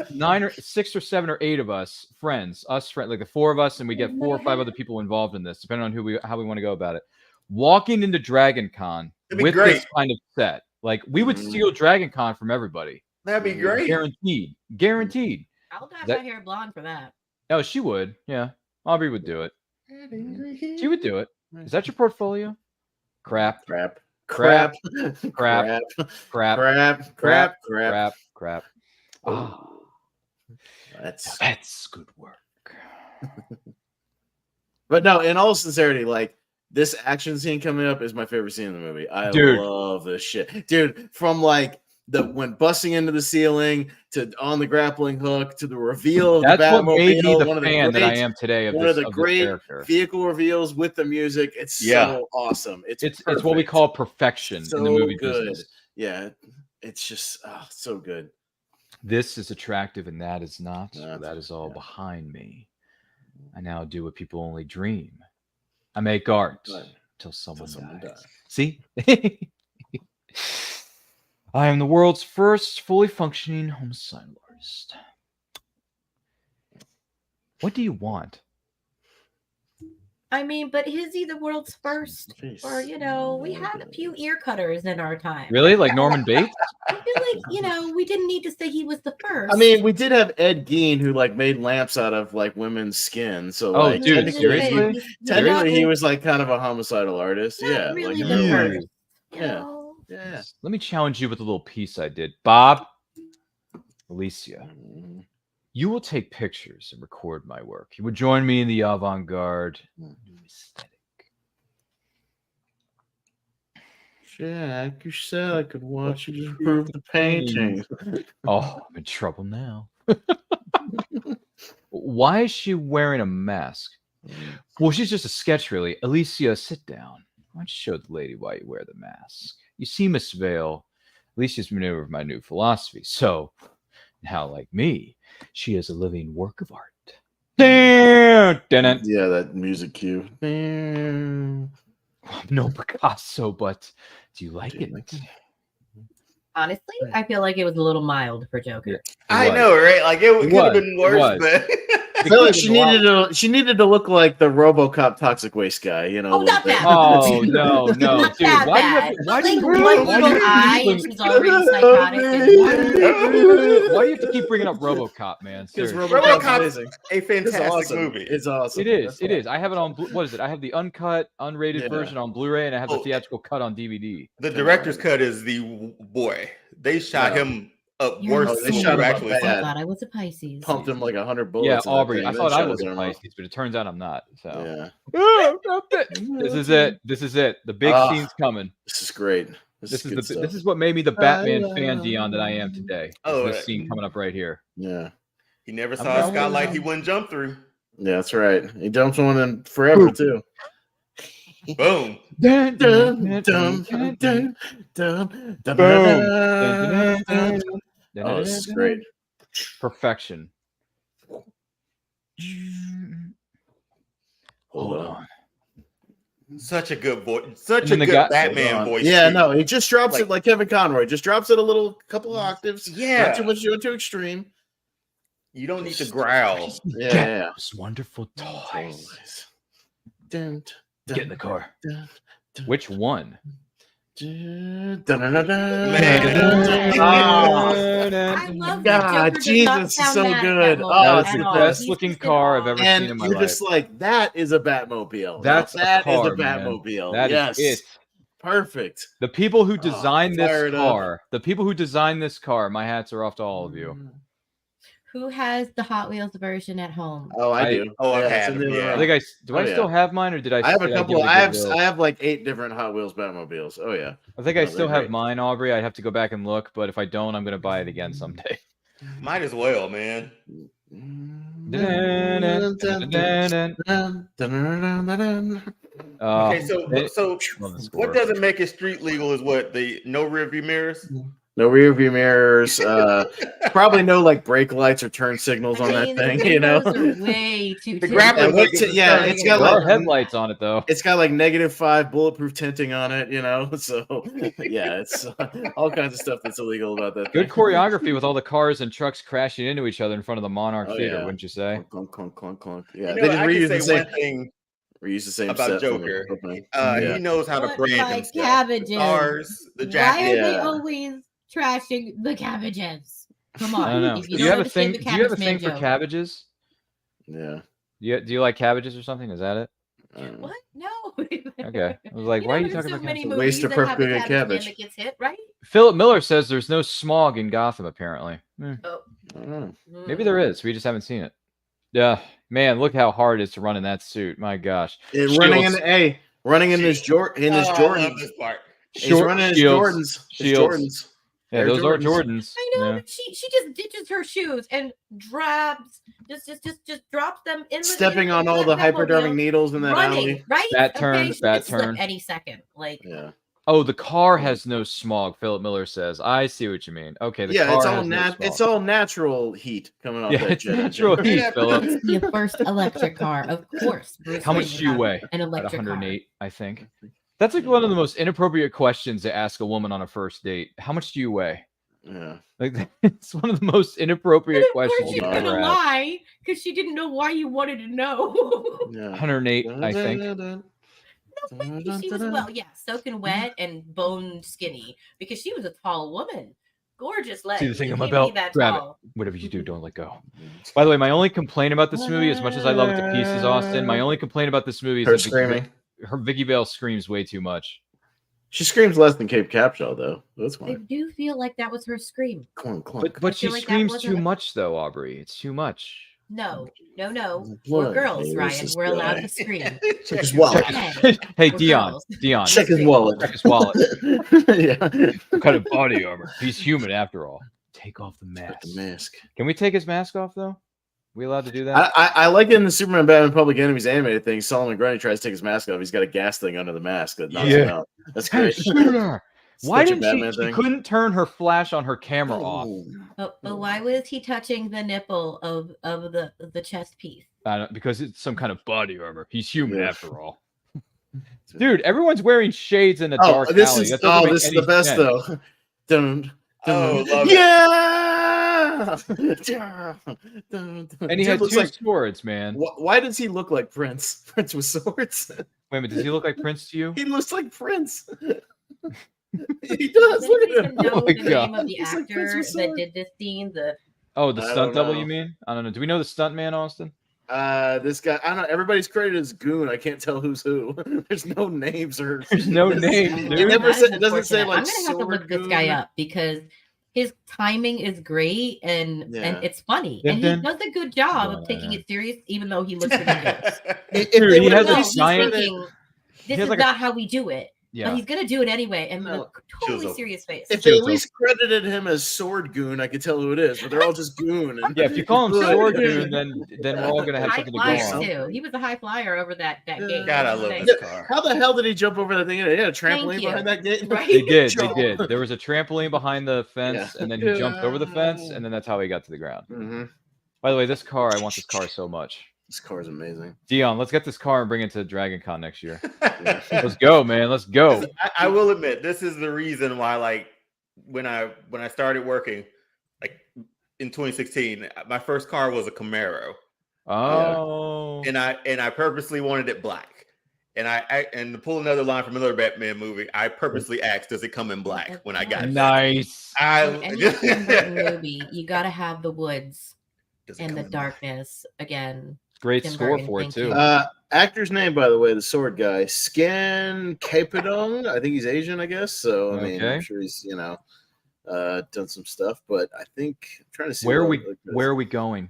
9 or 6 or 7 or 8 of us, friends, like the 4 of us, and we get 4 or 5 other people involved in this, depending on how we want to go about it. Walking into Dragon Con with this kind of set. Like, we would steal Dragon Con from everybody.
That'd be great.
Guaranteed.
I'll dye my hair blonde for that.
Oh, she would. Yeah. Aubrey would do it. She would do it. Is that your portfolio? Crap. Oh, that's good work.
But no, in all sincerity, like, this action scene coming up is my favorite scene in the movie. I love this shit. Dude, from like when busting into the ceiling to on the grappling hook to the reveal of
that's
the Batmobile.
What made me the fan that I am today.
One of the great vehicle reveals with the music. It's so awesome. It's
what we call perfection in the movie business.
Yeah, it's just so good.
This is attractive and that is not. So that is all behind me. I now do what people only dream. I make art until someone dies. See? I am the world's first fully functioning homicidal artist. What do you want?
I mean, but is he the world's first? Or, we had a few ear cutters in our time.
Really? Like Norman Bates?
I feel like, we didn't need to say he was the first.
I mean, we did have Ed Gein who like made lamps out of like women's skin. So
dude, seriously?
Technically he was like kind of a homicidal artist.
Not really the first.
Yeah.
Let me challenge you with a little piece I did. Bob, Alicia, you will take pictures and record my work. You would join me in the avant-garde new aesthetic.
Jack, you said I could watch you improve the painting.
Oh, I'm in trouble now. Why is she wearing a mask? Well, she's just a sketch, really. Alicia, sit down. Why don't you show the lady why you wear the mask? You see, Miss Vale, Alicia's maneuver of my new philosophy. So, now, like me, she is a living work of art.
Yeah, that music cue.
No Picasso, but do you like it?
Honestly, I feel like it was a little mild for Joker.
I know, right? Like it could have been worse, but
I feel like she needed to look like the RoboCop toxic waste guy,
Oh, not that.
Oh no, dude!
Why do you
have to keep bringing up RoboCop, man?
Because RoboCop's
a fantastic movie.
It's awesome.
It is. It is. I have it on. What is it? I have the uncut, unrated version on Blu-ray, and I have the theatrical cut on DVD.
The director's cut is the boy. They shot him up worse.
They shot him
actually.
up bad.
I thought I was a Pisces.
Pumped him like 100 bullets.
Yeah, Aubrey. I thought I was a Pisces, but it turns out I'm not. So this is it. This is it. The big scene's coming.
This is great. This
is what made me the Batman fan, Dion, that I am today. This scene coming up right here.
Yeah.
He never saw a skylight he wouldn't jump through.
Yeah, that's right. He jumps one in forever too.
Boom.
Dun, dun, dun, dun, dun, dun, dun, dun, dun. Oh, this is great.
Perfection.
Hold on.
Such a good voice. Such a good Batman voice.
Yeah,
too.
no, he just drops it like Kevin Conroy. Just drops it a couple of octaves.
Yeah.
Not too much, not too extreme.
You don't need to growl.
Yeah.
Those wonderful toys.
Dun, dun,
Get in the car.
dun, dun,
Which one?
dun, dun, dun, dun, dun.
I love that
God,
Joker does
Jesus,
not
it's
sound
so
mad at
good.
that
Oh,
moment
That
it's
at
was the
all.
best
He's
looking
just
car
in
I've ever
awe.
seen in my
You're
life.
just like, that is a Batmobile.
That's
Now,
a car,
a
man.
Batmobile.
That
yes.
is it.
Perfect.
The people who designed
fired
this
up.
car, my hats are off to all of you.
Who has the Hot Wheels version at home?
Oh, I do.
Oh, I've
Yeah,
had
it's in
them,
the other
yeah.
I
room.
think I still have mine, or did I?
I have a
did I
couple.
give it
I
Goodwill?
have like 8 different Hot Wheels Batmobiles. Oh yeah.
I think I
No,
still
they're
have
great.
mine, Aubrey. I'd have to go back and look, but if I don't, I'm gonna buy it again someday.
Might as well, man. Okay, so what doesn't make it street legal is what the no rear view mirrors.
No rear view mirrors. Probably no like brake lights or turn signals on that thing. You know,
those are way too.
The grappling hook is
yeah, it's got
There are
like
headlights on it though.
It's got like -5 bulletproof tinting on it. You know, so yeah, it's all kinds of stuff that's illegal about that.
Good
thing.
choreography with all the cars and trucks crashing into each other in front of the Monarch
Oh,
Theater,
yeah.
wouldn't you say?
Clunk, clunk, clunk, clunk. Yeah,
You
they
know,
just
I
reuse
can
the
say
same.
one thing
Reuse the same
about
set from the
Joker.
opening.
He knows how to
What
brand
about
himself.
cabbages?
The cars, the
Why
jacket.
are they
Yeah.
always trashing the cabbages? Come on.
I don't know.
If
Do you have a
understand
thing?
the
Do you have a
Cabbage
thing
Man
for
joke-
cabbages?
Yeah.
Do you like cabbages or something? Is that it?
What? No.
Okay. I was like, why are you
there's
talking
so
about
many
cabbages?
movies
Waste of
that have a
perfectly good
cabbage man
cabbage.
that gets hit, right?
Philip Miller says there's no smog in Gotham. Apparently,
Oh.
maybe there is. We just haven't seen it. Yeah, man, look how hard it is to run in that suit. My gosh,
Running in
Shields.
running in his Jordan.
I love this part.
He's running his Jordans. His
Shields.
Jordans.
Yeah,
Air
those are
Jordans.
Jordans.
I know,
Yeah.
but she just ditches her shoes and drops just drops them in the
Stepping on all the hypodermic needles in that
running,
alley.
right?
That turn,
she
that
could slip
turn.
any second. Like
Yeah.
Oh, the car has no smog. Philip Miller says. I see what you mean. Okay, the
Yeah,
car
it's all
has no smog.
it's all natural heat coming off
Yeah,
that
it's
jet.
natural heat, Philip.
It's the first electric car, of course. Bruce
How
Wayne
much
would
do you
have
weigh?
An
At
electric
108, I think. That's like one of the most inappropriate questions to ask a woman on a first date. How much do you weigh?
Yeah.
Like it's one of the most inappropriate
of
questions
course
you
you're
could
gonna
ever ask.
lie because she didn't know why you wanted to know.
Yeah.
108, I think.
She was soaking wet and bone skinny because she was a tall woman. Gorgeous legs.
See the thing
You
on my
can't
belt.
be that
Grab
tall.
it. Whatever you do, don't let go. By the way, my only complaint about this movie, as much as I love it to pieces, Austin, my only complaint about this movie is
Her
that
screaming.
Her Vicky Vale screams way too much.
She screams less than Cape Capshaw, though. That's
I
fine.
do feel like that was her scream.
Clunk, clunk.
But she
feel like that
screams
wasn't
too
a-
much, though, Aubrey. It's too much.
No. We're
Blood
girls,
is
Ryan.
this
We're allowed
guy.
to scream.
Check his wallet.
Okay.
Hey,
We're
Dion.
girls.
Dion.
Check his wallet.
Check his wallet.
Yeah.
What kind of body armor? He's human after all. Take off the mask.
The mask.
Can we take his mask off, though? We allowed to do that?
I like it in the Superman Batman Public Enemies animated thing. Solomon Grundy tries to take his mask off. He's got a gas thing under the mask that knocks him out. That's
Hey,
great.
shooter! Why
Such a
didn't
Batman
she
thing.
couldn't turn her flash on her camera off?
But why was he touching the nipple of the chest piece?
Because it's some kind of body armor. He's human
Yeah.
after all. Dude, everyone's wearing shades in a
Oh,
dark
this
alley.
is
That doesn't make
this is
any
the best
sense.
though. Dun,
Oh,
dun,
love it.
yeah.
And he had two swords, man.
Why does he look like Prince? Prince with swords.
Wait a minute, does he look like Prince to you?
He looks like Prince. He does. Look at him.
Know
Oh my
the
God.
name of the
He's like Prince
actor
with
that
sword.
did this scene?
Oh, the
I
stunt
don't
double,
know.
you mean? I don't know. Do we know the stunt man, Austin?
This guy, I don't know. Everybody's credited as Goon. I can't tell who's who. There's no names or.
There's no names,
It
dude.
never
That is
said. It doesn't say
unfortunate.
like.
I'm gonna have to look
Sword
this guy
Goon.
up because his timing is great and it's funny and he
Dun,
does a good job of taking it serious even though he looks ridiculous.
If
Dude,
they
he
would've
has a
No,
done
he's
giant-
thinking, this
has
is
like a-
not how we do it. But he's gonna do it anyway, and
No.
with a totally serious face.
If they at least credited him as Sword Goon, I could tell who it is, but they're all just Goon. And
Yeah, if you call him Sword Goon, then we're all gonna have
high
something to go
flyer
on.
too. He was a high flyer over that gate.
God, I love this car.
How the hell did he jump over that thing? He had a trampoline
you.
behind that gate.
Right?
They did. There was a trampoline behind the fence,
Yeah.
and then he jumped over the fence, and then that's how he got to the ground.
Mm-hmm.
By the way, this car, I want this car so much.
This car is amazing.
Dion, let's get this car and bring it to Dragon Con next year. Let's go, man. Let's go.
I will admit, this is the reason why, like, when I started working, like in 2016, my first car was a Camaro.
Oh.
And I purposely wanted it black. And and to pull another line from another Batman movie, I purposely asked, "Does it come in black?" When I got it.
Nice.
In any Tim Burton movie, you got to have the woods and the darkness again.
Great
Tim
score
Burton,
for it
thank
too.
you.
Actor's name, by the way, the sword guy, Scan Keaton. I think he's Asian, I guess. So I mean, I'm sure he's done some stuff. But I think I'm trying to see
Where are we going?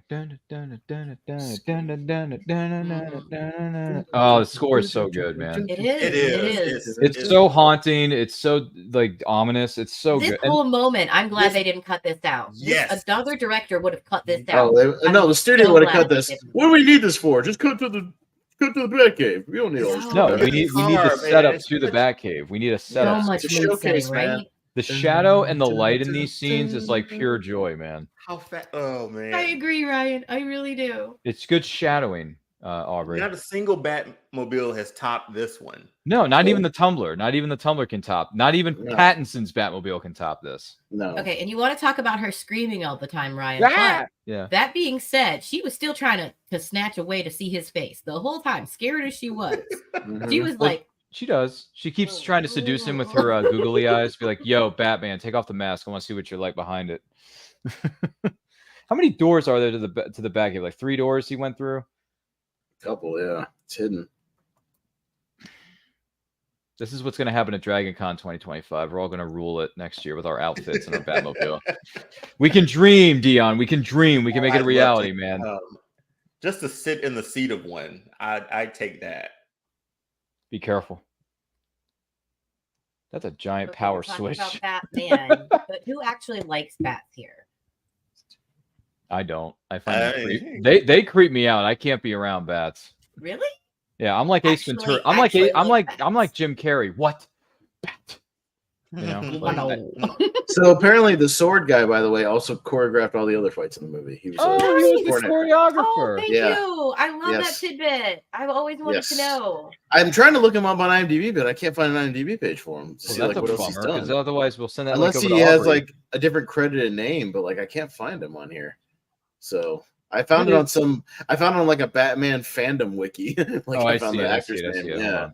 Oh, the score is so good, man.
It is.
It's so haunting. It's so like ominous. It's so
This
good.
whole moment, I'm glad they didn't cut this out.
Yes.
Another director would have cut this out.
No, the studio
so
would have
glad
cut this.
they didn't.
What do we need this for? Just cut to the Batcave. We don't need all this.
No, we need the
Car,
setup
man.
to the Batcave. We need a
So
setup.
much
It's a
mood
showcase,
setting, right?
man.
The shadow and the light in these scenes is like pure joy, man.
How fast? Oh man!
I agree, Ryan. I really do.
It's good shadowing, Aubrey.
Not a single Batmobile has topped this one.
No, not even the Tumbler. Not even the Tumbler can top. Not even Pattinson's Batmobile can top this.
No.
Okay, and you want to talk about her screaming all the time, Ryan.
Yeah.
But
Yeah.
that being said, she was still trying to snatch away to see his face the whole time, scared as she was. She was
Well,
like,
she does. She keeps trying to seduce him with her googly eyes. Be like, "Yo, Batman, take off the mask. I want to see what you're like behind it." How many doors are there to the back? Like 3 doors he went through.
Couple, yeah. It's hidden.
This is what's going to happen at Dragon Con 2025. We're all going to rule it next year with our outfits and our Batmobile. We can dream, Dion. We can dream. We can make it a reality, man.
Just to sit in the seat of one, I'd take that.
Be careful. That's a giant
okay,
power
we're talking
switch.
about Batman, but who actually likes bats here?
I don't. I find them they creep me out. I can't be around bats.
Really?
Yeah, I'm like Ace Ventura. I'm like Jim Carrey. What? Bat. You know.
So apparently, the sword guy, by the way, also choreographed all the other fights in the movie. He was,
he was the choreographer.
Oh, thank you. I love that tidbit. I've always wanted to know.
I'm trying to look him up on IMDb, but I can't find an IMDb page for him to see
That's
like what
a
else he's
bummer, 'cause
done.
otherwise, we'll send that.
Unless
link over
he
to
has
Aubrey.
like a different credited name, but like I can't find him on here. So I found it on like a Batman fandom wiki. Like I found the actor's name.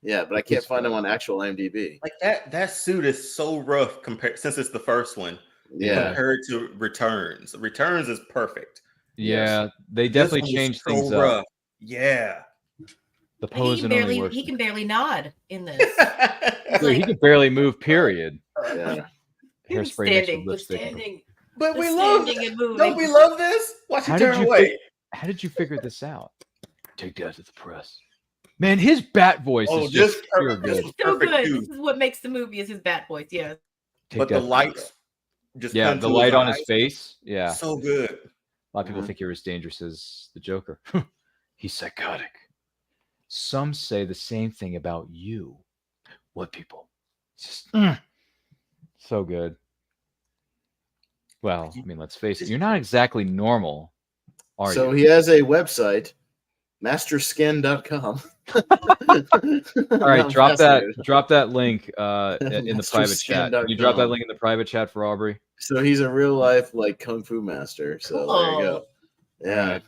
Yeah, but I can't find him on actual IMDb.
Like that suit is so rough compared since it's the first one.
Yeah.
Compared to Returns. Returns is perfect.
Yeah, they definitely changed things up.
Yeah.
The pose and only works.
He can barely nod in this.
Dude, he can barely move. Period.
Yeah.
Hairspray mixed with lipstick.
Standing.
But we
The
love
standing and moving.
Don't we love this? Watch it turn away.
How did you figure this out? Take that to the press. Man, his bat voice is just pure good.
So good. This is what makes the movie is his bat voice. Yeah.
But the lights just
the light on his face. Yeah.
So good.
A lot of people think you're as dangerous as the Joker. He's psychotic. Some say the same thing about you. What people? It's just so good. Well, I mean, let's face it. You're not exactly normal, are you?
So he has a website, masterskin.com.
All right, drop that link in the private chat. Can you drop that link in the private chat for Aubrey?
So he's a real life like kung fu master. So there you go. Yeah.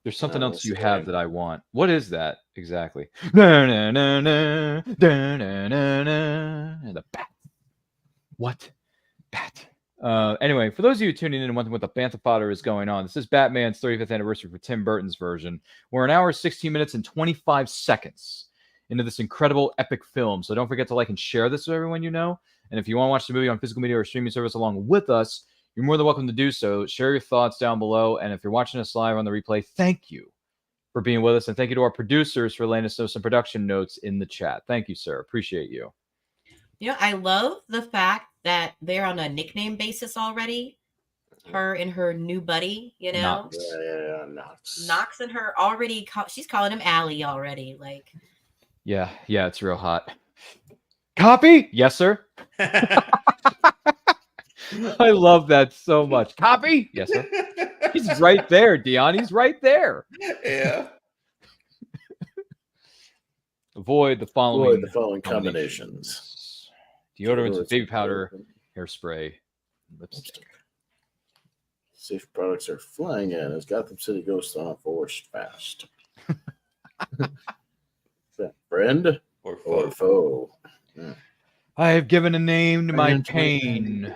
There's something else you have that I want. What is that exactly? And the bat. What? Bat. Anyway, for those of you tuning in and wondering what the Bantha fodder is going on, this is Batman's 35th anniversary for Tim Burton's version. We're an hour, 16 minutes, and 25 seconds into this incredible epic film. So don't forget to like and share this with everyone you know. And if you want to watch the movie on physical media or streaming service along with us, you're more than welcome to do so. Share your thoughts down below. And if you're watching us live on the replay, thank you for being with us. And thank you to our producers for letting us know some production notes in the chat. Thank you, sir. Appreciate you.
You know, I love the fact that they're on a nickname basis already. Her and her new buddy, you know,
Knox.
Yeah, Knox.
Knox and her already. She's calling him Allie already. Like,
Yeah, it's real hot. Copy? Yes, sir. I love that so much. Copy? Yes, sir. He's right there, Dion. He's right there.
Yeah.
Avoid the following
combinations.
Deodorants, baby powder, hairspray, lipstick.
Safe products are flying in as Gotham City goes on force fast. Is that friend or foe? Yeah.
I have given a name to my pain.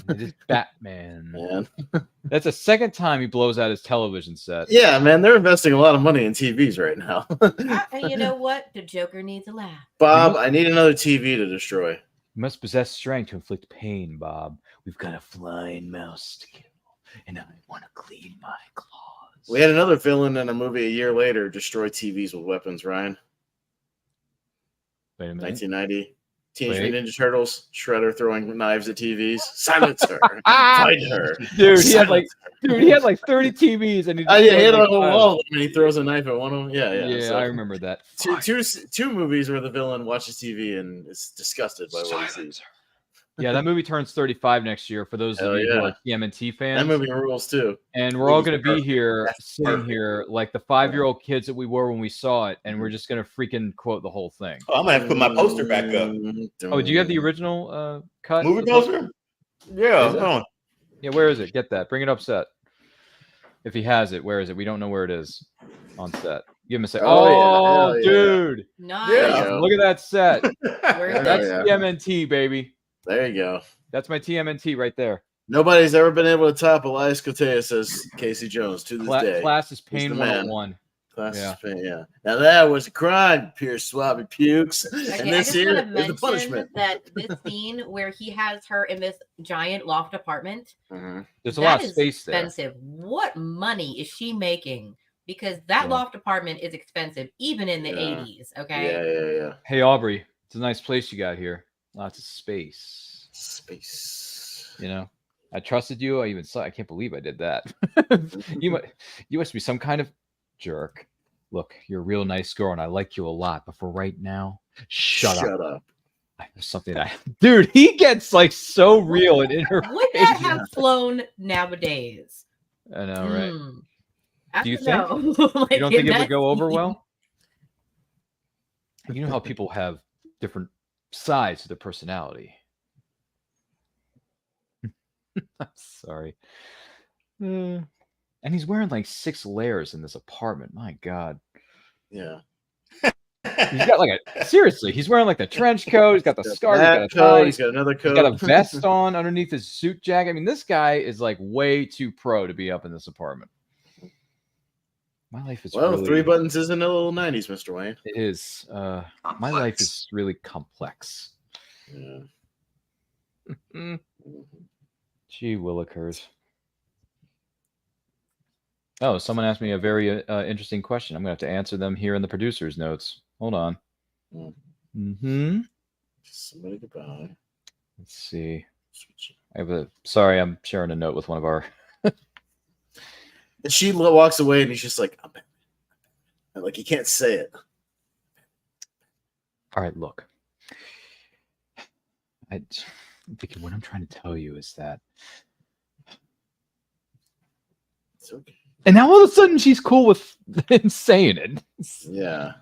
It is Batman.
Man.
That's the second time he blows out his television set.
Yeah, man, they're investing a lot of money in TVs right now.
and you know what? The Joker needs a laugh.
Bob, I need another TV to destroy.
You must possess strength to inflict pain, Bob. We've got a flying mouse to kill, and I want to clean my claws.
We had another villain in a movie a year later destroy TVs with weapons, Ryan.
Wait a minute.
1990. Teenage Mutant Ninja Turtles, Shredder throwing knives at TVs. Silence her. Find her.
Dude, he had like 30 TVs and he
hit on a wall and he throws a knife at one of them. Yeah.
So, I remember that.
Two movies where the villain watches TV and is disgusted by what he sees.
Yeah, that movie turns 35 next year for those of you who are TMNT fans.
That movie rules too.
And we're all going to be here, sitting here like the 5-year-old kids that we were when we saw it, and we're just going to freaking quote the whole thing.
Oh, I'm going to have to put my poster back up.
Oh, do you have the original cut?
Movie poster? Yeah.
Yeah, where is it? Get that. Bring it up set. If he has it, where is it? We don't know where it is on set. Give him a set. Oh, dude.
Nice.
Yeah. Look at that set. That's
Yeah.
TMNT, baby.
There you go.
That's my TMNT right there.
Nobody's ever been able to top Elias Koteas, says Casey Jones to this day.
Class is pain 101.
Class is pain, yeah. Now that was a crime, Pierce Swabby Pukes.
Okay,
And this here is the
mention
punishment.
that this scene where he has her in this giant loft apartment.
There's a lot of space there.
Expensive. What money is she making? Because that loft apartment is expensive, even in the 80s. Okay.
Yeah.
Hey, Aubrey, it's a nice place you got here. Lots of space. You know, I trusted you. I can't believe I did that. you must be some kind of jerk. Look, you're a real nice girl, and I like you a lot. But for right now, shut up. There's something dude, he gets like so real and in her
Would that have flown nowadays?
I know, right? Do you think?
Like,
you don't think it would go over well? You know how people have different sides to their personality. I'm sorry. And he's wearing like 6 layers in this apartment. My God.
Yeah.
He's got like seriously, he's wearing like the trench coat, he's got the scarf,
he's got another coat.
He's got a vest on underneath his suit jacket. I mean, this guy is like way too pro to be up in this apartment. My life is really...
3 buttons isn't a little 90s, Mr. Wayne.
It is. My life is really complex.
Yeah.
Gee willikers. Oh, someone asked me a very interesting question. I'm going to have to answer them here in the producer's notes. Hold on.
Somebody goodbye.
Let's see. Sorry, I'm sharing a note with one of our...
And she walks away, and he's just like, I'm Batman. And like, he can't say it.
All right, look. Vicky, what I'm trying to tell you is that...
It's okay.
And now all of a sudden she's cool with saying it.
Yeah.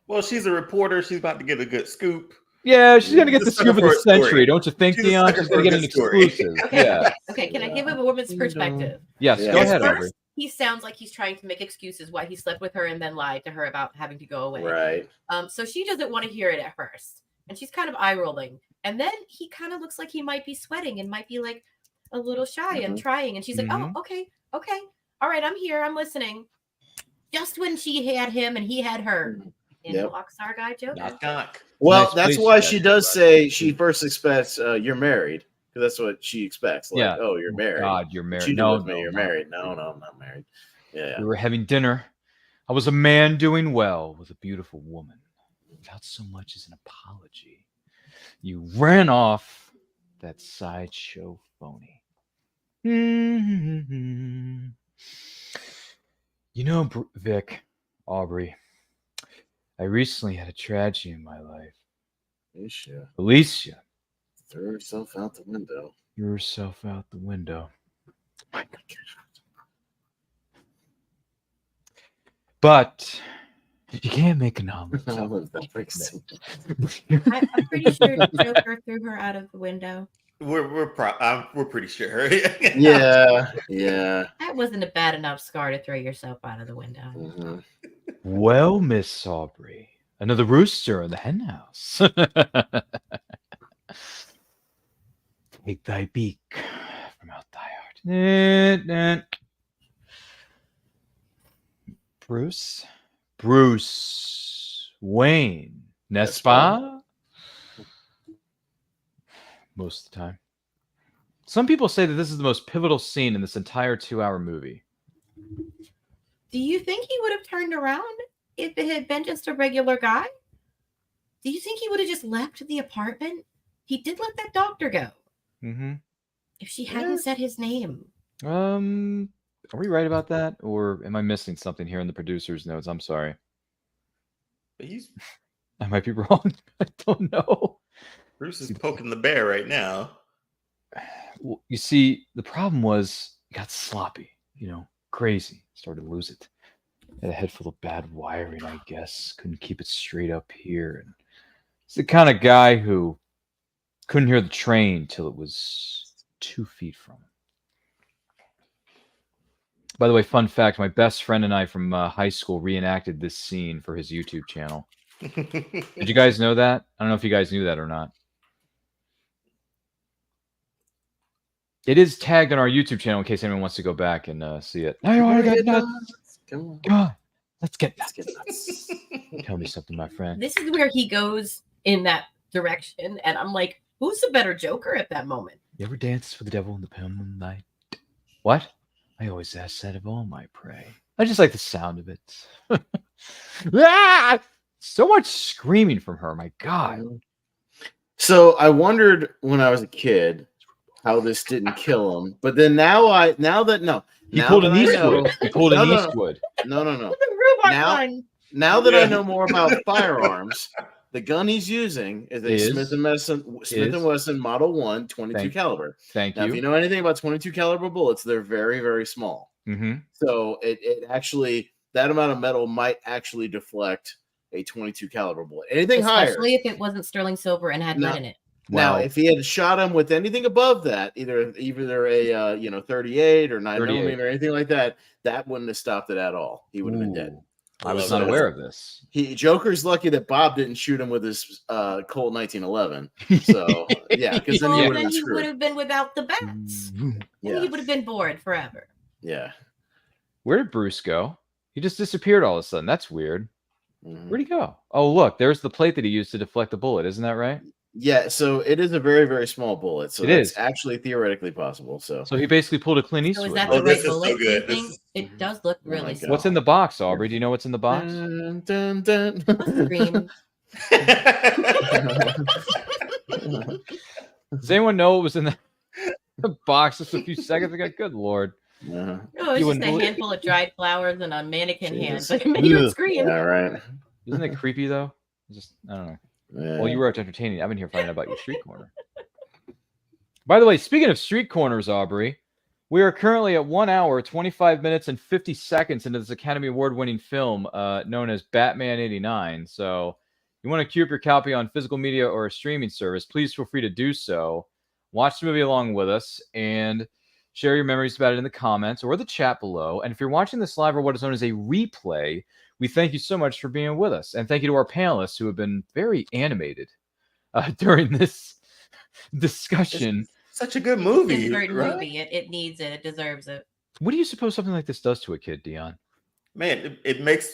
Well, she's a reporter. She's about to get a good scoop.
Yeah, she's going to get the scoop of the century. Don't you think, Dion? She's going to get an exclusive.
Okay, okay. Can I give him a woman's perspective?
Yes, go ahead, Aubrey.
He sounds like he's trying to make excuses why he slept with her and then lied to her about having to go away.
Right.
So she doesn't want to hear it at first. And she's kind of eye rolling. And then he kind of looks like he might be sweating and might be like a little shy and trying. And she's like, oh, okay. All right, I'm here. I'm listening. Just when she had him and he had her. And walks our guy Joker.
Knock.
Well, that's why she does say she first expects you're married. Because that's what she expects. Like, oh, you're married.
God, you're married.
You're married. No, I'm not married. Yeah.
We were having dinner I was a man doing well with a beautiful woman without so much as an apology. You ran off that sideshow phony. You know, Vic, Aubrey, I recently had a tragedy in my life. Alicia.
Threw herself out the window.
Threw herself out the window. My God. But you can't make an omelet.
I'm pretty sure Joker threw her out of the window.
We're pretty sure.
Yeah.
That wasn't a bad enough scar to throw yourself out of the window.
Mm-hmm.
Well, Miss Aubrey, another rooster in the hen house. Take thy beak from out thy heart. Bruce Wayne, n'est-ce pas? Most of the time. Some people say that this is the most pivotal scene in this entire 2-hour movie.
Do you think he would have turned around if it had been just a regular guy? Do you think he would have just left the apartment? He did let that doctor go.
Mm-hmm.
If she hadn't said his name.
Are we right about that? Or am I missing something here in the producer's notes? I'm sorry. I might be wrong. I don't know.
Bruce is poking the bear right now.
Well, you see, the problem was it got sloppy, crazy. Started to lose it. Had a head full of bad wiring, I guess. Couldn't keep it straight up here. And it's the kind of guy who couldn't hear the train till it was 2 feet from him. By the way, fun fact, my best friend and I from high school reenacted this scene for his YouTube channel. Did you guys know that? I don't know if you guys knew that or not. It is tagged on our YouTube channel in case anyone wants to go back and see it. I want to get nuts. Come on. Let's get nuts. Tell me something, my friend.
This is where he goes in that direction, and I'm like, who's the better Joker at that moment?
You ever dance with the devil in the pale moonlight? What? I always ask that of all my prey. I just like the sound of it. Ah! So much screaming from her. My God.
So I wondered when I was a kid how this didn't kill him, but then he
pulled an Eastwood. He pulled an Eastwood.
No.
The
Now that I know more about firearms, the gun he's using is a Smith & Wesson Model 1 22 caliber.
Thank you.
Now, if you know anything about 22 caliber bullets, they're very, very small.
Mm-hmm.
So it actually, that amount of metal might actually deflect a 22 caliber bullet. Anything higher,
especially if it wasn't sterling silver and had lead in it.
Now, if he had shot him with anything above that, either a 38 or 9mm or anything like that, that wouldn't have stopped it at all. He would have been dead.
I was not aware of this.
Joker's lucky that Bob didn't shoot him with his Colt 1911. So yeah, because then he would
have been without the bats. Yeah, he would have been bored forever.
Yeah.
Where did Bruce go? He just disappeared all of a sudden. That's weird.
Mm-hmm.
Where'd he go? Oh, look, there's the plate that he used to deflect the bullet. Isn't that right?
Yeah, so it is a very, very small bullet. So it's actually theoretically possible. So
he basically pulled a Clint Eastwood.
So is that the right bullet? It does look really small.
What's in the box, Aubrey? Do you know what's in the box?
Dun, dun, dun.
Does anyone know what was in the box just a few seconds ago? Good Lord.
No, it's just a handful of dried flowers and a mannequin hand, but it made you scream.
Yeah, right.
Isn't it creepy though? I don't know. Yeah. Well, you were entertaining. I've been here finding out about your street corner. By the way, speaking of street corners, Aubrey, we are currently at 1 hour, 25 minutes, and 50 seconds into this Academy Award-winning film known as Batman 89. So you want to queue up your copy on physical media or a streaming service, please feel free to do so. Watch the movie along with us and share your memories about it in the comments or the chat below. And if you're watching this live or what is known as a replay, we thank you so much for being with us. And thank you to our panelists who have been very animated during this discussion.
It's such a good movie.
It's a great movie. It needs it. It deserves it.
What do you suppose something like this does to a kid, Dion?
Man, it makes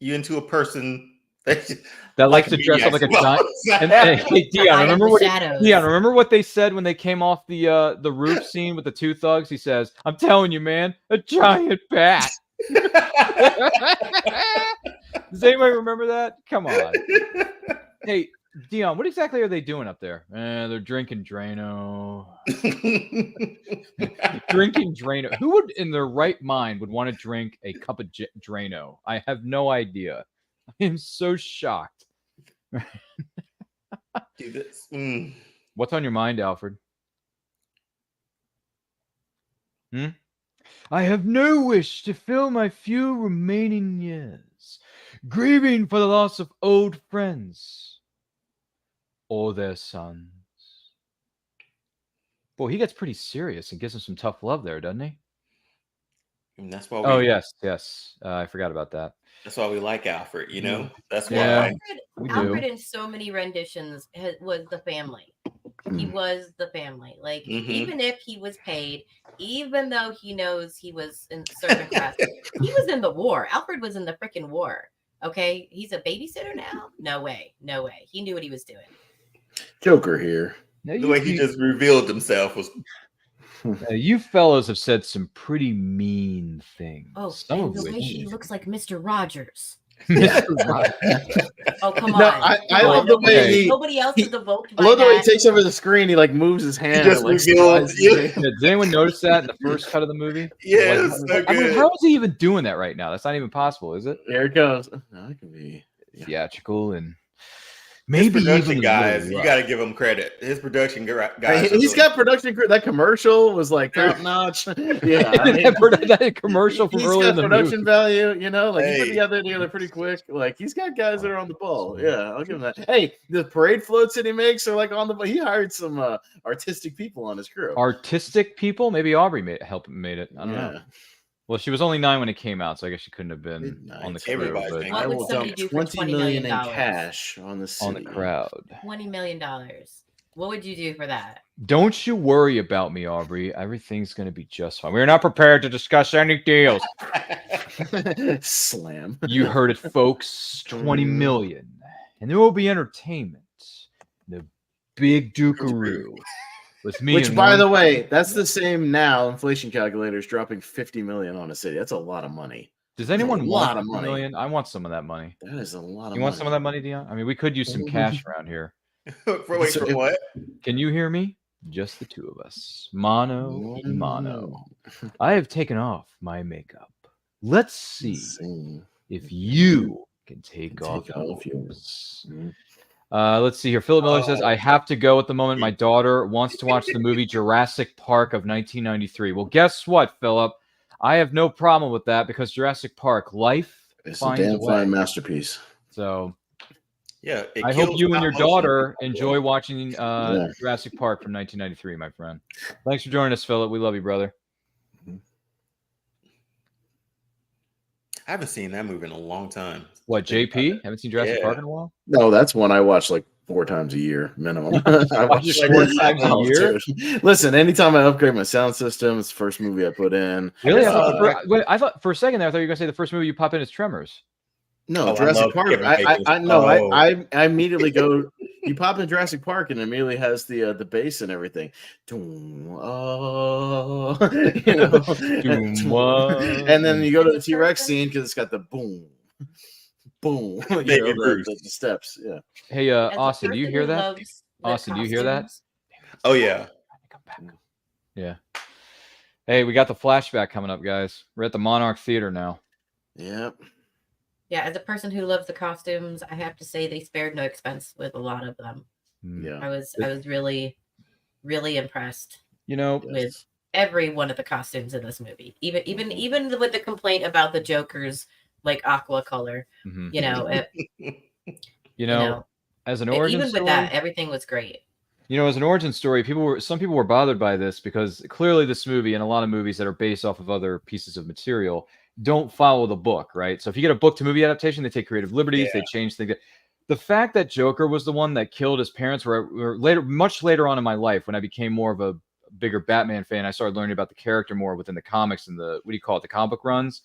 you into a person
that likes to dress up like a giant. Hey, Dion, remember what they said when they came off the roof scene with the two thugs? He says, "I'm telling you, man, a giant bat." Does anybody remember that? Come on. Hey, Dion, what exactly are they doing up there? They're drinking Drano. Drinking Drano. Who would, in their right mind, would want to drink a cup of Drano? I have no idea. I am so shocked. What's on your mind, Alfred? I have no wish to fill my few remaining years, grieving for the loss of old friends or their sons. Boy, he gets pretty serious and gives him some tough love there, doesn't he?
And that's why.
Oh yes. I forgot about that.
That's why we like Alfred. You know, that's why.
Yeah,
Alfred in so many renditions was the family. He was the family. Like, even if he was paid, even though he knows he was in servant class, he was in the war. Alfred was in the freaking war. Okay, he's a babysitter now. No way. He knew what he was doing.
Joker here.
The way he just revealed himself was.
You fellows have said some pretty mean things.
Oh,
some
and
of
the
which
way he looks like Mr. Rogers.
Oh,
come
no,
on.
I love the way
nobody else is evoked by
I love the way he
that.
takes over the screen. He like moves his hand.
He just
and, like,
reveals.
Did anyone notice that in the first cut of the movie?
Yeah,
Like,
it's so
I mean,
good.
how is he even doing that right now? That's not even possible, is it?
There it goes. No, it can be
theatrical and
His
maybe
production
even
guys,
a
you
little
got to
rough.
give him credit. His production guys.
He's got production. That commercial was like top notch. Yeah, I mean,
that commercial from
he's
earlier in
got
the
production
movie.
value. You know, like he put
Hey.
together pretty quick. Like he's got guys that are on the ball. Yeah, I'll give him that. Hey, the parade floats that he makes are like on the. He hired some artistic people on his crew.
Artistic people? Maybe Aubrey made it. I don't know.
Yeah.
Well, she was only 9 when it came out, so I guess she couldn't have been on the crew.
Everybody's
But
been-
What
I
would
will
somebody
dump
do for
$20 million in
$20
cash on the city.
on the crowd.
$20 million. What would you do for that?
Don't you worry about me, Aubrey. Everything's going to be just fine. We're not prepared to discuss any deals.
Slam.
You heard it, folks. 20 million. And there will be entertainment. The big Dukaroo. With me.
Which,
and
by
one-
the way, that's the same now. Inflation calculators dropping 50 million on a city. That's a lot of money.
Does anyone
a
want
lot of
50
money.
million? I want some of that money.
That is a lot of
You
money.
want some of that money, Dion? I mean, we could use some cash around here.
Wait, for what?
Can you hear me? Just the two of us. Mono and mono. I have taken off my makeup. Let's see if you can take off yours. Let's see here. Philip Miller says, I have to go at the moment. My daughter wants to watch the movie Jurassic Park of 1993. Well, guess what, Philip? I have no problem with that because Jurassic Park, life
It's a
finds
damn
a way.
fine masterpiece.
So
Yeah, it
I hope
kills
you and
stop
your
motion.
daughter enjoy watching Jurassic Park from 1993, my friend. Thanks for joining us, Philip. We love you, brother.
I haven't seen that movie in a long time.
What, JP? Haven't seen Jurassic
Yeah.
Park in a while?
No, that's one I watch like 4 times a year minimum. I watch
Just
it
4
like
times a year?
Listen, anytime I upgrade my sound system, it's the first movie I put in.
Really? I thought for a second there, I thought you were going to say the first movie you pop in is Tremors.
No,
Oh, I
Jurassic
love
Park.
Kevin
I
Bacon's-
know.
Oh.
I immediately go. You pop in Jurassic Park and it immediately has the bass and everything. Doom, oh, you know.
Doom,
and then you go to the T-Rex scene because it's got the boom, boom. You
Baby
know,
Bruce.
the steps. Yeah.
Hey,
As a
Austin, do you
person
hear
who
that?
loves the
Austin, do you hear that?
costumes,
Oh yeah.
Yeah. Hey, we got the flashback coming up, guys. We're at the Monarch Theater now.
Yep.
Yeah, as a person who loves the costumes, I have to say they spared no expense with a lot of them.
Yeah.
I was really, really impressed
You know,
with every one of the costumes in this movie. Even with the complaint about the Joker's like aqua color,
mhm.
you know,
you know, as an origin
even
story,
with that, everything was great.
you know, as an origin story, some people were bothered by this because clearly this movie and a lot of movies that are based off of other pieces of material don't follow the book, right? So if you get a book to movie adaptation, they take creative liberties, they change things. The fact that Joker was the one that killed his parents were later, much later on in my life, when I became more of a bigger Batman fan, I started learning about the character more within the comics and the the comic book runs.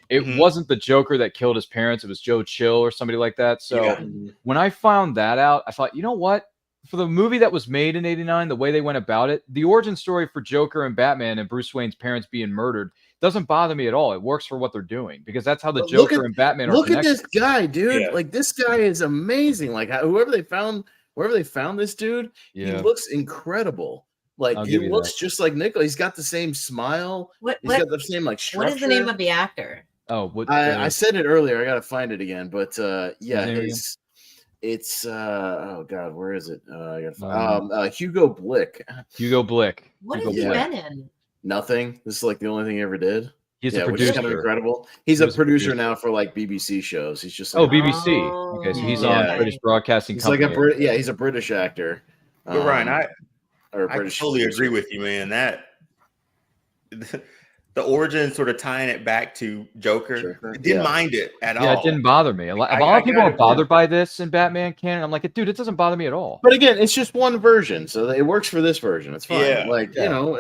It wasn't the Joker that killed his parents; it was Joe Chill or somebody like that. So when I found that out, I thought, you know what? For the movie that was made in '89, the way they went about it, the origin story for Joker and Batman and Bruce Wayne's parents being murdered doesn't bother me at all. It works for what they're doing because that's how the
But
Joker and Batman are
Look at
connected.
this guy, dude.
Yeah.
Like this guy is amazing. Like wherever they found this dude, he
Yeah.
looks incredible. Like
I'll
he
give you
looks
that.
just like Nickel. He's got the same smile.
What
He's got the same like structure.
what is the name of the actor?
Oh, what?
I said it earlier. I gotta find it again. But yeah,
There you
it's oh god, where is it? I gotta find Hugo Blick.
Hugo Blick.
What
Hugo
has he
Blick.
been in?
Nothing. This is like the only thing he ever did.
He's a
Which is kind of
producer.
incredible. He's a producer now for like BBC shows. He's just
Oh,
like,
BBC. Okay, so he's on
Yeah.
British Broadcasting
he's like
Company.
he's a British actor.
But Ryan,
or a
I
British
totally
producer.
agree with you, man. That the origin, sort of tying it back to Joker, didn't mind it at all.
Yeah, it didn't bother me. A lot of people are bothered by this in Batman canon. I'm like, dude, it doesn't bother me at all.
But again, it's just one version, so it works for this version. It's fine.
Yeah.
Like you know,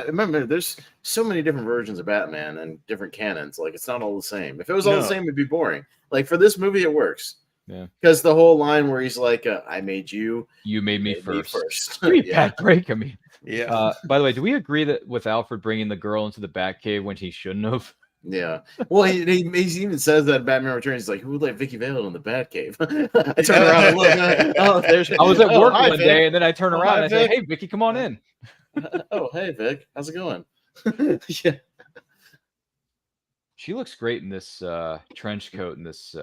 remember, there's so many different versions of Batman and different canons. Like it's not all the same. If it was all the same, it'd be boring. Like for this movie, it works.
Yeah.
Because the whole line where he's like, "I made you.
You made me first."
Yeah.
Bad break. I mean,
yeah.
By the way, do we agree that with Alfred bringing the girl into the Batcave when he shouldn't have?
Yeah. Well, he even says that in Batman Returns. He's like, "Who would let Vicky Vale in the Batcave?" I turn around and look. Oh, there's.
I was at work
hi,
one
Vic.
day, and then I turn
Oh,
around
hi,
and I say,
Vic.
"Hey, Vicky, come on in."
Oh, hey, Vic. How's it going? Yeah.
She looks great in this trench coat and this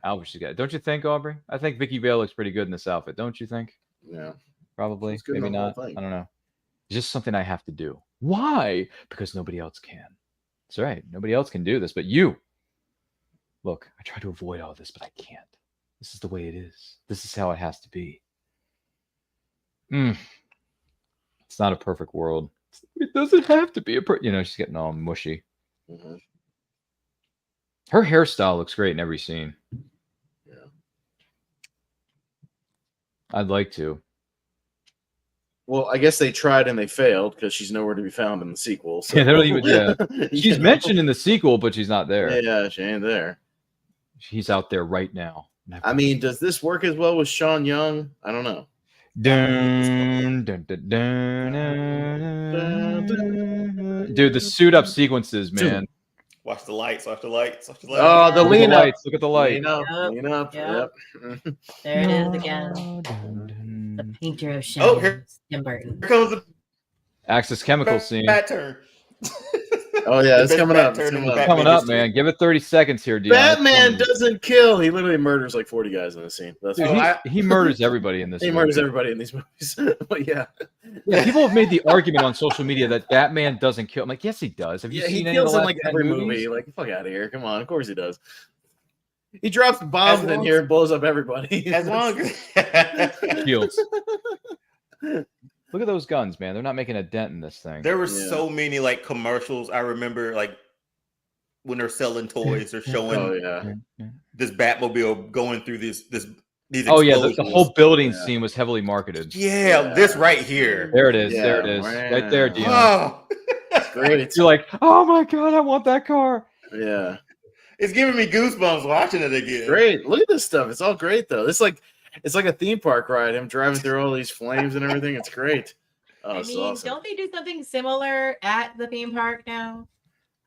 outfit she's got. Don't you think, Aubrey? I think Vicky Vale looks pretty good in this outfit. Don't you think?
Yeah.
Probably.
She's good in
Maybe
the whole
not.
thing.
I don't know. It's just something I have to do. Why? Because nobody else can. That's right. Nobody else can do this, but you. Look, I try to avoid all this, but I can't. This is the way it is. This is how it has to be. It's not a perfect world. It doesn't have to be a she's getting all mushy.
Mm-hmm.
Her hairstyle looks great in every scene.
Yeah.
I'd like to.
Well, I guess they tried and they failed because she's nowhere to be found in the sequel. So.
Yeah, they don't even. She's mentioned in the sequel, but she's not there.
Yeah, she ain't there.
She's out there right now.
I mean, does this work as well with Sean Young? I don't know.
Dun, dun, dun, dun, dun, dun. Dude, the suit up sequences, man.
Watch the lights. Watch the lights. Watch the lights.
Oh, the
Look at
lean
the
up.
lights. Look at the light.
Lean up. Lean up.
Yep.
Yep.
There it is again. The painter of shadows,
Oh, here
Tim Burton.
comes the
Axis chemical scene.
bat turn.
Oh yeah, it's
The best
coming
bat
up. It's
turn in
coming up.
Batman
Coming up,
history.
man. Give it 30 seconds here, Dion.
Batman doesn't kill. He literally murders like 40 guys in the scene. That's
Dude,
why.
he murders everybody in this.
He
movie.
murders everybody in these movies. But yeah.
Yeah, people have made the argument on social media that Batman doesn't kill. I'm like, yes, he does. Have you
Yeah, he
seen any of
kills
the
in
last
like
10
every
movies?
movie. Like, fuck out of here. Come on. Of course he does. He drops bombs
As
in
long
here and blows up everybody.
As long as
Shields. Look at those guns, man. They're not making a dent in this thing.
there were so many like commercials. I remember like when they're selling toys, they're showing
Oh yeah.
this Batmobile going through these
Oh yeah, the
explosions.
whole building scene was heavily marketed.
Yeah, this right here.
There it is.
Yeah,
There it is. Right there, Dion.
Oh,
It's great.
You're like, oh my god, I want that car.
Yeah.
it's giving me goosebumps watching it again.
Great. Look at this stuff. It's all great though. It's like a theme park ride. Him driving through all these flames and everything. It's great. Oh,
I
it's
mean,
awesome.
don't they do something similar at the theme park now?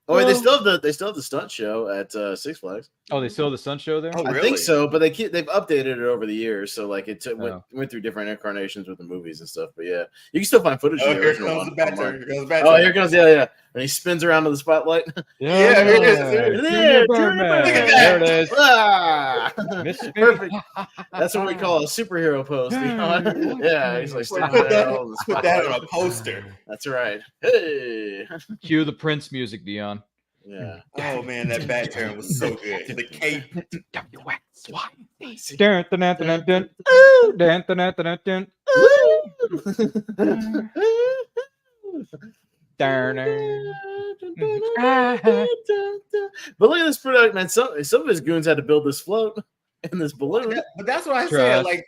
Oh, wait, they still have the stunt show at Six Flags.
Oh, they still have the Sun Show there?
Oh,
I
really?
think so, but they've updated it over the years, so like it
Oh.
went through different incarnations with the movies and stuff. But yeah, you can still find footage
Oh,
of the
here
original
comes
one
the bat
online.
turn. Here comes the bat
Oh,
turn.
here comes yeah, and he spins around to the spotlight.
Yeah, here it is.
There,
Birdman.
Birdman.
There it is.
Ah!
Mississippi.
Perfect. That's what we call a superhero pose. Leon. Yeah, he's like standing
Put
there
that,
holding the
put that
spotlight.
on a poster.
That's right. Hey.
Cue the Prince music, Dion.
Yeah.
Oh man, that bat turn was so good. The cape.
Dun, dun, dun, dun, dun. Ooh, dun, dun, dun, dun, dun. Dun, dun.
But look at this product, man. Some of his goons had to build this float and this balloon.
But that's what I
Trust.
said. Like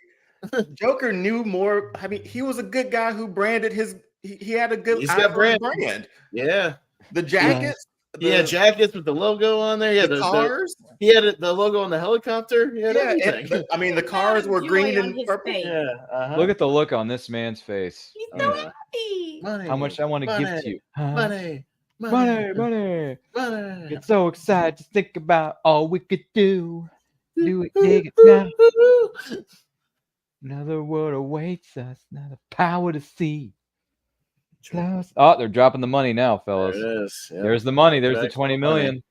Joker knew more. I mean, he was a good guy who branded his. He had a good
He's
eye
got
for his
brand.
brand.
Yeah.
The jackets.
Yeah, jackets with the logo on there. Yeah,
the cars.
He had the logo on the helicopter. He had everything.
I mean, the cars were
Joy
green
on
and
his
purple.
face.
Yeah. Uh-huh.
Look at the look on this man's face.
He's so happy.
Money,
How much I want to give
money,
to you.
money,
Money. Get so excited to think about all we could do. Do it, dig it now. Another world awaits us. Another power to see. Close. Oh, they're dropping the money now, fellas.
There it is. Yep.
There's the money. There's the 20 million.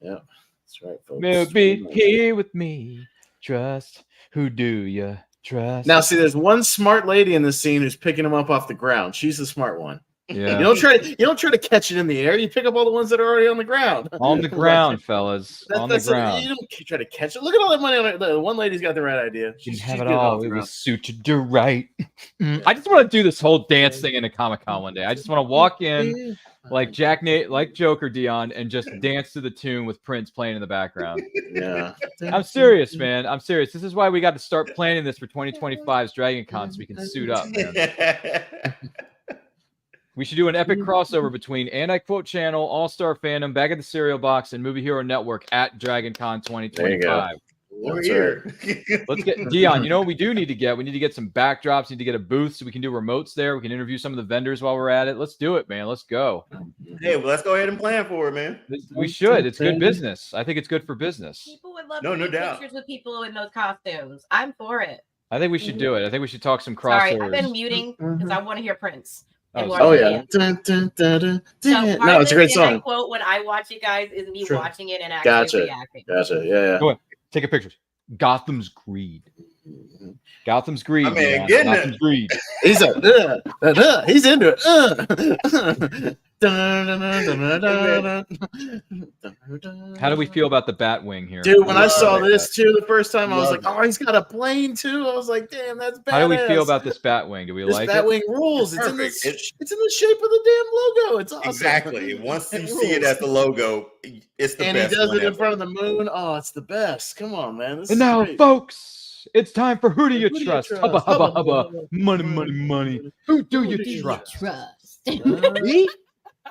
Yeah, that's right, folks.
Will be here with me. Trust. Who do you trust?
Now, see, there's one smart lady in this scene who's picking him up off the ground. She's the smart one.
Yeah.
You don't try to catch it in the air. You pick up all the ones that are already on the ground.
On the ground, fellas. On the ground.
You don't try to catch it. Look at all that money on it. The one lady's got the right idea.
You can have it all. It was suited to right. I just want to do this whole dance thing in a Comic-Con one day. I just want to walk in like like Joker Dion and just dance to the tune with Prince playing in the background.
Yeah.
I'm serious, man. I'm serious. This is why we got to start planning this for 2025's Dragon Con so we can suit up, man. We should do an epic crossover between And I Quote Channel, All-Star Fandom, Back at the Cereal Box, and Movie Hero Network at Dragon Con 2025.
We're here.
Let's get Dion. You know what we do need to get? We need to get some backdrops. Need to get a booth so we can do remotes there. We can interview some of the vendors while we're at it. Let's do it, man. Let's go.
Hey, well, let's go ahead and plan for it, man.
We should. It's good business. I think it's good for business.
People would love
No
to take
doubt.
pictures with people in those costumes. I'm for it.
I think we should do it. I think we should talk some crossovers.
Sorry, I've been muting because I want to hear Prince.
Oh yeah. No, it's a great song.
Quote when I watch it, guys, is me watching it and actually reacting.
Gotcha. Yeah.
Go on. Take a picture. Gotham's Greed. Gotham's Greed.
I mean, getting
Gotham's Greed.
He's he's into it.
How do we feel about the Batwing here?
Dude, when I saw this too the first time, I was like, oh, he's got a plane too. I was like, damn, that's badass.
How do we feel about this Batwing? Do we like it?
This Batwing rules. It's in the shape of the damn logo. It's awesome.
Exactly. Once you see it as the logo, it's the best.
And he does it in front of the moon. Oh, it's the best. Come on, man.
And now, folks, it's time for Who Do You Trust? Hubba, hubba, hubba. Money. Who do you trust? Me?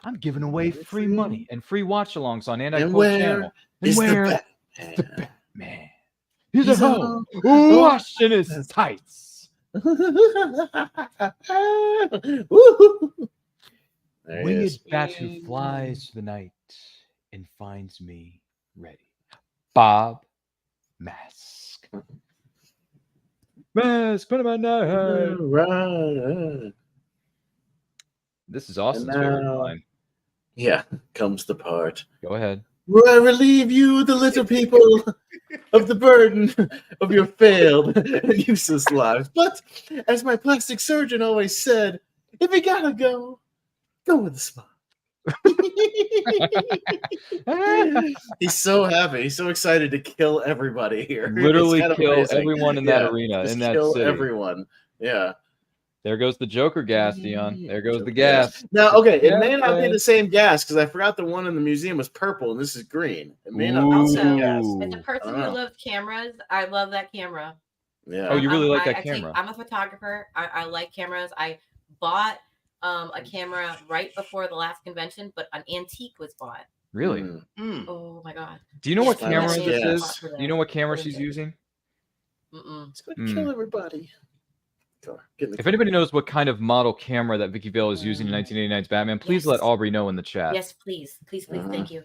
I'm giving away free money and free watch-alongs on And I Quote Channel. And where the Batman? He's at home washing his tights. Winged bat who flies to the night and finds me ready. Bob Mask. Put him on night.
Right.
This is Austin's favorite line.
Yeah, comes the part.
Go ahead.
Will I relieve you, the little people, of the burden of your failed and useless lives? But as my plastic surgeon always said, if you gotta go with the smile. He's so happy. He's so excited to kill everybody here.
Literally kill everyone in that arena, in that
kill
city.
Everyone. Yeah.
There goes the Joker gas, Dion. There goes the gas.
Now, okay, it may not be the same gas because I forgot the one in the museum was purple and this is green. It may not be the same gas.
As a person who loves cameras, I love that camera.
Yeah.
Oh, you really like that camera?
I'm a photographer. I like cameras. I bought a camera right before the last convention, but an antique was bought.
Really?
Oh my god.
Do you know what camera this is? Do you know what camera she's using?
It's going to kill everybody.
If anybody knows what kind of model camera that Vicky Vale is using in 1989's Batman, please let Aubrey know in the chat.
Yes, please. Thank you.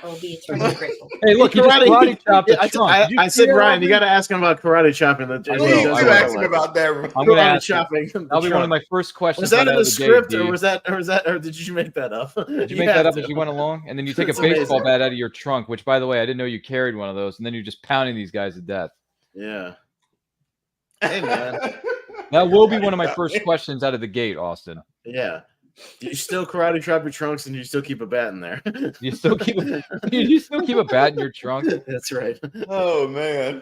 I'll be eternally grateful.
Hey, look, he just karate chopped the trunk.
I said, Ryan, you got to ask him about karate chopping.
I will. You ask him about that.
I'm going to ask
chopping.
That'll be one of my first questions.
Was that in the script, or did you make that up?
Did you make that up as you went along? And then you take a baseball bat out of your trunk, which, by the way, I didn't know you carried one of those, and then you're just pounding these guys to death.
Yeah. Hey, man.
That will be one of my first questions out of the gate, Austin.
Yeah. Do you still karate chop your trunks and you still keep a bat in there?
You still keep a bat in your trunk?
That's right.
Oh man.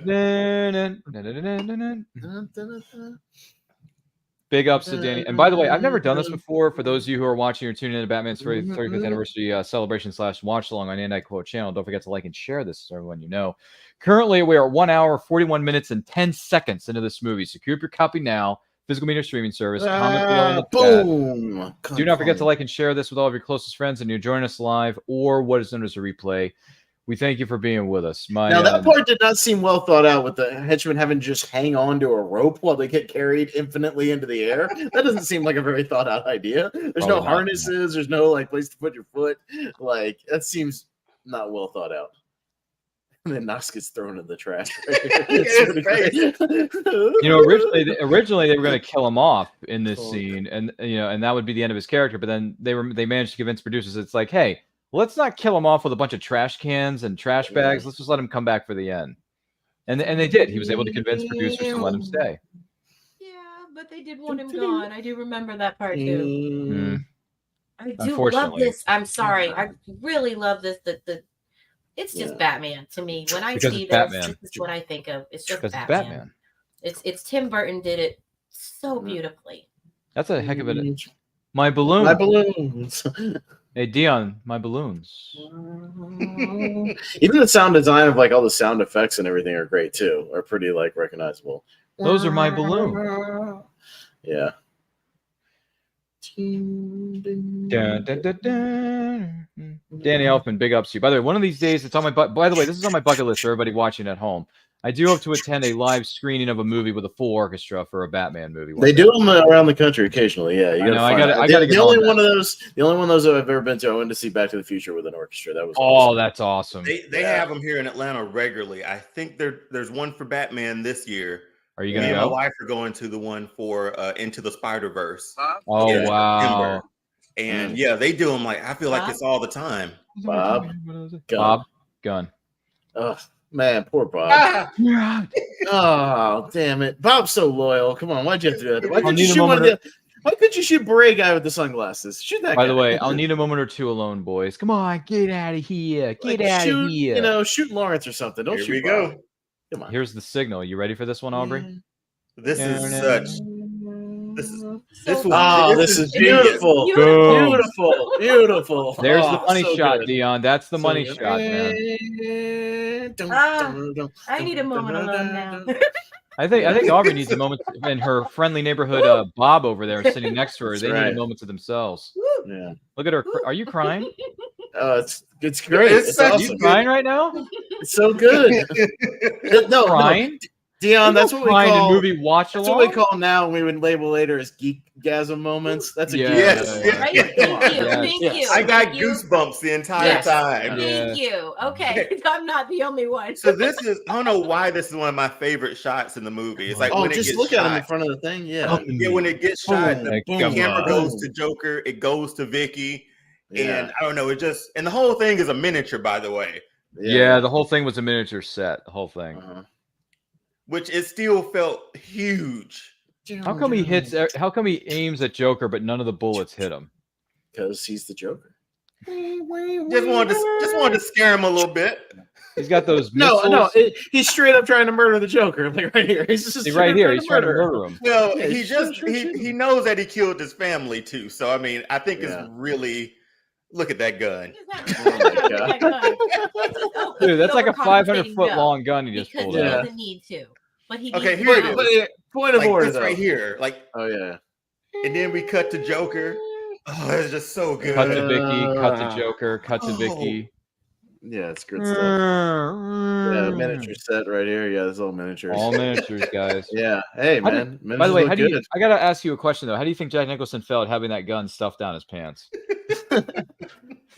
Big ups to Danny. And by the way, I've never done this before. For those of you who are watching or tuning in to Batman's 35th anniversary celebration / watch along on And I Quote Channel, don't forget to like and share this so everyone you know. Currently, we are 1 hour, 41 minutes, and 10 seconds into this movie. Secure your copy now. Physical media streaming service. Comment below in the chat. Do not forget to like and share this with all of your closest friends, and you're joining us live or what is known as a replay. We thank you for being with us. My
Now that part did not seem well thought out, with the henchmen having to just hang on to a rope while they get carried infinitely into the air. That doesn't seem like a very thought out idea. There's no harnesses. There's no like place to put your foot. Like that seems not well thought out. And then Knox gets thrown in the trash.
You know, originally they were going to kill him off in this scene, and and that would be the end of his character. But then they managed to convince producers, it's like, hey, let's not kill him off with a bunch of trash cans and trash bags. Let's just let him come back for the end. And they did. He was able to convince producers to let him stay.
Yeah, but they did want him gone. I do remember that part too. I do love this. I'm sorry. I really love this. It's just Batman to me. When I see this, this is what I think of. It's just Batman. It's Tim Burton did it so beautifully.
That's a heck of it. My balloons.
My balloons.
Hey Dion, my balloons.
Even the sound design of like all the sound effects and everything are great too. Are pretty like recognizable.
Those are my balloons.
Yeah.
Dun, dun, dun, dun. Danny Elfman, big ups to you. By the way, one of these days, it's on my by the way, this is on my bucket list for everybody watching at home. I do hope to attend a live screening of a movie with a full orchestra for a Batman movie.
They do them around the country occasionally. Yeah,
I gotta.
The only one of those that I've ever been to, I went to see Back to the Future with an orchestra. That was awesome.
That's awesome.
They have them here in Atlanta regularly. I think there's one for Batman this year.
Are you gonna go?
Me and my wife are going to the one for Into the Spider-Verse.
Oh wow!
September. And yeah, they do them like I feel like it's all the time.
Bob
Gunn.
Oh man, poor Bob. Oh damn it, Bob's so loyal. Come on, why'd you have to do that? Why couldn't you shoot Bray guy with the sunglasses? Shoot that guy.
By the way, I'll need a moment or two alone, boys. Come on, get out of here. Get out of here.
You know, shoot Lawrence or something. Don't shoot Bob.
Go.
Come on.
Here's the signal. You ready for this one, Aubrey?
This is such. This is
beautiful. Beautiful.
There's the money shot, good. Dion. That's the money shot, man.
I need a moment alone now.
I think Aubrey needs a moment, and her friendly neighborhood Bob over there sitting next to her. They need a moment to themselves.
Yeah.
Look at her. Are you crying?
It's great. It's awesome.
Are you crying right now?
It's so good. No,
crying.
Dion, that's what we call
movie Watchalong.
That's what we call now. We would label later as geekgasm moments. That's a
yes.
Right? Thank you.
I got goosebumps the entire time.
Thank you. Okay, I'm not the only one.
So this is I don't know why this is one of my favorite shots in the movie. It's like when it
just
gets
look
shot.
at him in front of the thing. Yeah,
when it gets shot, the camera goes to Joker. It goes to Vicky, and I don't know. It just and the whole thing is a miniature, by the way.
Yeah, the whole thing was a miniature set. The whole thing.
Which it still felt huge.
How come he hits? How come he aims at Joker, but none of the bullets hit him?
Because he's the Joker.
Just wanted to scare him a little bit.
He's got those missiles.
No, he's straight up trying to murder the Joker. Like right here, he's just
right here. He's trying to murder him.
Well, he knows that he killed his family too. So I mean, I think it's really. Look at that gun.
Oh my God.
Dude, that's like a 500-foot long gun he just pulled out.
He doesn't need to. But he
okay, here it is.
Point of order,
it's right here. Like,
oh yeah.
And then we cut to Joker. Oh, it's just so good.
Cut to Vicky, cut to Joker, cut to Vicky.
Yeah, it's good stuff. Yeah, miniature set right here. Yeah, it's all miniatures.
All miniatures, guys.
Yeah. Hey, man.
By the way, I gotta ask you a question though. How do you think Jack Nicholson felt having that gun stuffed down his pants?
Is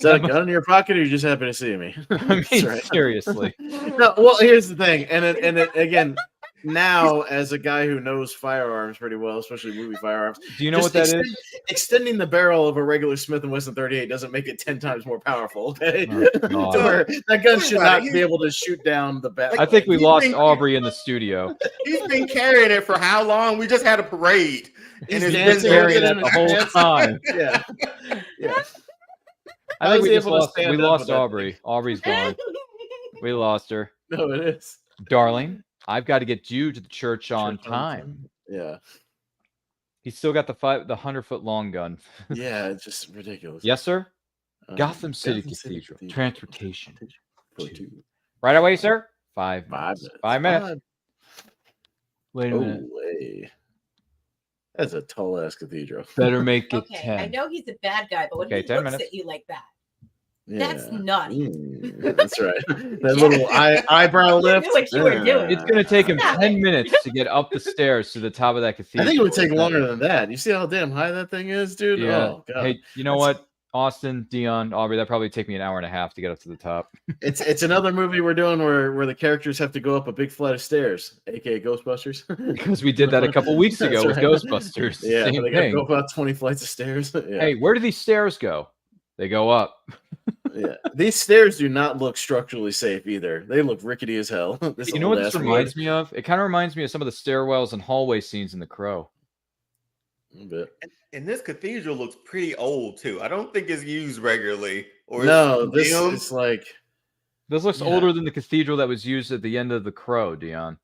that a gun in your pocket, or you just happy to see me?
I mean, seriously.
No. Well, here's the thing, and again. Now, as a guy who knows firearms pretty well, especially movie firearms,
do you know what that is?
Extending the barrel of a regular Smith & Wesson 38 doesn't make it 10 times more powerful. Okay, that gun should not be able to shoot down the bat.
I think we lost Aubrey in the studio.
He's been carrying it for how long? We just had a parade, and
he's been carrying it the whole time.
Yeah.
I think we lost Aubrey. Aubrey's gone. We lost her.
No, it is,
darling. I've got to get you to the church on time.
Yeah.
He's still got the 100-foot long gun.
Yeah, it's just ridiculous.
Yes, sir. Gotham City Cathedral. Transportation. Right away, sir. 5 minutes. 5 minutes. Wait a minute.
Way. That's a tall ass cathedral.
Better make it 10.
I know he's a bad guy, but when he looks at you like that. That's nutty.
That's right. That little eyebrow lift.
knew what you were doing.
It's going to take him
Stop
10
it.
minutes to get up the stairs to the top of that cathedral.
I think it would take longer than that. You see how damn high that thing is, dude?
Yeah.
Oh, God.
Hey, you know what? Austin, Dion, Aubrey, that probably take me an hour and a half to get up to the top.
It's another movie we're doing where the characters have to go up a big flight of stairs, aka Ghostbusters.
Because we did that a couple weeks ago with
right.
Ghostbusters.
Yeah,
Same
they got to
thing.
go about 20 flights of stairs. Yeah.
Hey, where do these stairs go? They go up.
Yeah, these stairs do not look structurally safe either. They look rickety as hell.
You know what this reminds me of? It kind of reminds me of some of the stairwells and hallway scenes in The Crow.
A bit.
And this cathedral looks pretty old too. I don't think it's used regularly. Or
No,
it's
this
filmed.
is like
This looks older than the cathedral that was used at the end of The Crow, Dion.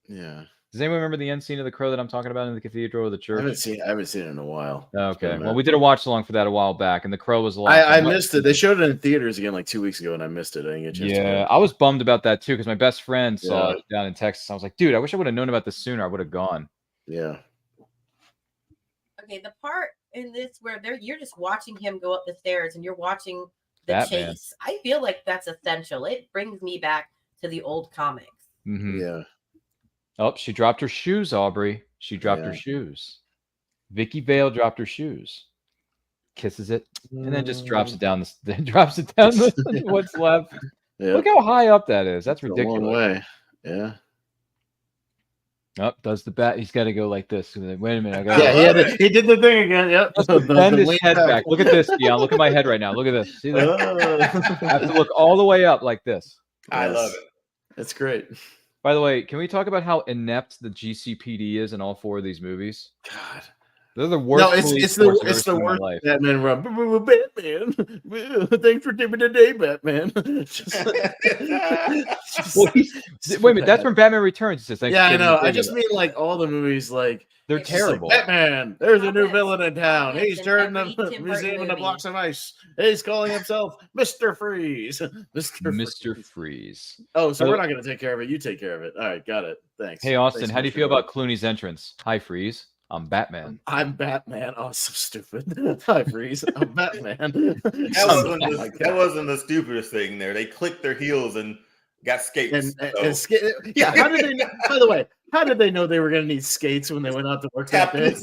Yeah.
Does anyone remember the end scene of The Crow that I'm talking about in the cathedral or the church?
I haven't seen it in a while.
Okay. Well, we did a watch along for that a while back, and The Crow was a lot.
I missed it. They showed it in theaters again like 2 weeks ago, and I missed it. I didn't get a chance to
Yeah,
go.
I was bummed about that too because my best friend saw
Yeah.
it down in Texas. I was like, dude, I wish I would have known about this sooner. I would have gone.
Yeah.
Okay, the part in this where you're just watching him go up the stairs and you're watching the
Batman.
chase. I feel like that's essential. It brings me back to the old comics.
Mm-hmm.
Yeah.
Oh, she dropped her shoes, Aubrey. She dropped her
Yeah.
shoes. Vicky Vale dropped her shoes. Kisses it, and then just drops it down. Then drops it down. What's left?
Yeah.
Look how high up that is. That's
A long
ridiculous.
way. Yeah.
Oh, does the bat? He's got to go like this. Wait a minute. I
Yeah,
got.
he did the thing again. Yep.
Bend his
lean
head back. Look at this, Dion. Look at my head right now. Look at this. See that? I have to look all the way up like this.
I love it.
It's great.
By the way, can we talk about how inept the GCPD is in all four of these movies?
God.
They're the worst.
No, it's the worst
life.
Batman run. Batman. Thanks for giving the day, Batman.
Well, wait a minute. That's from Batman Returns. It says, "Thanks
Yeah,
for
I
giving
know.
me the
I
day."
just mean like all the movies, like
They're
it's just like,
terrible.
Batman, there's a new villain in town.
Comments
He's
in
turning
every
the
Tim
museum
Burton
into
movie.
blocks of ice. He's calling himself Mr. Freeze.
Mr. Freeze.
Oh, so
Oh.
we're not going to take care of it. You take care of it. All right, got it. Thanks.
Hey, Austin,
Thanks
how do you
for
feel
showing.
about Clooney's entrance? Hi, Freeze. I'm Batman.
I'm Batman. Oh, so stupid. Hi, Freeze. I'm Batman.
That wasn't the stupidest thing there. They clicked their heels and got skates.
Yeah, how did they know, by the way, how did they know they were going to need skates when they went out to work that day?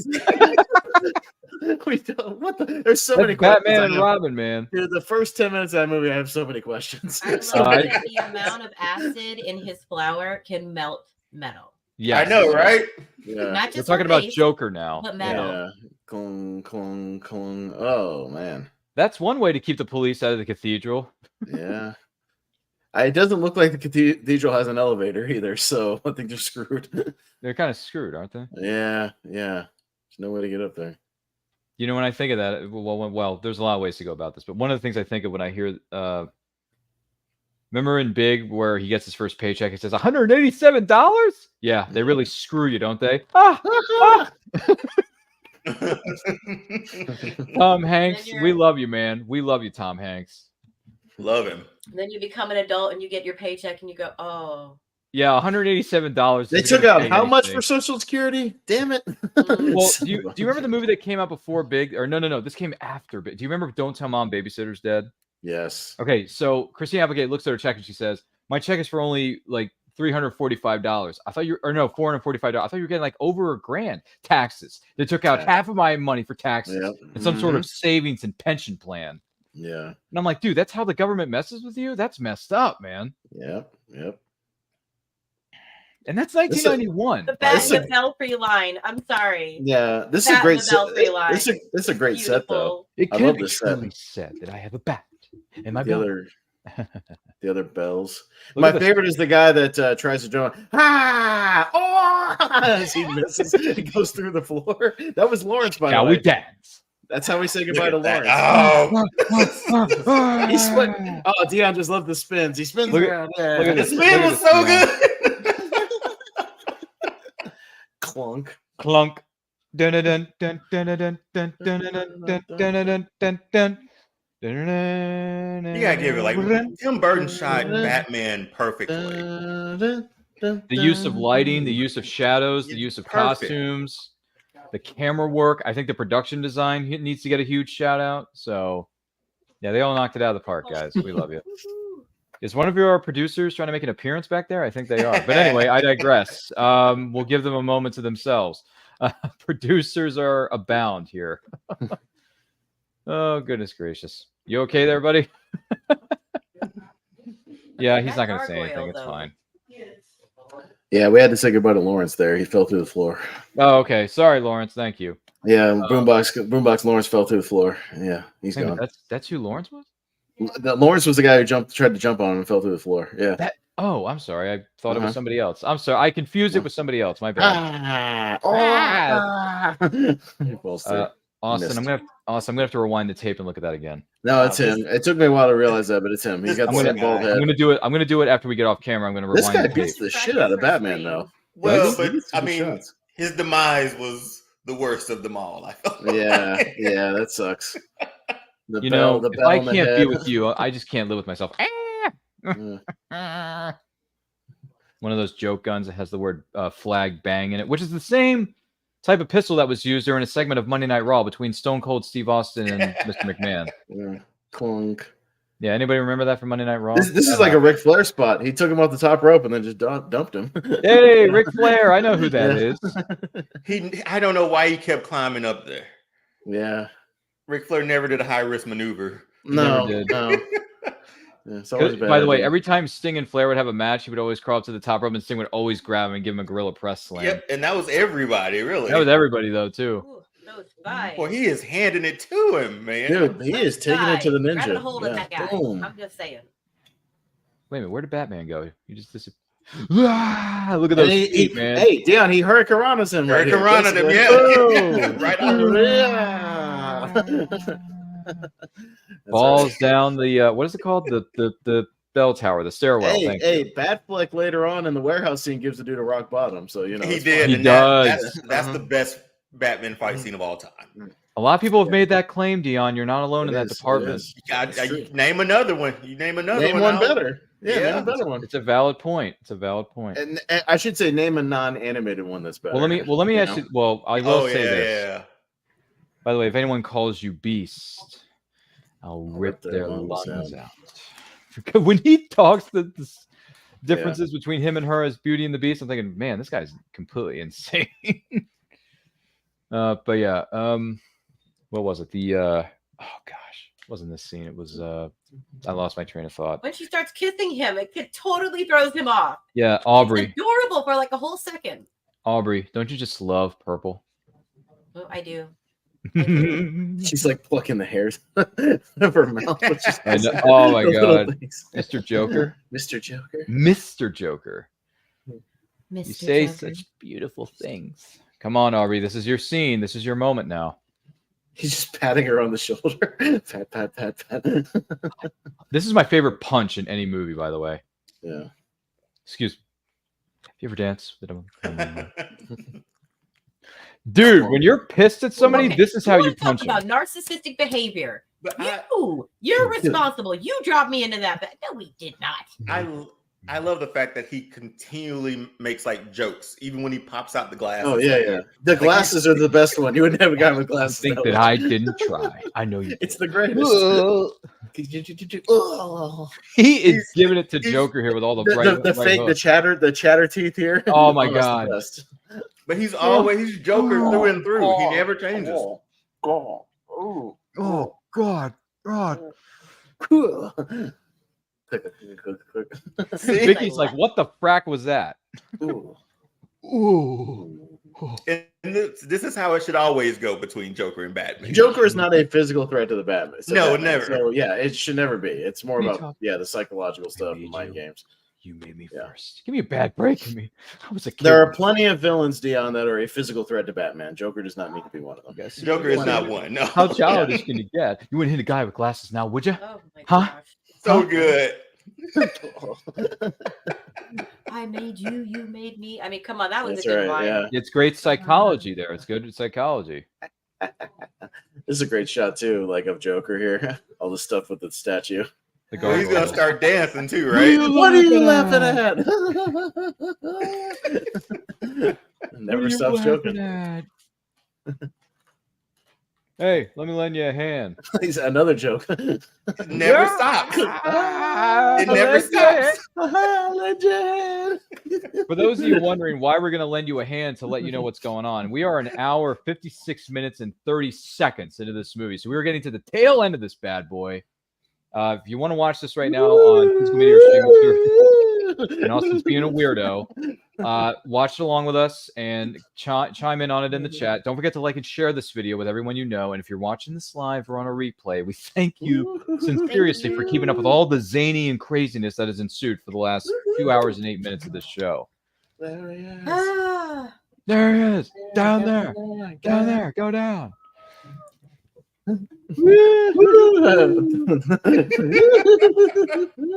There's so many questions.
Batman
I
and
have.
Robin, man.
Dude, the first 10 minutes of that movie, I have so many questions.
I love
So
that
many-
the amount of acid in his flour can melt metal.
Yeah,
I know, right?
Yeah.
Not
We're
just
talking
her
about
face,
Joker now.
but metal.
Yeah. Clong, clong, clong. Oh, man.
That's one way to keep the police out of the cathedral.
Yeah. It doesn't look like the cathedral has an elevator either, so I think they're screwed.
They're kind of screwed, aren't they?
Yeah. There's no way to get up there.
You know, when I think of that, well, there's a lot of ways to go about this, but one of the things I think of when I hear, remember in Big where he gets his first paycheck, it says $187? Yeah, they really screw you, don't they? Tom Hanks, we love you, man. We love you, Tom Hanks.
Love him.
Then you become an adult and you get your paycheck and you go, oh.
Yeah, $187.
They took out how much for Social Security? Damn it.
Well, do you remember the movie that came out before Big? Or no, this came after Big. Do you remember Don't Tell Mom Babysitter's Dead?
Yes.
Okay, so Christine Applegate looks at her check and she says, my check is for only like $345. I thought $445. I thought you were getting like over $1,000 taxes. They took out half of my money for taxes and some sort of savings and pension plan.
Yeah.
And I'm like, dude, that's how the government messes with you? That's messed up, man.
Yep.
And that's 1991.
The Bat and the Belfry line. I'm sorry.
Yeah, this is a
Bat
great
and the
set.
Belfry line.
This is a great set, though.
It
I
can
love
be
this set.
truly said that I have a bat in my
The
belt.
other bells.
Look
My
at the-
favorite is the guy that tries to jump. As he misses, he goes through the floor. That was Lawrence, by
Shall
the way.
we dance?
That's how we say goodbye to
Look at
Lawrence.
that. Oh,
He spun. Oh, Dion just loved the spins. He spins
Look at-
around.
look at
the
this.
spin was so good.
Clunk.
Clunk. Dun dun dun dun dun dun dun dun dun dun dun dun.
You gotta give it like Tim Burton shot Batman perfectly.
The use of lighting, the use of shadows, the use of
Perfect.
costumes, the camera work. I think the production design needs to get a huge shout out. So Yeah, they all knocked it out of the park, guys. We love you. Is one of your producers trying to make an appearance back there? I think they are. But anyway, I digress. We'll give them a moment to themselves. Producers are abound here. Oh, goodness gracious. You okay there, buddy? Yeah, he's not going to say anything. It's fine.
Yeah, we had to say goodbye to Lawrence there. He fell through the floor.
Oh, okay. Sorry, Lawrence. Thank you.
Yeah, Boombox Lawrence fell through the floor. Yeah, he's gone.
That's who Lawrence was?
Lawrence was the guy who tried to jump on him and fell through the floor. Yeah.
Oh, I'm sorry. I thought it was somebody else. I'm sorry. I confused it with somebody else. My bad. Austin, I'm gonna have to rewind the tape and look at that again.
No, it's him. It took me a while to realize that, but it's him. He's got the same bald head.
I'm gonna do it after we get off camera. I'm gonna rewind.
This guy beats the shit out of Batman, though.
Well, but I mean, his demise was the worst of them all. I felt.
Yeah, that sucks.
If I can't be with you, I just can't live with myself. One of those joke guns that has the word flag bang in it, which is the same type of pistol that was used during a segment of Monday Night Raw between Stone Cold Steve Austin and Mr. McMahon.
Yeah. Clunk.
Yeah, anybody remember that from Monday Night Raw?
This is like a Ric Flair spot. He took him off the top rope and then just dumped him.
Hey, Ric Flair! I know who that is.
I don't know why he kept climbing up there.
Yeah.
Ric Flair never did a high risk maneuver.
No.
Yeah, by the way, every time Sting and Flair would have a match, he would always crawl up to the top rope, and Sting would always grab him and give him a gorilla press slam.
Yep, and that was everybody, really.
That was everybody, though, too.
Ooh, those thighs.
Boy, he is handing it to him, man.
Dude, he is taking it to the ninja.
Grab a hold of that guy.
Boom.
I'm just saying.
Wait a minute, where did Batman go? He just disappeared. Look at those feet, man.
Hey, Dion, he hurricanrana's him.
Hurricanrana him, yeah. Right on.
Balls down the what is it called? The bell tower, the stairwell.
Hey, Batfleck later on in the warehouse scene gives the dude a rock bottom. So
he did.
He does.
That's the best Batman fight scene of all time.
A lot of people have made that claim, Dion. You're not alone in that department.
Name another one. You name another one.
Name one better. Yeah, name a better one.
It's a valid point.
And I should say, name a non-animated one that's better.
Well, let me ask you. Well, I will say this.
Yeah.
By the way, if anyone calls you Beast, I'll rip their lungs out. When he talks the differences between him and her as Beauty and the Beast, I'm thinking, man, this guy's completely insane. But yeah, what was it? Oh gosh, it wasn't this scene. It was I lost my train of thought.
When she starts kissing him, it totally throws him off.
Yeah, Aubrey.
It's adorable for like a whole second.
Aubrey, don't you just love purple?
Oh, I do.
She's like plucking the hairs of her mouth.
Oh my god, Mr. Joker,
Mr. Joker,
Mr. Joker.
Mr.
You say
Joker.
such beautiful things. Come on, Aubrey, this is your scene. This is your moment now.
He's just patting her on the shoulder. Pat, pat, pat, pat.
This is my favorite punch in any movie, by the way.
Yeah.
Excuse me. Have you ever danced with them? Dude, when you're pissed at somebody, this is how you punch them.
About narcissistic behavior. You're responsible. You dropped me into that. No, we did not.
I love the fact that he continually makes like jokes, even when he pops out the glasses.
Oh yeah. The glasses are the best one. You would never got with glasses.
Think that I didn't try. I know you.
It's the greatest.
He is giving it to Joker here with all the bright,
the fake, the chatter teeth here.
Oh my god.
But he's Joker through and through. He never changes.
Oh God.
Vicky's like, what the frack was that?
Ooh.
And this is how it should always go between Joker and Batman.
Joker is not a physical threat to the Batman.
No, never.
So yeah, it should never be. It's more about the psychological stuff in mind games.
You made me first. Give me a bad break. I was a kid.
There are plenty of villains, Dion, that are a physical threat to Batman. Joker does not need to be one of them.
Joker is not one. No.
How childish can you get? You wouldn't hit a guy with glasses now, would you?
Oh my gosh.
So good.
I made you, you made me. I mean, come on, that was
That's
a good
right,
line.
yeah.
It's great psychology there. It's good psychology.
This is a great shot too, like of Joker here. All the stuff with the statue.
He's gonna start dancing too, right?
What are you laughing at? Never stops joking.
Hey, let me lend you a hand.
He's another joke.
It never stops. It never stops.
Lend your hand.
For those of you wondering why we're going to lend you a hand to let you know what's going on, we are an hour, 56 minutes, and 30 seconds into this movie. So we're getting to the tail end of this bad boy. If you want to watch this right now on physical media or streaming, and Austin's being a weirdo, watch it along with us and chime in on it in the chat. Don't forget to like and share this video with everyone you know. And if you're watching this live or on a replay, we thank you sincerely for keeping up with all the zany and craziness that has ensued for the last 2 hours and 8 minutes of this show.
There he is.
There he is. Down there. Down there. Go down.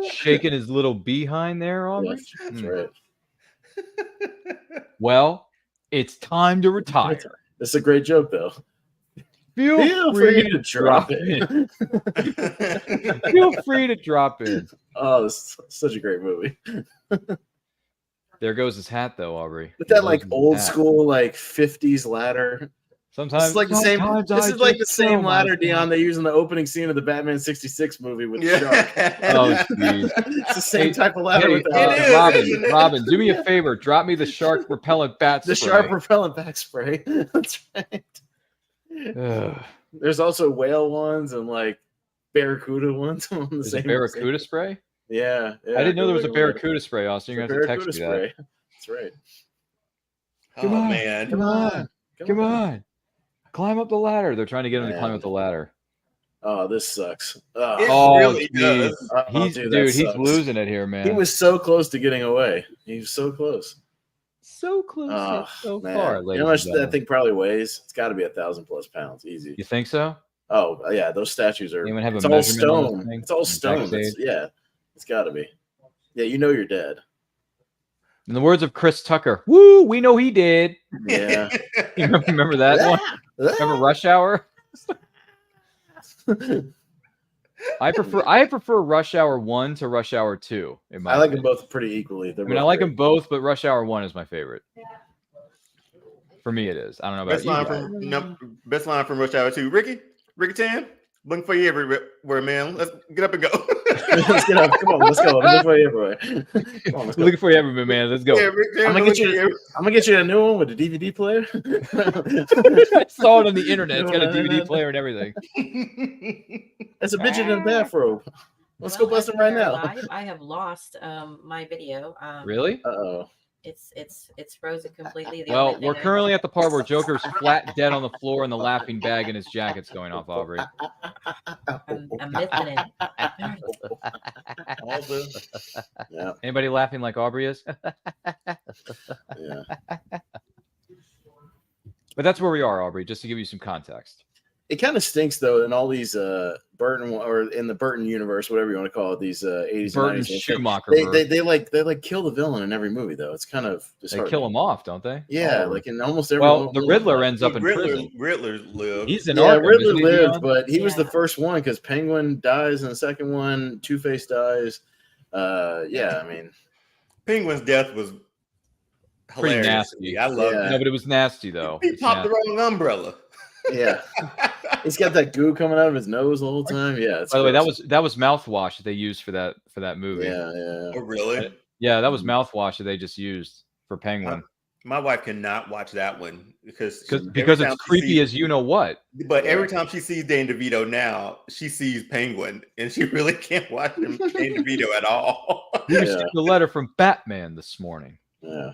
Shaking his little behind there, Aubrey.
That's right.
Well, it's time to retire.
This is a great joke, though.
Feel free to drop in. Feel free to drop in.
Oh, this is such a great movie.
There goes his hat, though, Aubrey.
With that like old school like 50s ladder.
Sometimes
it's like the same. This is like the same ladder, Dion, they use in the opening scene of the Batman '66 movie with the shark.
Oh, geez.
It's the same type of ladder. With
Robin, do me a favor. Drop me the shark repellent bat spray.
The shark repellent bat spray. That's right. There's also whale ones and like barracuda ones on the same.
Barracuda spray?
Yeah,
I didn't know there was a barracuda spray, Austin. You're going to have to text me that.
That's right.
Come on, man. Come on. Climb up the ladder. They're trying to get him to climb up the ladder.
Oh, this sucks.
It really does.
He's losing it here, man.
He was so close to getting away. He was so close.
So close, so far.
You know how much that thing probably weighs? It's got to be 1,000+ pounds, easy.
You think so?
Oh yeah, those statues are.
Anyone have
it's
a
all
measurement on
stone.
this thing?
It's all stone. Yeah, it's got to be. Yeah, you know you're dead.
In the words of Chris Tucker, "Woo, we know he did."
Yeah,
you remember that one? Remember Rush Hour? I prefer Rush Hour 1 to Rush Hour 2.
I like them both pretty equally.
I like them both, but Rush Hour 1 is my favorite. For me, it is. I don't know about
best line from Rush Hour 2. Ricky Tan, looking for you everywhere, man. Let's get up and go.
Let's get up. Come on, let's go. I'm looking for you everywhere. Come on, let's go.
Looking for you everywhere, man. Let's go.
Yeah, I'm gonna get you a new one with a DVD player.
I saw it on the internet. It's got a DVD player and everything.
It's a midget in a bathrobe. Let's go bust him right now.
I have lost my video.
Really?
Uh-oh.
It's frozen completely.
Well, we're currently at the part where Joker's flat dead on the floor and the laughing bag in his jacket's going off, Aubrey.
I'm missing it.
Yeah.
Anybody laughing like Aubrey is?
Yeah.
But that's where we are, Aubrey, just to give you some context.
It kind of stinks though in all these Burton or in the Burton universe, whatever you want to call it, these 80s
Burton
and 90s.
Schumacher.
They kill the villain in every movie though. It's kind of
they kill him off, don't they?
Yeah, like in almost every.
Well, the Riddler ends up in prison.
Riddler lived.
He's in Arkham,
Riddler lived, but he was the first one because Penguin dies in the second one. Two-Face dies. Yeah, I mean,
Penguin's death was
pretty
hilarious.
nasty.
I love it.
No, but it was nasty though.
He popped the wrong umbrella.
Yeah, he's got that goo coming out of his nose the whole time. Yeah.
By the way, that was mouthwash that they used for that movie.
Yeah.
Oh, really?
Yeah, that was mouthwash that they just used for Penguin.
My wife cannot watch that one because
it's creepy as you know what.
But every time she sees Danny DeVito now, she sees Penguin, and she really can't watch him Danny DeVito at all.
We received a letter from Batman this morning.
Yeah.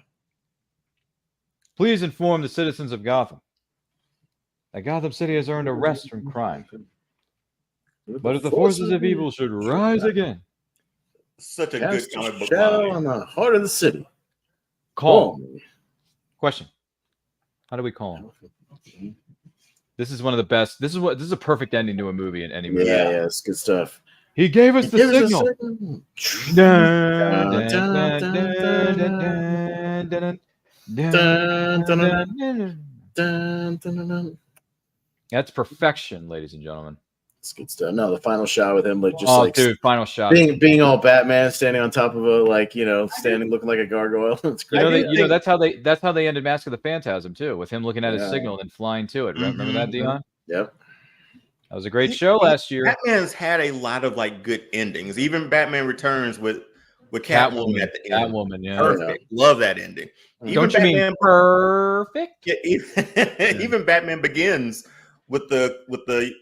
Please inform the citizens of Gotham that Gotham City has earned a rest from crime. But if the forces of evil should rise again,
such a good comic book
shadow in the heart of the city.
Call. Question: how do we call him? This is one of the best. This is a perfect ending to a movie in any movie.
Yeah, it's good stuff.
He gave us the signal. That's perfection, ladies and gentlemen.
It's good stuff. No, the final shot with him, like
dude, final shot.
Being all Batman, standing on top of a standing looking like a gargoyle. It's great.
You know that's how they ended Mask of the Phantasm too, with him looking at his signal and flying to it. Remember that, Dion?
Yep.
That was a great show last year.
Batman's had a lot of like good endings. Even Batman Returns with Catwoman at the end.
Catwoman, yeah.
Perfect. Love that ending. Even
Don't you mean perfect?
Yeah, even Batman Begins with the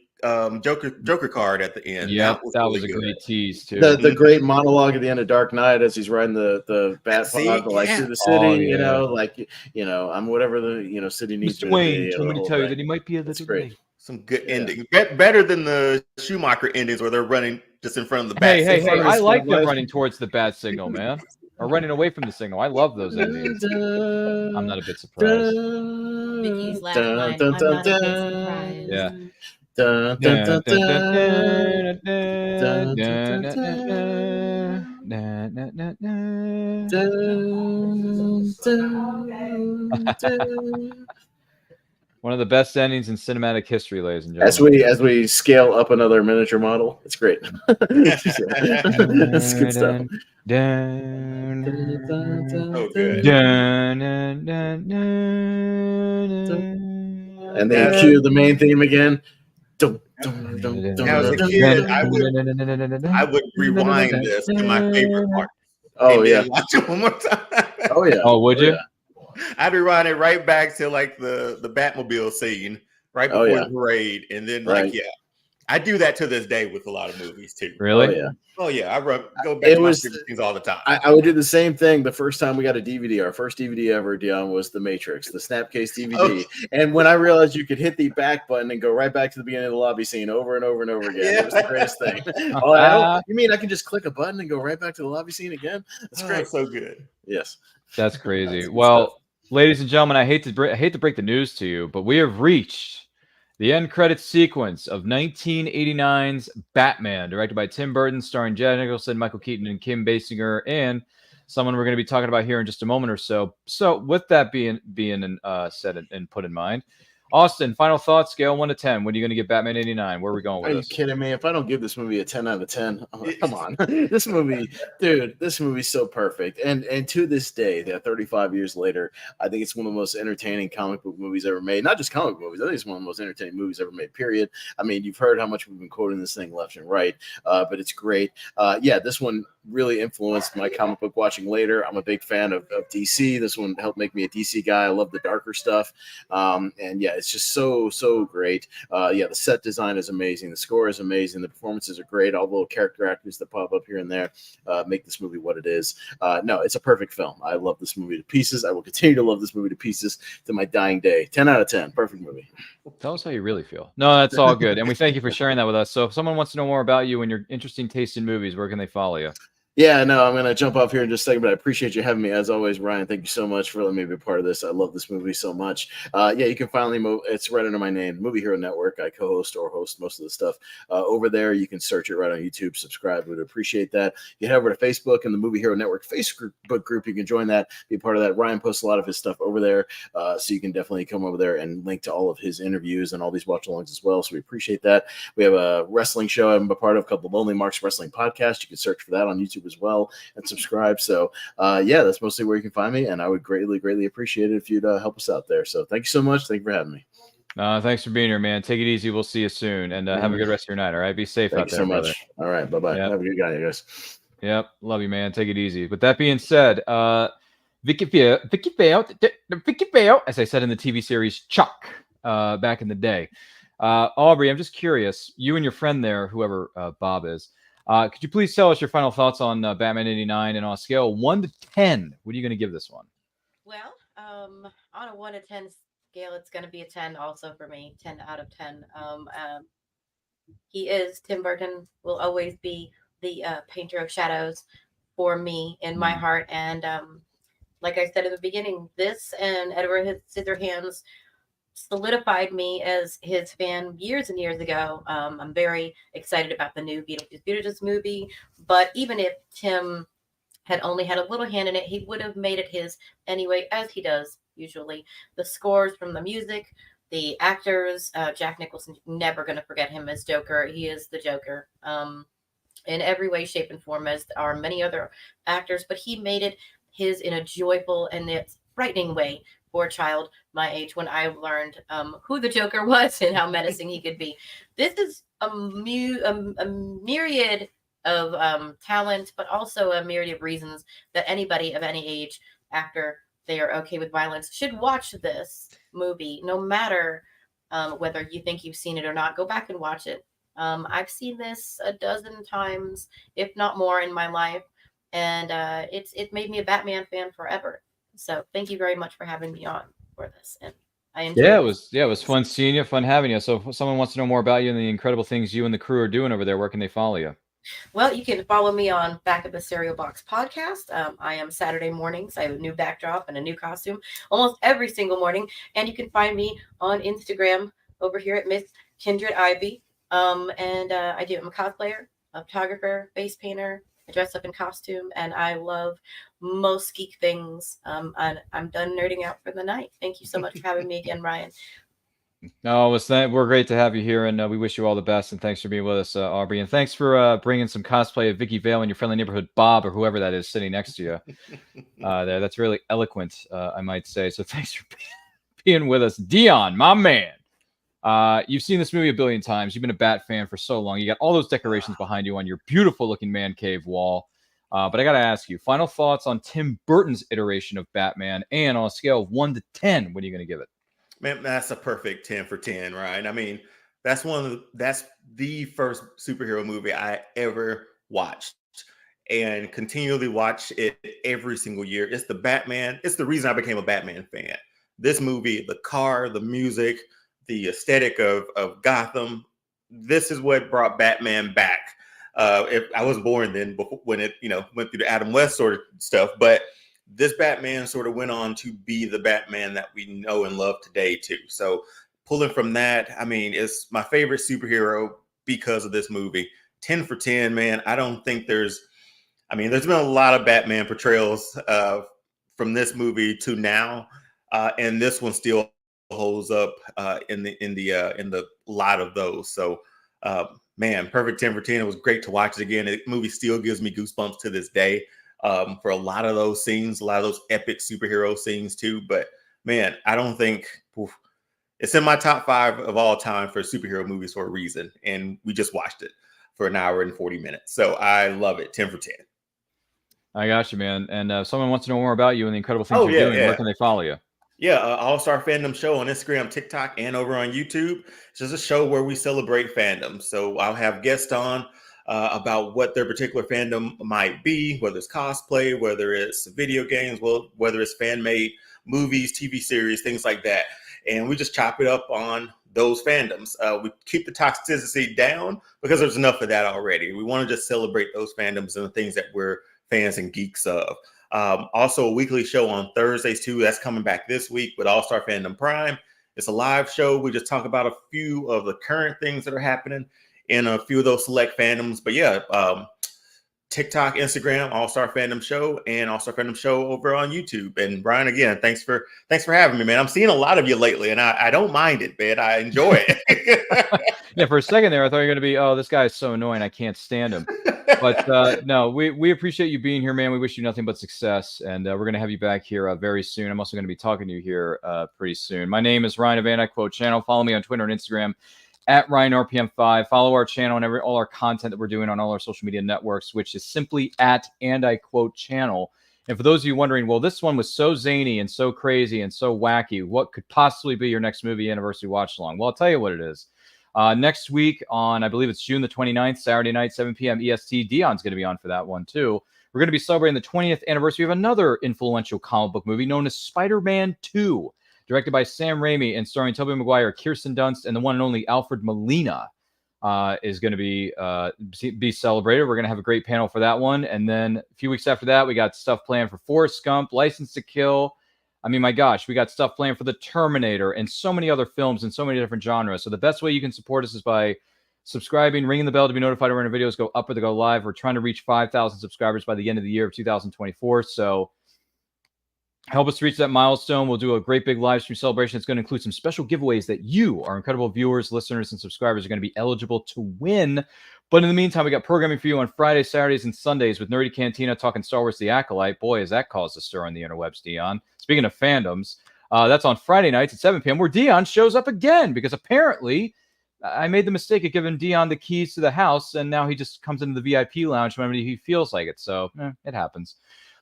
Joker card at the end.
Yeah, that
really
was a
good.
great tease too.
The great monologue at the end of Dark Knight as he's riding the Batpod through the city. I'm whatever the city needs.
Mr. Wayne told me to tell you that he might be a little
great.
late.
Some good endings. Better than the Schumacher endings where they're running just in front of the bat.
Hey! I like them running towards the bat signal, man, or running away from the signal. I love those endings. I'm not a bit surprised.
Vicky's last line. I'm not a bit surprised.
Yeah. One of the best endings in cinematic history, ladies and gentlemen.
As we scale up another miniature model, it's great. It's good stuff.
So good.
And then cue the main theme again.
As a kid, I would rewind this to my favorite part.
Oh yeah,
watch it one more time.
Oh yeah.
Oh, would you?
I'd rewind it right back to like the Batmobile scene right before the parade, and then I do that to this day with a lot of movies too.
Really?
Oh yeah, I go back to my favorite scenes all the time.
I would do the same thing the first time we got a DVD. Our first DVD ever, Dion, was The Matrix, the Snapcase DVD. And when I realized you could hit the back button and go right back to the beginning of the lobby scene over and over and over again, it was the greatest thing. You mean I can just click a button and go right back to the lobby scene again? That's great.
So good.
Yes.
That's crazy. Well, ladies and gentlemen, I hate to break the news to you, but we have reached the end credits sequence of 1989's Batman, directed by Tim Burton, starring Jack Nicholson, Michael Keaton, and Kim Basinger, and someone we're going to be talking about here in just a moment or so. So, with that being said and put in mind, Austin, final thoughts, scale 1 to 10. When are you going to give Batman 89? Where are we going with this?
Are you kidding me? If I don't give this movie a 10 out of 10, come on. This movie's so perfect. And to this day, 35 years later, I think it's one of the most entertaining comic book movies ever made. Not just comic book movies. I think it's one of the most entertaining movies ever made, period. I mean, you've heard how much we've been quoting this thing left and right, but it's great. This one really influenced my comic book watching later. I'm a big fan of DC. This one helped make me a DC guy. I love the darker stuff. It's just so great. The set design is amazing. The score is amazing. The performances are great. All the little character actors that pop up here and there make this movie what it is. It's a perfect film. I love this movie to pieces. I will continue to love this movie to pieces to my dying day. 10 out of 10. Perfect movie.
Tell us how you really feel. No, that's all good. And we thank you for sharing that with us. So if someone wants to know more about you and your interesting taste in movies, where can they follow you?
Yeah, no, I'm going to jump off here in just a second, but I appreciate you having me. As always, Ryan, thank you so much for letting me be a part of this. I love this movie so much. You can finally move. It's right under my name, Movie Hero Network. I co-host or host most of the stuff over there. You can search it right on YouTube, subscribe. We'd appreciate that. You head over to Facebook and the Movie Hero Network Facebook group. You can join that, be a part of that. Ryan posts a lot of his stuff over there, so you can definitely come over there and link to all of his interviews and all these watch-alongs as well, so we appreciate that. We have a wrestling show I'm a part of called the Lonely Marks Wrestling Podcast. You can search for that on YouTube as well and subscribe. So that's mostly where you can find me, and I would greatly appreciate it if you'd help us out there. So thank you so much. Thank you for having me.
Thanks for being here, man. Take it easy. We'll see you soon, and have a good rest of your night. All right, be safe out there.
Thank you so much. All right, bye-bye.
Yep.
Have a good guy, you guys.
Yep, love you, man. Take it easy. With that being said, Vicky Vale, as I said in the TV series Chuck back in the day. Aubrey, I'm just curious, you and your friend there, whoever Bob is, could you please tell us your final thoughts on Batman 89, and on a scale of 1 to 10, what are you going to give this one?
Well, on a 1 to 10 scale, it's going to be a 10 also for me, 10 out of 10. Tim Burton will always be the painter of shadows for me in my heart. And like I said at the beginning, this and Edward Scissorhands solidified me as his fan years and years ago. I'm very excited about the new Beetlejuice movie, but even if Tim had only had a little hand in it, he would have made it his anyway, as he does usually. The scores from the music, the actors, Jack Nicholson, never going to forget him as Joker. He is the Joker in every way, shape, and form, as are many other actors, but he made it his in a joyful and it's frightening way or child my age when I learned who the Joker was and how menacing he could be. This is a myriad of talent, but also a myriad of reasons that anybody of any age, after they are okay with violence, should watch this movie, no matter whether you think you've seen it or not. Go back and watch it. I've seen this a dozen times, if not more, in my life, and it made me a Batman fan forever. So thank you very much for having me on for this, and I enjoyed
it was fun seeing you, fun having you. So if someone wants to know more about you and the incredible things you and the crew are doing over there, where can they follow you?
Well, you can follow me on Back of the Cereal Box podcast. I am Saturday mornings. I have a new backdrop and a new costume almost every single morning. And you can find me on Instagram over here at Miss Kindred Ivy. I'm a cosplayer, a photographer, face painter. I dress up in costume, and I love most geek things. I'm done nerding out for the night. Thank you so much for having me again, Ryan.
No, we're great to have you here, and we wish you all the best. And thanks for being with us, Aubrey. And thanks for bringing some cosplay of Vicky Vale and your friendly neighborhood Bob, or whoever that is sitting next to you there. That's really eloquent, I might say. So thanks for being with us, Dion, my man. You've seen this movie a billion times. You've been a Bat fan for so long. You got all those decorations behind you on your beautiful-looking man cave wall. But I got to ask you, final thoughts on Tim Burton's iteration of Batman, and on a scale of 1 to 10, what are you going to give it?
Man, that's a perfect 10 for 10, right? I mean, that's the first superhero movie I ever watched and continually watch it every single year. It's the Batman. It's the reason I became a Batman fan. This movie, the car, the music, the aesthetic of Gotham. This is what brought Batman back. If I wasn't born then, when it went through the Adam West sort of stuff, but this Batman sort of went on to be the Batman that we know and love today too. So pulling from that, I mean, it's my favorite superhero because of this movie. 10 for 10, man. I don't think there's been a lot of Batman portrayals from this movie to now, and this one still holds up in the lot of those. So man, perfect 10 for 10. It was great to watch it again. The movie still gives me goosebumps to this day. For a lot of those scenes, a lot of those epic superhero scenes too. But man, I don't think it's in my top 5 of all time for superhero movies for a reason. And we just watched it for an hour and 40 minutes. So I love it. 10 for 10.
I got you, man. And if someone wants to know more about you and the incredible things you're doing, where can they follow you?
Yeah, All-Star Fandom Show on Instagram, TikTok, and over on YouTube. It's just a show where we celebrate fandom. So I'll have guests on about what their particular fandom might be, whether it's cosplay, whether it's video games, whether it's fan-made movies, TV series, things like that. And we just chop it up on those fandoms. We keep the toxicity down because there's enough of that already. We want to just celebrate those fandoms and the things that we're fans and geeks of. Also a weekly show on Thursdays too. That's coming back this week with All-Star Fandom Prime. It's a live show. We just talk about a few of the current things that are happening in a few of those select fandoms. But yeah, TikTok, Instagram, All-Star Fandom Show, and All-Star Fandom Show over on YouTube. And Brian, again, thanks for having me, man. I'm seeing a lot of you lately, and I don't mind it, man. I enjoy it.
Yeah, for a second there, I thought you were going to be, oh, this guy is so annoying, I can't stand him. But no, we appreciate you being here, man. We wish you nothing but success, and we're going to have you back here very soon. I'm also going to be talking to you here pretty soon. My name is Ryan of And I Quote Channel. Follow me on Twitter and Instagram at RyanRPM5. Follow our channel and all our content that we're doing on all our social media networks, which is simply at And I Quote Channel. And for those of you wondering, well, this one was so zany and so crazy and so wacky, what could possibly be your next movie anniversary watch along? Well, I'll tell you what it is. Next week on, I believe it's June the 29th, Saturday night, 7 p.m. EST, Dion's going to be on for that one too. We're going to be celebrating the 20th anniversary of another influential comic book movie known as Spider-Man 2, directed by Sam Raimi and starring Tobey Maguire, Kirsten Dunst, and the one and only Alfred Molina, is going to be celebrated. We're going to have a great panel for that one. And then a few weeks after that, we got stuff planned for Forrest Gump, License to Kill. I mean, my gosh, we got stuff planned for The Terminator and so many other films and so many different genres. So the best way you can support us is by subscribing, ringing the bell to be notified when our videos go up or they go live. We're trying to reach 5,000 subscribers by the end of the year of 2024. So help us reach that milestone. We'll do a great big live stream celebration. It's going to include some special giveaways that you, our incredible viewers, listeners, and subscribers, are going to be eligible to win. But in the meantime, we got programming for you on Fridays, Saturdays, and Sundays with Nerdy Cantina talking Star Wars The Acolyte. Boy, has that caused a stir on the interwebs, Dion. Speaking of fandoms, That's on Friday nights at 7 p.m., where Dion shows up again because apparently I made the mistake of giving Dion the keys to the house, and now he just comes into the VIP lounge whenever he feels like it. So it happens.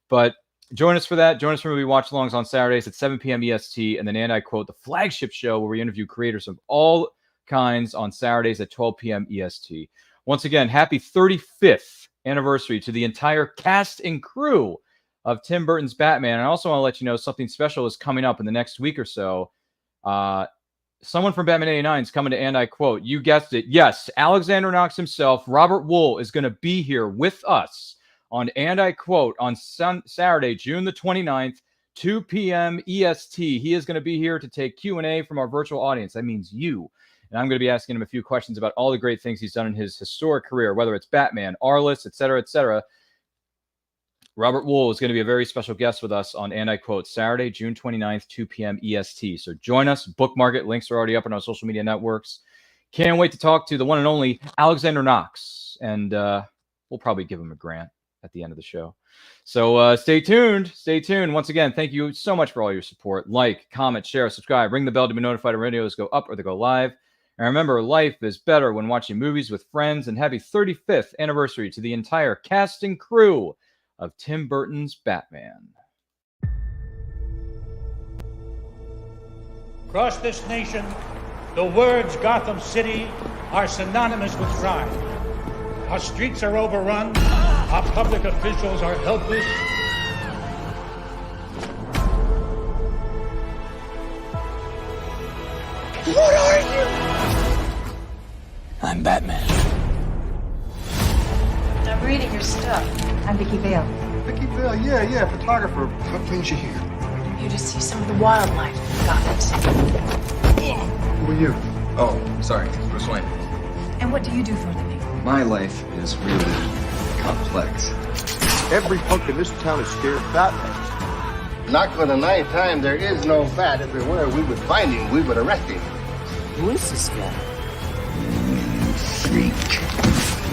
But join us for that. Join us for movie watch-alongs on Saturdays at 7 p.m. EST, and then, and I quote, the flagship show where we interview creators of all kinds on Saturdays at 12 p.m. EST. Once again, happy 35th anniversary to the entire cast and crew of Tim Burton's Batman. And I also want to let you know something special is coming up in the next week or so. Someone from Batman 89 is coming to, and I quote, you guessed it, yes, Alexander Knox himself, Robert Wool, is going to be here with us on, and I quote, on Saturday, June the 29th, 2 p.m. EST. He is going to be here to take Q&A from our virtual audience. That means you. And I'm going to be asking him a few questions about all the great things he's done in his historic career, whether it's Batman, Arliss, et cetera, et cetera. Robert Wool is going to be a very special guest with us on, and I quote, Saturday, June 29th, 2 p.m. EST. So join us, bookmark it. Links are already up on our social media networks. Can't wait to talk to the one and only Alexander Knox. And we'll probably give him a grant at the end of the show. So stay tuned. Stay tuned. Once again, thank you so much for all your support. Like, comment, share, subscribe, ring the bell to be notified when videos go up or they go live. And remember, life is better when watching movies with friends. And happy 35th anniversary to the entire cast and crew of Tim Burton's Batman.
Across this nation, the words Gotham City are synonymous with crime. Our streets are overrun. Our public officials are helpless.
What are you? I'm Batman.
I'm reading your stuff. I'm Vicky Vale.
Vicky Vale, yeah, photographer. What brings you here?
I'm here to see some of the wildlife in Gotham.
Who are you?
Oh, sorry, Bruce Wayne.
And what do you do for a living?
My life is really complex.
Every punk in this town is scared of Batman.
Not for the night time. There is no bat. If there were, we would find him. We would arrest him.
Who is this guy? You freak.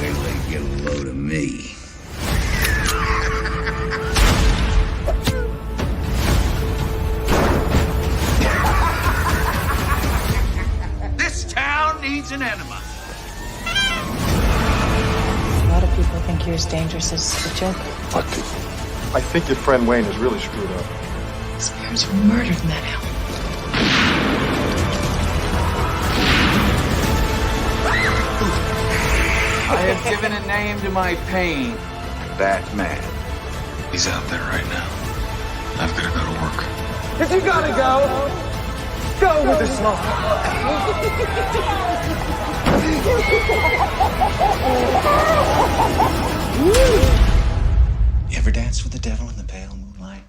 Wait till they get a load of me.
This town needs an enema.
A lot of people think you're as dangerous as the Joker.
What people? I think your friend Wayne is really screwed up.
His parents were murdered in that alley.
I have given a name to my pain.
Batman. He's out there right now. I've got to go to work.
If you gotta go, go with the smoke.
You ever dance with the devil in the pale moonlight?